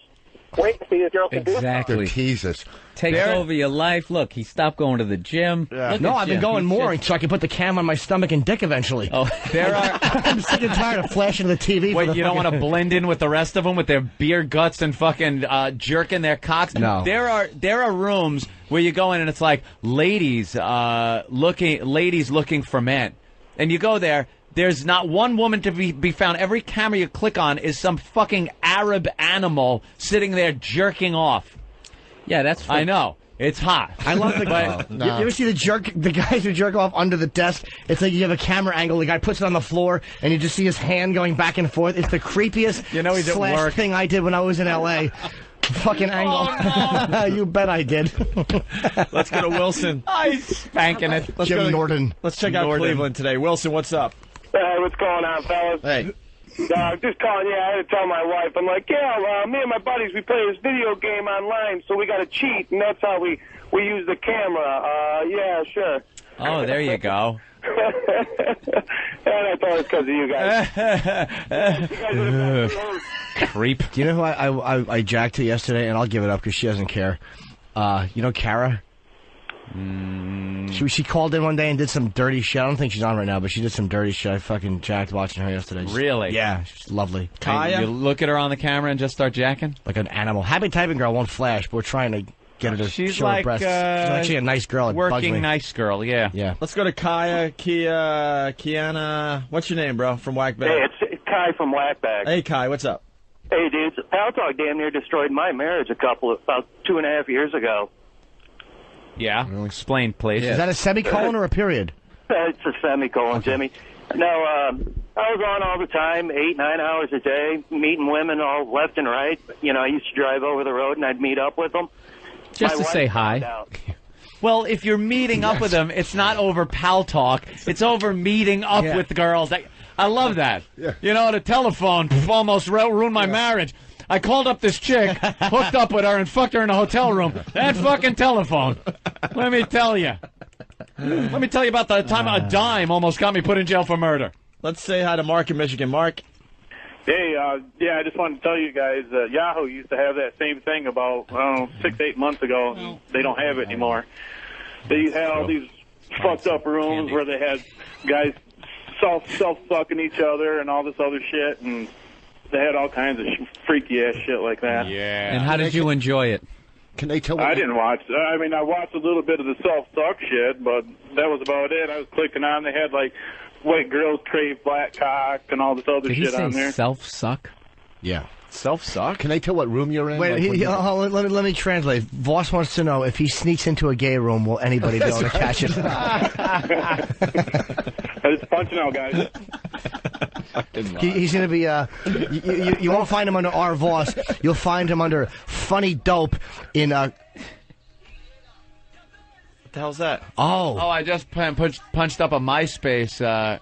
waiting to see the girl can do something. They're teasers. Takes over your life. Look, he stopped going to the gym. Yeah. No, I've been going more so I can put the cam on my stomach and dick eventually. Oh, there are. I'm sick and tired of flashing the TV. Wait, you don't want to blend in with the rest of them with their beer guts and fucking jerking their cocks? No. There are rooms where you go in and it's like ladies looking for men, and you go there. There's not one woman to be found. Every camera you click on is some fucking Arab animal sitting there jerking off. Yeah, that's. I know. It's hot. I love the guy. You ever see the guys who jerk off under the desk? It's like you have a camera angle. The guy puts it on the floor, and you just see his hand going back and forth. It's the creepiest he's at work. thing I did when I was in L.A. Fucking angle. Oh, no. You bet I did. Let's go to Wilson. He's spanking it. Jim Norton. Let's check out Cleveland today. Wilson, what's up? Hey, what's going on, fellas? Hey. Just calling. Yeah, I had to tell my wife. I'm like, me and my buddies, we play this video game online, so we got to cheat, and that's how we use the camera. Yeah, sure. Oh, there you go. And I thought it was because of you guys. Creep. Do you know who I jacked to yesterday? And I'll give it up because she doesn't care. You know Kara? She called in one day and did some dirty shit. I don't think she's on right now, but she did some dirty shit. I fucking jacked watching her yesterday. Really? Yeah, she's lovely. Kaya? You look at her on the camera and just start jacking? Like an animal. Happy Typing Girl won't flash, but we're trying to get her to show her breasts. She's actually a nice girl. It bugs me. Working nice girl, yeah. Yeah. Let's go to Kaya, Kiana. What's your name, bro, from Whackbag? Hey, it's Kai from Whackbag. Hey, Kai, what's up? Hey, dudes. Pal Talk damn near destroyed my marriage about 2.5 years ago. Yeah. Explain, please. Is that a semicolon or a period? It's a semicolon, Jimmy. No, I was on all the time, 8-9 hours a day, meeting women all left and right. I used to drive over the road and I'd meet up with them. Just to say hi. Well, if you're meeting up with them, it's not over Pal Talk. It's over meeting up with girls. I love that. Yeah. The telephone almost ruined my marriage. I called up this chick, hooked up with her, and fucked her in a hotel room. That fucking telephone. Let me tell you. Let me tell you about the time a dime almost got me put in jail for murder. Let's say hi to Mark in Michigan. Mark. Hey, yeah, I just wanted to tell you guys, Yahoo used to have that same thing about, 6-8 months ago. And they don't have it anymore. They had all these fucked up rooms where they had guys self-sucking each other and all this other shit, and they had all kinds of freaky-ass shit like that. Yeah. And how did you enjoy it? Can they tell? I didn't watch. I mean, I watched a little bit of the self-suck shit, but that was about it. I was clicking on. They had, like, white girls crave black cock and all this other Did shit he on say there. self-suck? Yeah. Self-suck? Can they tell what room you're in? Wait, Like, when you- let me translate. Voss wants to know if he sneaks into a gay room, will anybody be able to catch it? Just punching out, guys. He's going to be, you won't find him under R. Voss. You'll find him under Funny Dope in, What the hell's that? Oh, I just punched up a MySpace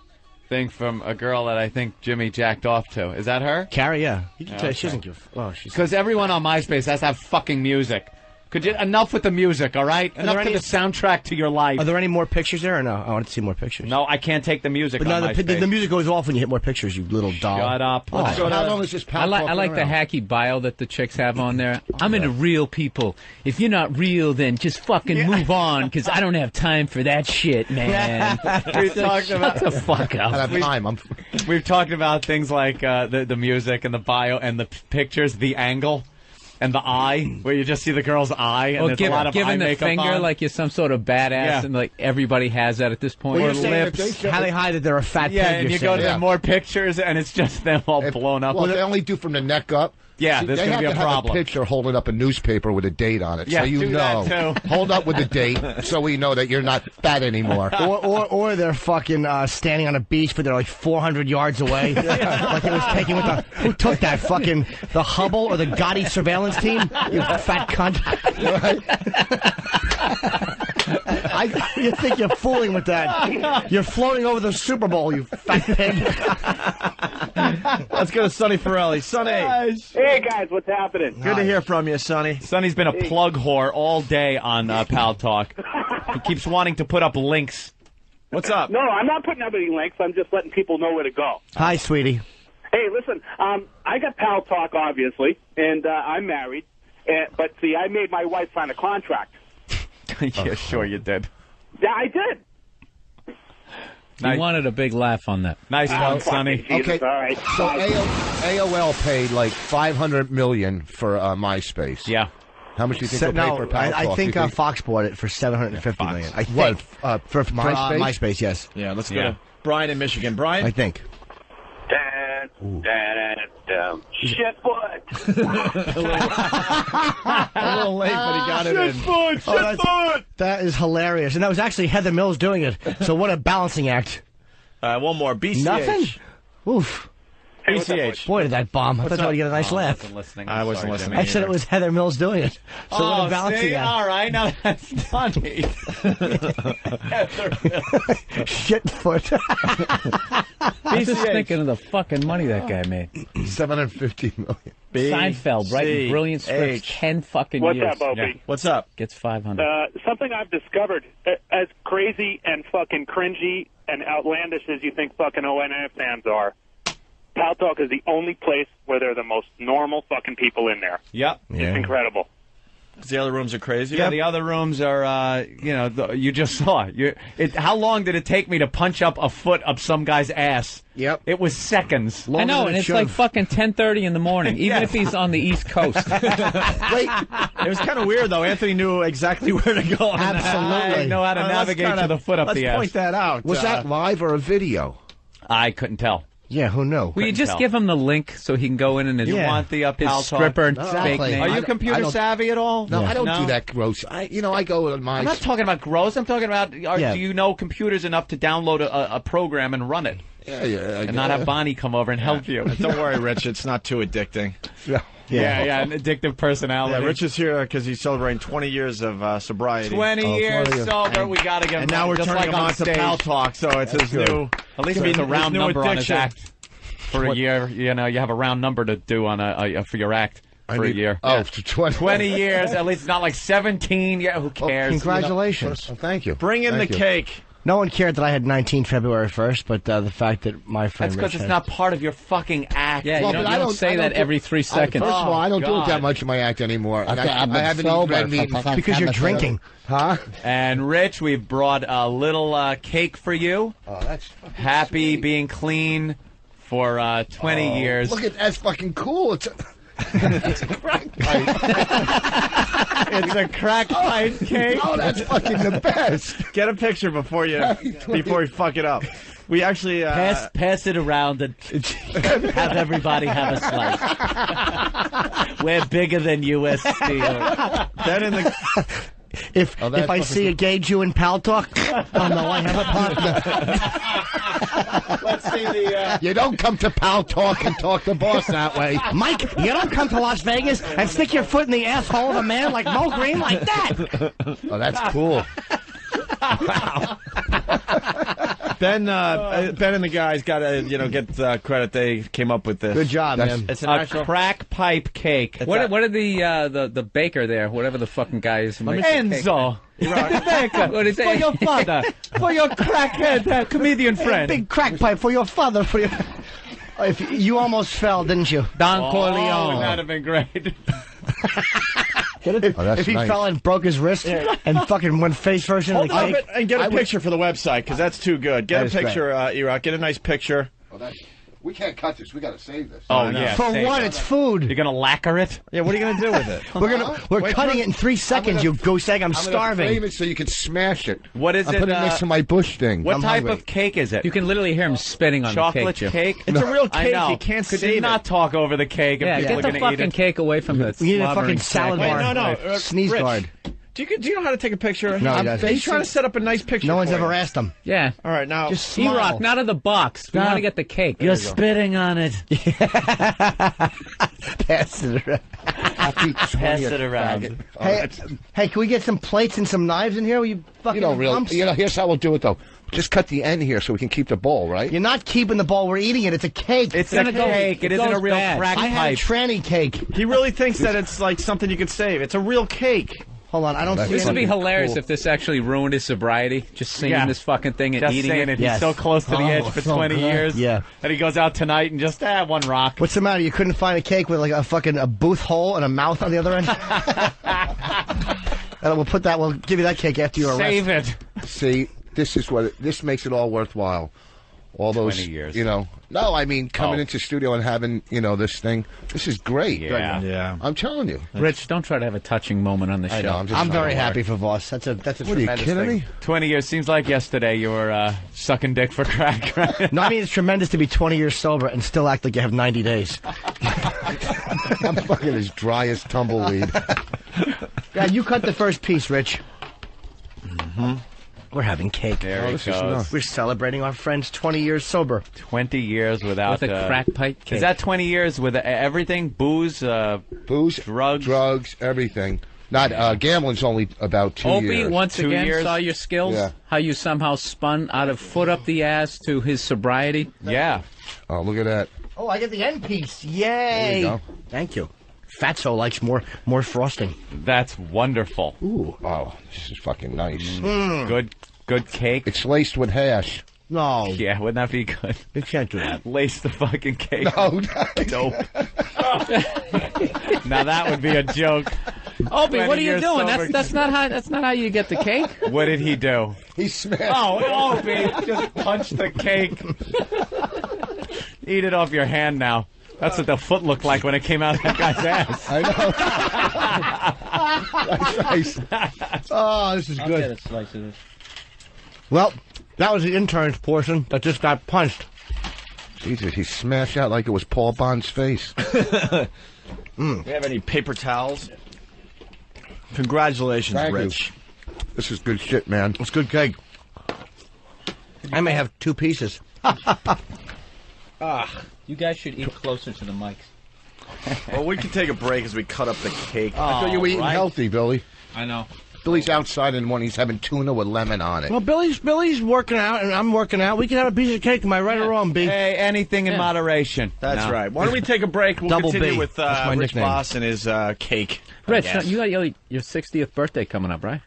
thing from a girl that I think Jimmy jacked off to. Is that her? Carrie, yeah. She Okay. doesn't give. Oh, she's. Because everyone on MySpace has to have fucking music. Could you enough with the music? All right, enough to the soundtrack to your life. Are there any more pictures there or no? I want to see more pictures. No, I can't take the music. But on no, MySpace. the music goes off when you hit more pictures, you little doll. Shut up. Oh. Let's go to- How long is this I like the hacky bio that the chicks have on there. I'm into real people. If you're not real, then just fucking move on, because I don't have time for that shit, man. We've talked about Shut the fuck up. I have time. We've talked about things like the music and the bio and the pictures, the angle. And the eye, where you just see the girl's eye, and there's a lot of eye giving the makeup finger on. like you're some sort of badass, Yeah. and like everybody has that at this point. Well, Or you're saying lips. how they hide that they're a fat Yeah, pig. and you're you go to saying. the more pictures, and it's just them all blown up. Well, they only do from the neck up. Yeah, See, there's they gonna be have a to problem. Have a picture holding up a newspaper with a date on it, Yeah, so you do know. that, too. Hold up with the date, so we know that you're not fat anymore. Or they're fucking standing on a beach, but they're like 400 yards away. Like it was taken with the. Who took that? Fucking the Hubble or the Gotti surveillance team? You fat cunt. You think you're fooling with that? You're floating over the Super Bowl, you fat pig. Let's go to Sonny Forelli. Sonny. Hey, guys, what's happening? Good to hear from you, Sonny. Sonny's been a plug whore all day on Pal Talk. He keeps wanting to put up links. What's up? No, I'm not putting up any links. I'm just letting people know where to go. Hi, sweetie. Hey, listen, I got Pal Talk, obviously, and I'm married. But, see, I made my wife sign a contract. Yeah, sure you did. Yeah, I did. You wanted a big laugh on that. Nice one, Sonny. Okay, all right. so AOL paid like $500 million for MySpace. Yeah. How much do you think they'll pay for Pal Talk? I think Do you Fox bought it for $750 million. I think. What, for MySpace? MySpace, yes. Yeah, let's go to Brian in Michigan. Brian? I think. Shit foot. A little late, but he got it in. That is hilarious. And that was actually Heather Mills doing it. So what a balancing act. One more. BCH. Nothing? Oof. BCH. Boy, did that bomb. I thought I would get a nice laugh. I wasn't listening. I said it was Heather Mills doing it. So what a balancing see? act. All right, now that's funny. Shit foot. I'm just thinking of the fucking money that guy made. $750 million. Seinfeld, writing brilliant scripts, 10 fucking What's years. up, Opie? Yeah. What's up? Gets 500. Something I've discovered, as crazy and fucking cringy and outlandish as you think fucking ONF fans are, Pal Talk is the only place where they're the most normal fucking people in there. Yep. It's incredible. The other rooms are crazy. Yeah, the other rooms are, you just saw. How long did it take me to punch up a foot up some guy's ass? Yep. It was seconds. I know, and it's like fucking 10:30 in the morning, even if he's on the East Coast. Wait, it was kind of weird though. Anthony knew exactly where to go. Absolutely. I know how to navigate to the foot up the ass. Let's point that out. Was that live or a video? I couldn't tell. Yeah, who knew? Will you just give him the link so he can go in and his, You want the his Pal Talk? stripper and Exactly. fake name? Are you computer savvy at all? No, I don't do that gross. I go on my. I'm not talking about gross. I'm talking about do you know computers enough to download a program and run it? Yeah, and not have Bonnie come over and help you. Don't worry, Rich. It's not too addicting. Yeah, an addictive personality. Yeah, Rich is here because he's celebrating 20 years of sobriety. 20 years sober. We got to get him. And now we're just turning like him on on to stage. Pal Talk, so it's his new. At least it's a round new number on his addiction. act. For a year, you have a round number to do on for your act for a year. Oh, 20 years. At least it's not like 17. Yeah, who cares? Congratulations. Thank you. Bring in the cake. No one cared that I had 19 February 1st, but the fact that my friend That's because it's not part of your fucking act. Yeah, you don't say that every 3 seconds. First of all, I don't do it that much in my act anymore. And I haven't eaten red meat because you're drinking. Huh? And Rich, we've brought a little cake for you. Oh, that's happy being clean for 20 years. Look at that's fucking cool. It's a crack pipe. It's a crack pipe cake. Oh, that's fucking the best. Get a picture before you fuck it up. We actually pass it around and have everybody have a slice. We're bigger than U.S. Steel. Then in the. If I see a gay Jew in Pal Talk, I'll know I have a partner. Let's see the. You don't come to Pal Talk and talk to boss that way. Mike, you don't come to Las Vegas and stick your foot in the asshole of a man like Mo Green like that. Oh, that's cool. Wow. Ben and the guys got to get credit. They came up with this. Good job, man. It's a crack pipe cake. What did the baker there, whatever the fucking guy is, who makes the cake? Enzo. The baker. What did he say? For your father. For your crackhead comedian friend. Big crack pipe for your father. For your. If you almost fell, didn't you? Don Corleone. That'd have been great. If he fell and broke his wrist and fucking went face first into the cake. And get a picture for the website, because that's too good. Get a picture, E-Rock. Get a nice picture. We can't cut this. We got to save this. Oh, yeah. For what? It's food. You're going to lacquer it? Yeah, what are you going to do with it? We're cutting it in 3 seconds, you goose egg. I'm starving. Frame it so you can smash it. What is I it? put it next to my bush thing. What type of cake is it? You can literally hear him spitting on Chocolate the cake. cake? It's a real I cake. know. You can't Could save you it. not talk over the cake if Yeah, people are get going the to eat fucking it? cake away from the We need a slobbering fucking salad sack. bar. No. Sneeze Rich, guard. Do you know how to take a picture? No, he doesn't. He's trying to set up a nice picture. No one's for ever you. asked him. Yeah. All right, now. Just smile. E-Rock, not of the box. We want to get the cake. You're spitting on it. Pass it around. Pass it around. Hey, can we get some plates and some knives in here? Will you fucking lumps? Here's how we'll do it, though. Just cut the end here so we can keep the bowl, right? You're not keeping the bowl. We're eating it. It's a cake. It's a cake. It isn't a real crack I had a pipe. tranny cake. He really thinks that it's like something you could save. It's a real cake. Hold on, I don't see This would be anything. hilarious cool. if this actually ruined his sobriety. Just singing Yeah. this fucking thing and Just eating saying it. He's so close to the edge for so 20 good. years. Yeah. And he goes out tonight and just, one rock. What's the matter? You couldn't find a cake with like a booth hole and a mouth on the other end? We'll give you that cake after you arrest. Save it. See, this makes it all worthwhile. All those 20 years. No, I mean coming into studio and having this thing. This is great. Yeah. I'm telling you. Rich, don't try to have a touching moment on the show. I know. I'm very happy for Voss. That's a What are you tremendous kidding thing. me? 20 years. Seems like yesterday you were sucking dick for crack, right? No, I mean it's tremendous to be 20 years sober and still act like you have 90 days. I'm fucking as dry as tumbleweed. Yeah, you cut the first piece, Rich. Mm-hmm. We're having cake. There he goes. We're celebrating our friend's 20 years sober. 20 years without With a crack pipe cake. Is that 20 years with everything? Booze, drugs, everything. Not gambling's only about 2 Opie, years. once 2 again, years? saw your skills. Yeah. How you somehow spun out of foot up the ass to his sobriety. Yeah. Oh, look at that. Oh, I get the end piece. Yay! There you go. Thank you. Fatso likes more frosting. That's wonderful. Ooh. Oh, this is fucking nice. Good cake. It's laced with hash. No. Yeah, wouldn't that be good? You can't do that. Lace the fucking cake. No. Dope. Now that would be a joke. Opie, what are 20 you years doing? sober. That's not how you get the cake. What did he do? He smashed. Oh, Opie, just punch the cake. Eat it off your hand now. That's what the foot looked like when it came out of that guy's ass. I know. That's nice. Oh, this is I'll good. get a slice of this. Well, that was the intern's portion that just got punched. Jesus, he smashed out like it was Paul Bond's face. Do we have any paper towels? Congratulations, Thank you. Rich. This is good shit, man. It's good cake. I may have 2 pieces. You guys should eat closer to the mics. Well, we can take a break as we cut up the cake. I thought you were eating healthy, Billy. I know. Billy's outside and when he's having tuna with lemon on it. Well, Billy's working out and I'm working out. We can have a piece of cake. Am I right or wrong, B? Hey, anything in moderation. That's No. right. Why don't we take a break? We'll Double continue B. with That's my Rich nickname. Voss and his cake. I Rich, guess. you got your 60th birthday coming up, right?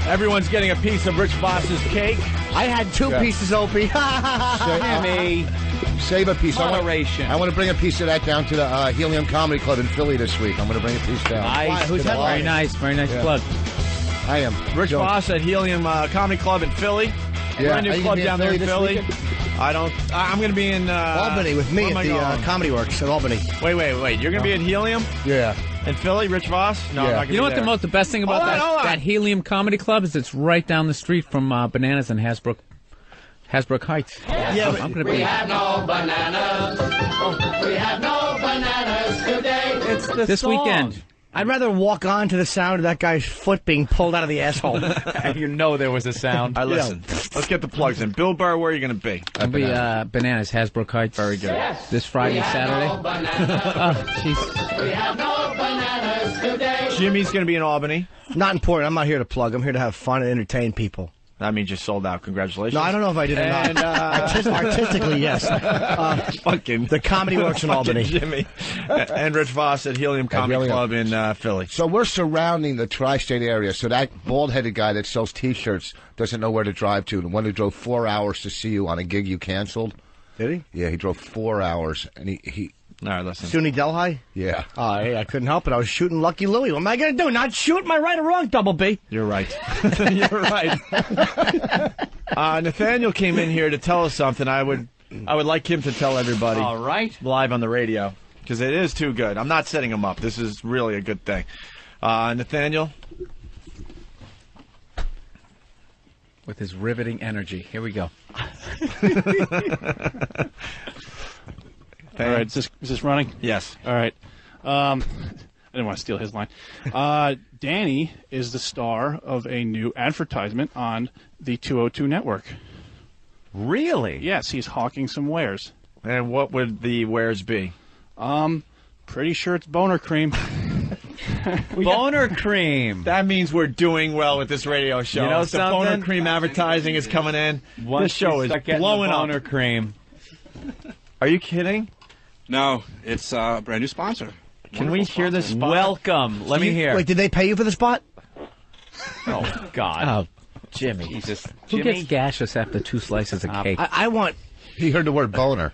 Everyone's getting a piece of Rich Voss's cake. I had 2 pieces, Opie. Jimmy. Save a piece. Moderation. I want to bring a piece of that down to the Helium Comedy Club in Philly this week. I'm going to bring a piece down. Nice. Who's that? Very nice plug. I am. Rich Voss at Helium Comedy Club in Philly. Yeah. Brand new club down there in Philly. I'm going to be in Albany with me at the Comedy Works at Albany. Wait. You're going to be at Helium? Yeah. In Philly, Rich Voss? No, I'm not gonna You know be what there. the best thing about that Helium Comedy Club is? It's right down the street from Bananas in Hasbrook Heights. Yeah, I'm going to be. We have no bananas. We have no bananas today. It's this weekend. I'd rather walk on to the sound of that guy's foot being pulled out of the asshole. And you know there was a sound. All right, listen. Let's get the plugs in. Bill Burr, where are you going to be? I'll be Bananas, Hasbrook Heights. Very good. Yes. This Friday, Saturday. No bananas. We have no bananas today. Jimmy's going to be in Albany. Not important. I'm not here to plug. I'm here to have fun and entertain people. That means you sold out. Congratulations. No, I don't know if I did or not. Artistically, yes. Fucking the Comedy Works in Albany. Jimmy. And Rich Voss at Helium Comedy Club in Philly. So we're surrounding the tri-state area. So that bald-headed guy that sells T-shirts doesn't know where to drive to. The one who drove 4 hours to see you on a gig you canceled. Did he? Yeah, he drove 4 hours, and he All right, listen. SUNY Delhi? Yeah. Oh, hey, I couldn't help it. I was shooting Lucky Louie. What am I going to do? Not shoot? Am I right or wrong, Double B? You're right. You're right. Nathaniel came in here to tell us something. I would like him to tell everybody. All right. Live on the radio. Because it is too good. I'm not setting him up. This is really a good thing. Nathaniel? With his riveting energy. Here we go. All right, is this running? Yes. All right. I didn't want to steal his line. Danny is the star of a new advertisement on the 202 network. Really? Yes, he's hawking some wares. And what would the wares be? Pretty sure it's boner cream. Boner cream. That means we're doing well with this radio show. You know the something? boner cream advertising is coming in. Once this show you is start getting blowing the up. boner cream. Are you kidding? No, it's a brand new sponsor. Can we hear this spot? Welcome. Let me hear. Wait, did they pay you for the spot? Oh, God. Oh, Jimmy. Jesus. Who Jimmy? gets gaseous after 2 slices of cake? I want... He heard the word boner.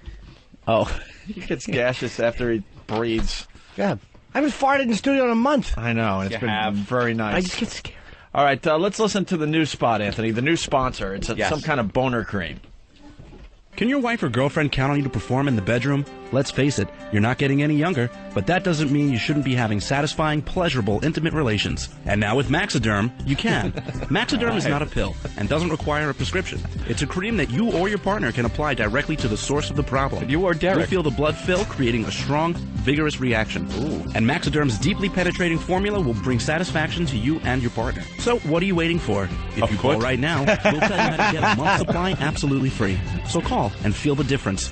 Oh. He gets gaseous after he breathes. Yeah. I haven't farted in the studio in a month. I know. It's been very nice. I just get scared. All right, let's listen to the new spot, Anthony. The new sponsor. It's Yes. some kind of boner cream. Can your wife or girlfriend count on you to perform in the bedroom? Let's face it, you're not getting any younger, but that doesn't mean you shouldn't be having satisfying, pleasurable, intimate relations. And now with Maxiderm, you can. Maxiderm is not a pill and doesn't require a prescription. It's a cream that you or your partner can apply directly to the source of the problem. You or Derek. You'll feel the blood fill, creating a strong, vigorous reaction. Ooh. And Maxiderm's deeply penetrating formula will bring satisfaction to you and your partner. So what are you waiting for? If you call right now, we'll tell you how to get a month's supply absolutely free. So call and feel the difference.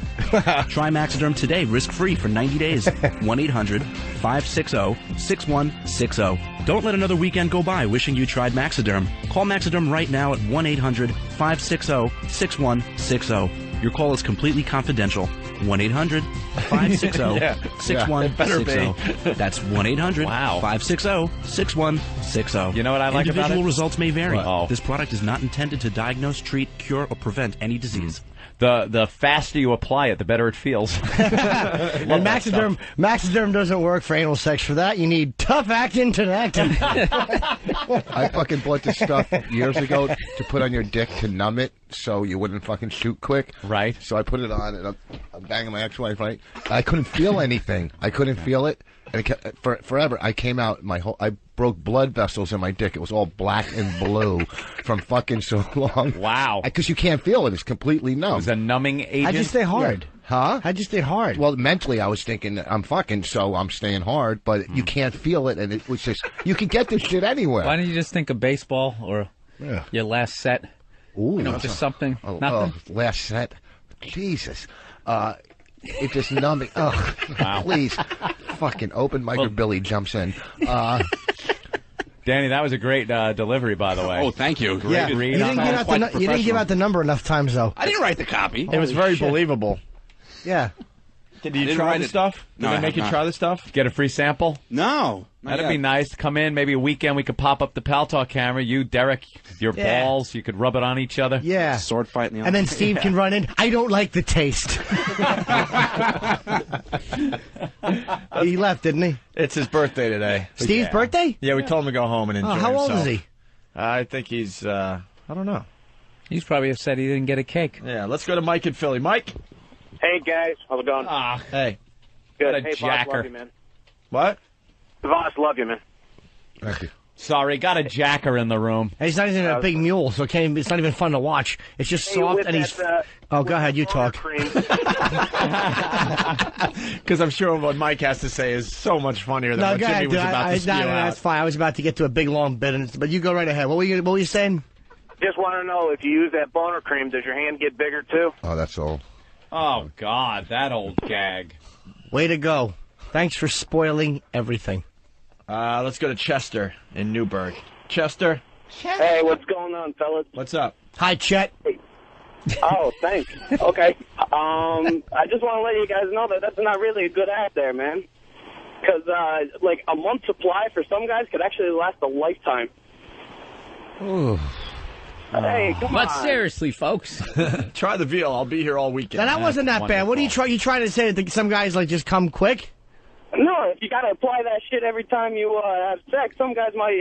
Try Maxiderm today, risk-free for 90 days. 1-800-560-6160. Don't let another weekend go by wishing you tried Maxiderm. Call Maxiderm right now at 1-800-560-6160. Your call is completely confidential. 1-800-560-6160. That's 1-800-560-6160. You know what I like about Individual it? results may vary. What? This product is not intended to diagnose, treat, cure, or prevent any disease. The faster you apply it, the better it feels. And Maxiderm doesn't work for anal sex. For that, you need tough actin to actin. I fucking bought this stuff years ago to put on your dick to numb it so you wouldn't fucking shoot quick. Right. So I put it on and I'm banging my ex-wife, right? I couldn't feel anything. I couldn't feel it. And it kept, forever, I came out, I broke blood vessels in my dick. It was all black and blue from fucking so long. Wow. Because you can't feel it. It's completely numb. It was a numbing agent. How'd you stay hard? Yeah. Huh? How'd you stay hard? Well, mentally, I was thinking, I'm fucking, so I'm staying hard, but you can't feel it, and it was just, you can get this shit anywhere. Why don't you just think of baseball or your last set? Ooh. You know, just something. Nothing. Oh, last set. Jesus. It just numbing. Oh, Wow. Please. Fucking open mic or Billy jumps in. Danny, that was a great delivery, by the way. Oh, thank you. Yeah. Read You on didn't, that. you didn't give out the number enough times, though. I didn't write the copy. It was very believable. Yeah. Did you Didn't try write the it. stuff? Did No, I they make have you not. try the stuff? Get a free sample? No. That'd yet. be nice. Come in, maybe a weekend. We could pop up the Pal Talk camera. You, Derek, your Yeah. balls. You could rub it on each other. Yeah. Sword fight in the And then Steve can run in. I don't like the taste. He left, didn't he? It's his birthday today. Steve's birthday? Yeah, we told him to go home and enjoy how old himself. is he? I think he's, I don't know. He's probably upset he didn't get a cake. Yeah, let's go to Mike in Philly. Mike? Hey, guys. How's it going? Hey. Good. what a Hey, jacker. Boss, love you, man. What? Boss, love you, man. Thank you. Sorry, got a jacker in the room. He's not even a big mule, so it's not even fun to watch. It's just Hey, soft, with and he's... that, Oh, go ahead, you talk. Because I'm sure what Mike has to say is so much funnier than No, what go Jimmy ahead, was dude. about to spew no, out. that's fine. I was about to get to a big, long bit, but you go right ahead. What were you saying? Just want to know, if you use that boner cream, does your hand get bigger, too? Oh, that's all. Oh, God, that old gag. Way to go. Thanks for spoiling everything. Let's go to Chester in Newburgh. Chester? Hey, what's going on, fellas? What's up? Hi, Chet. Oh, thanks. Okay. I just want to let you guys know that that's not really a good ad there, man. Because, like, a month's supply for some guys could actually last a lifetime. Ooh. Hey, come But on. seriously, folks. Try the veal. I'll be here all weekend. Now, that wasn't that bad. What are you trying to say that some guys, like, just come quick? No, if you got to apply that shit every time you have sex, some guys might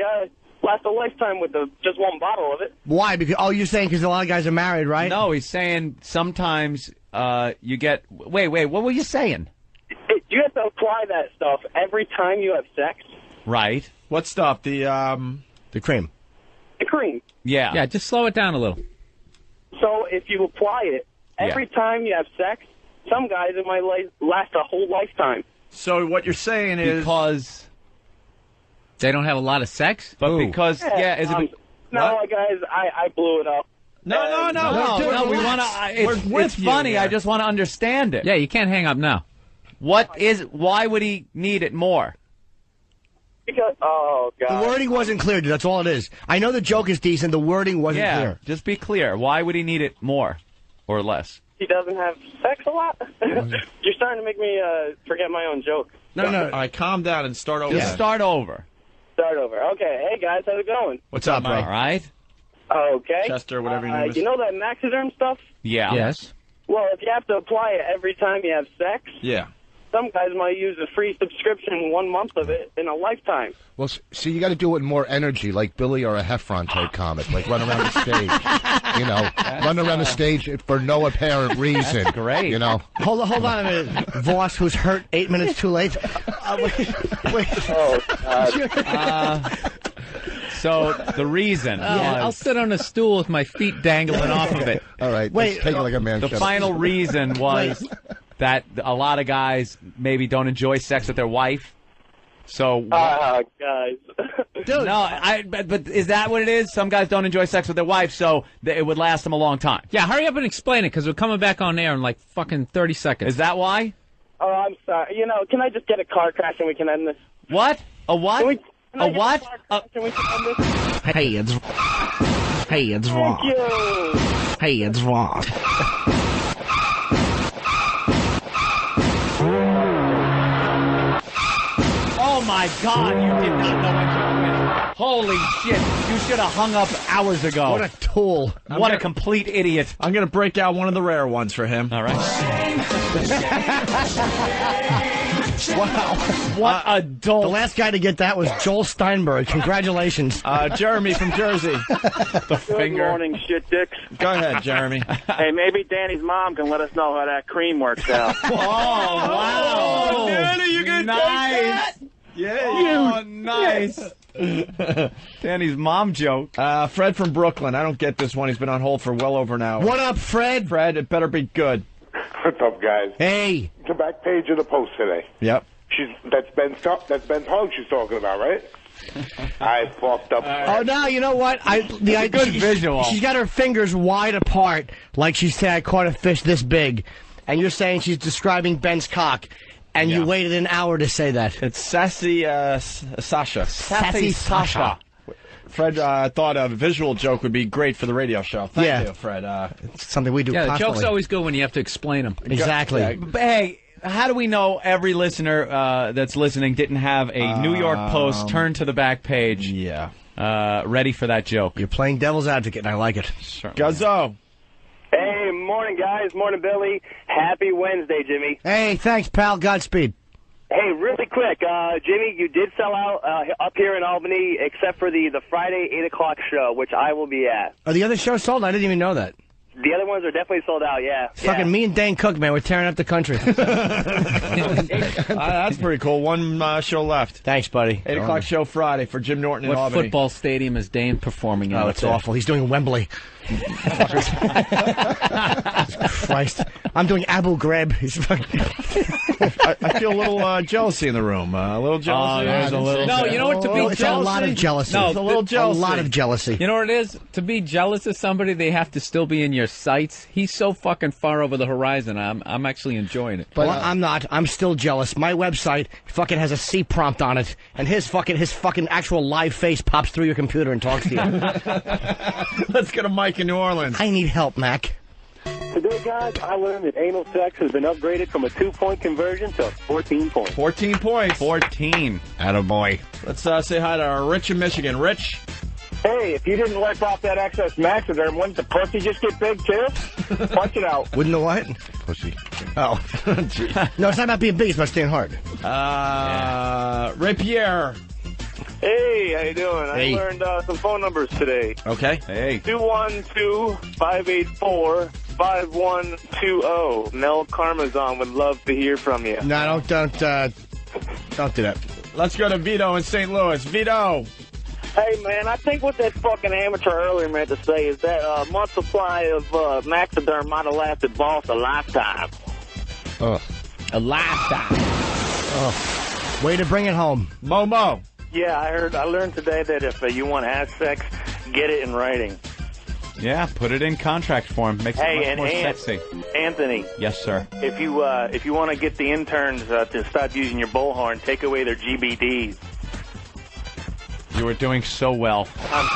last a lifetime with just one bottle of it. Why? Because you're saying because a lot of guys are married, right? No, he's saying sometimes you get... Wait, what were you saying? You have to apply that stuff every time you have sex. Right. What stuff? The cream. The cream. Yeah. Yeah, just slow it down a little. So if you apply it every time you have sex, some guys it might last a whole lifetime. So what you're saying is... Because... They don't have a lot of sex? But because... Yeah, is it... No, guys, I blew it up. No, we want to... It's funny, I just want to understand it. Yeah, you can't hang up now. Why would he need it more? Because, oh, God. The wording wasn't clear, dude. That's all it is. I know the joke is decent. The wording wasn't clear. Just be clear. Why would he need it more or less? He doesn't have sex a lot? You're starting to make me forget my own joke. No. All right, calm down and start over. Just start over. Start over. Okay. Hey, guys, how's it going? What's up, Mike? All right. Okay. Chester, whatever your name is. You know that Maxiderm stuff? Yeah. Yes. Well, if you have to apply it every time you have sex, Yeah. some guys might use a free subscription 1 month of it in a lifetime. Well, see, you got to do it in more energy, like Billy or a Heffron type comic, like run around the stage. You know, run around the stage for no apparent reason. That's great. You know. Hold on a minute. Voss, who's hurt 8 minutes too late. Wait. Oh, God. So the reason I'll sit on a stool with my feet dangling off of it. All right. Wait, let's take it like a man. the Shut up. final reason was that a lot of guys maybe don't enjoy sex with their wife. So Guys. Dude. no, but is that what it is? Some guys don't enjoy sex with their wife, so it would last them a long time. Yeah, hurry up and explain it, because we're coming back on air in like fucking 30 seconds. Is that why? Oh, I'm sorry. You know, can I just get a car crash and we can end this? What? A what? Can I A get what? car crash and we can end this? Hey, it's Voss. Thank you. Hey, it's Voss. Oh my God! You did not know when to quit. Holy shit! You should have hung up hours ago. What a tool. What a complete idiot! I'm going to break out one of the rare ones for him. All right. Wow. What a dolt. The last guy to get that was Joel Steinberg. Congratulations. Jeremy from Jersey. The Good finger. morning, shit dicks. Go ahead, Jeremy. Hey, maybe Danny's mom can let us know how that cream works out. Oh wow! Oh, Danny, you can nice. Yeah. Oh, nice. Danny's mom joke. Fred from Brooklyn. I don't get this one. He's been on hold for well over an hour. What up, Fred? Fred, it better be good. What's up, guys? Hey. The back page of the Post today. Yep. That's Ben's hug she's talking about, right? I fucked up. Oh, no, you know what? Good visual. She's got her fingers wide apart, like she said, I caught a fish this big. And you're saying she's describing Ben's cock. And you waited an hour to say that. It's Sassy Sasha. Sassy Sasha. Fred thought a visual joke would be great for the radio show. Thank you, Fred. It's something we do Yeah, the constantly. joke's always good when you have to explain them. Exactly. Yeah. Hey, how do we know every listener that's listening didn't have a New York Post turn to the back page? Yeah. Ready for that joke. You're playing devil's advocate, and I like it. Guzzo. Hey, morning, guys. Morning, Billy. Happy Wednesday, Jimmy. Hey, thanks, pal. Godspeed. Hey, really quick, Jimmy, you did sell out up here in Albany, except for the Friday 8 o'clock show, which I will be at. Are the other shows sold? I didn't even know that. The other ones are definitely sold out, yeah. Fucking me and Dane Cook, man, we're tearing up the country. That's pretty cool. One show left. Thanks, buddy. 8 o'clock show Friday for Jim Norton in What Albany. football stadium is Dane performing in? Oh, it's awful. He's doing Wembley. Christ. I'm doing Abu Ghraib. He's fucking... I feel a little jealousy in the room. A little jealousy. There's a little. No, you know what? To be it's jealousy, a lot of jealousy. No, it's a little jealousy. A lot of jealousy. You know what it is? To be jealous of somebody, they have to still be in your sights. He's so fucking far over the horizon. I'm actually enjoying it. But I'm not. I'm still jealous. My website fucking has a C prompt on it, and his fucking actual live face pops through your computer and talks to you. Let's get a mic in New Orleans. I need help, Mac. Today, guys, I learned that anal sex has been upgraded from a 2-point conversion to 14 points. 14 points. 14. Attaboy. Let's say hi to Rich in Michigan. Rich? Hey, if you didn't wipe off that excess Maxiderm, wouldn't the pussy just get big, too? Punch it out. Wouldn't the what? Pussy. Oh. No, it's not about being big. It's about staying hard. Ray Pierre. Hey, how you doing? Hey. I learned some phone numbers today. Okay. Hey. 212-584-5120. Mel Carmazon would love to hear from you. No, don't do that. Let's go to Vito in St. Louis. Vito. Hey, man, I think what that fucking amateur earlier meant to say is that a month supply of Maxiderm might have lasted Boss a lifetime. Oh. A lifetime. Oh. Way to bring it home. Momo. Yeah, I learned today that if you want to have sex, get it in writing. Yeah, put it in contract form. Makes it much more sexy. Anthony. Yes, sir. If you want to get the interns to stop using your bullhorn, take away their GBDs. You were doing so well. I'm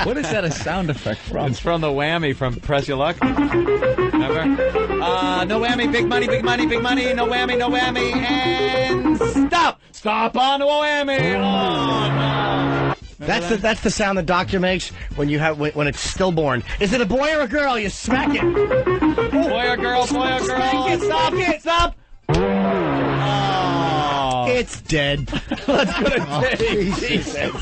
What is that a sound effect from? It's from the whammy from Press Your Luck. Remember? No whammy, big money, big money, big money. No whammy, no whammy, and stop! Stop on the whammy! Oh, no. That's the sound the doctor makes when it's stillborn. Is it a boy or a girl? You smack it. Boy or girl, boy or girl. Stop it, stop. Oh. It's dead. Let's go to Dave. Jesus.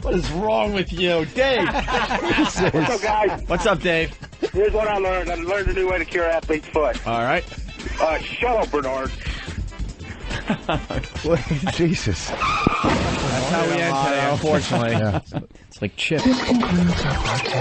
What is wrong with you? Dave. What's up, guys? What's up, Dave? Here's what I learned. I learned a new way to cure athlete's foot. All right. Shut up, Bernard. Jesus. That's how we end today, unfortunately. It's like chips.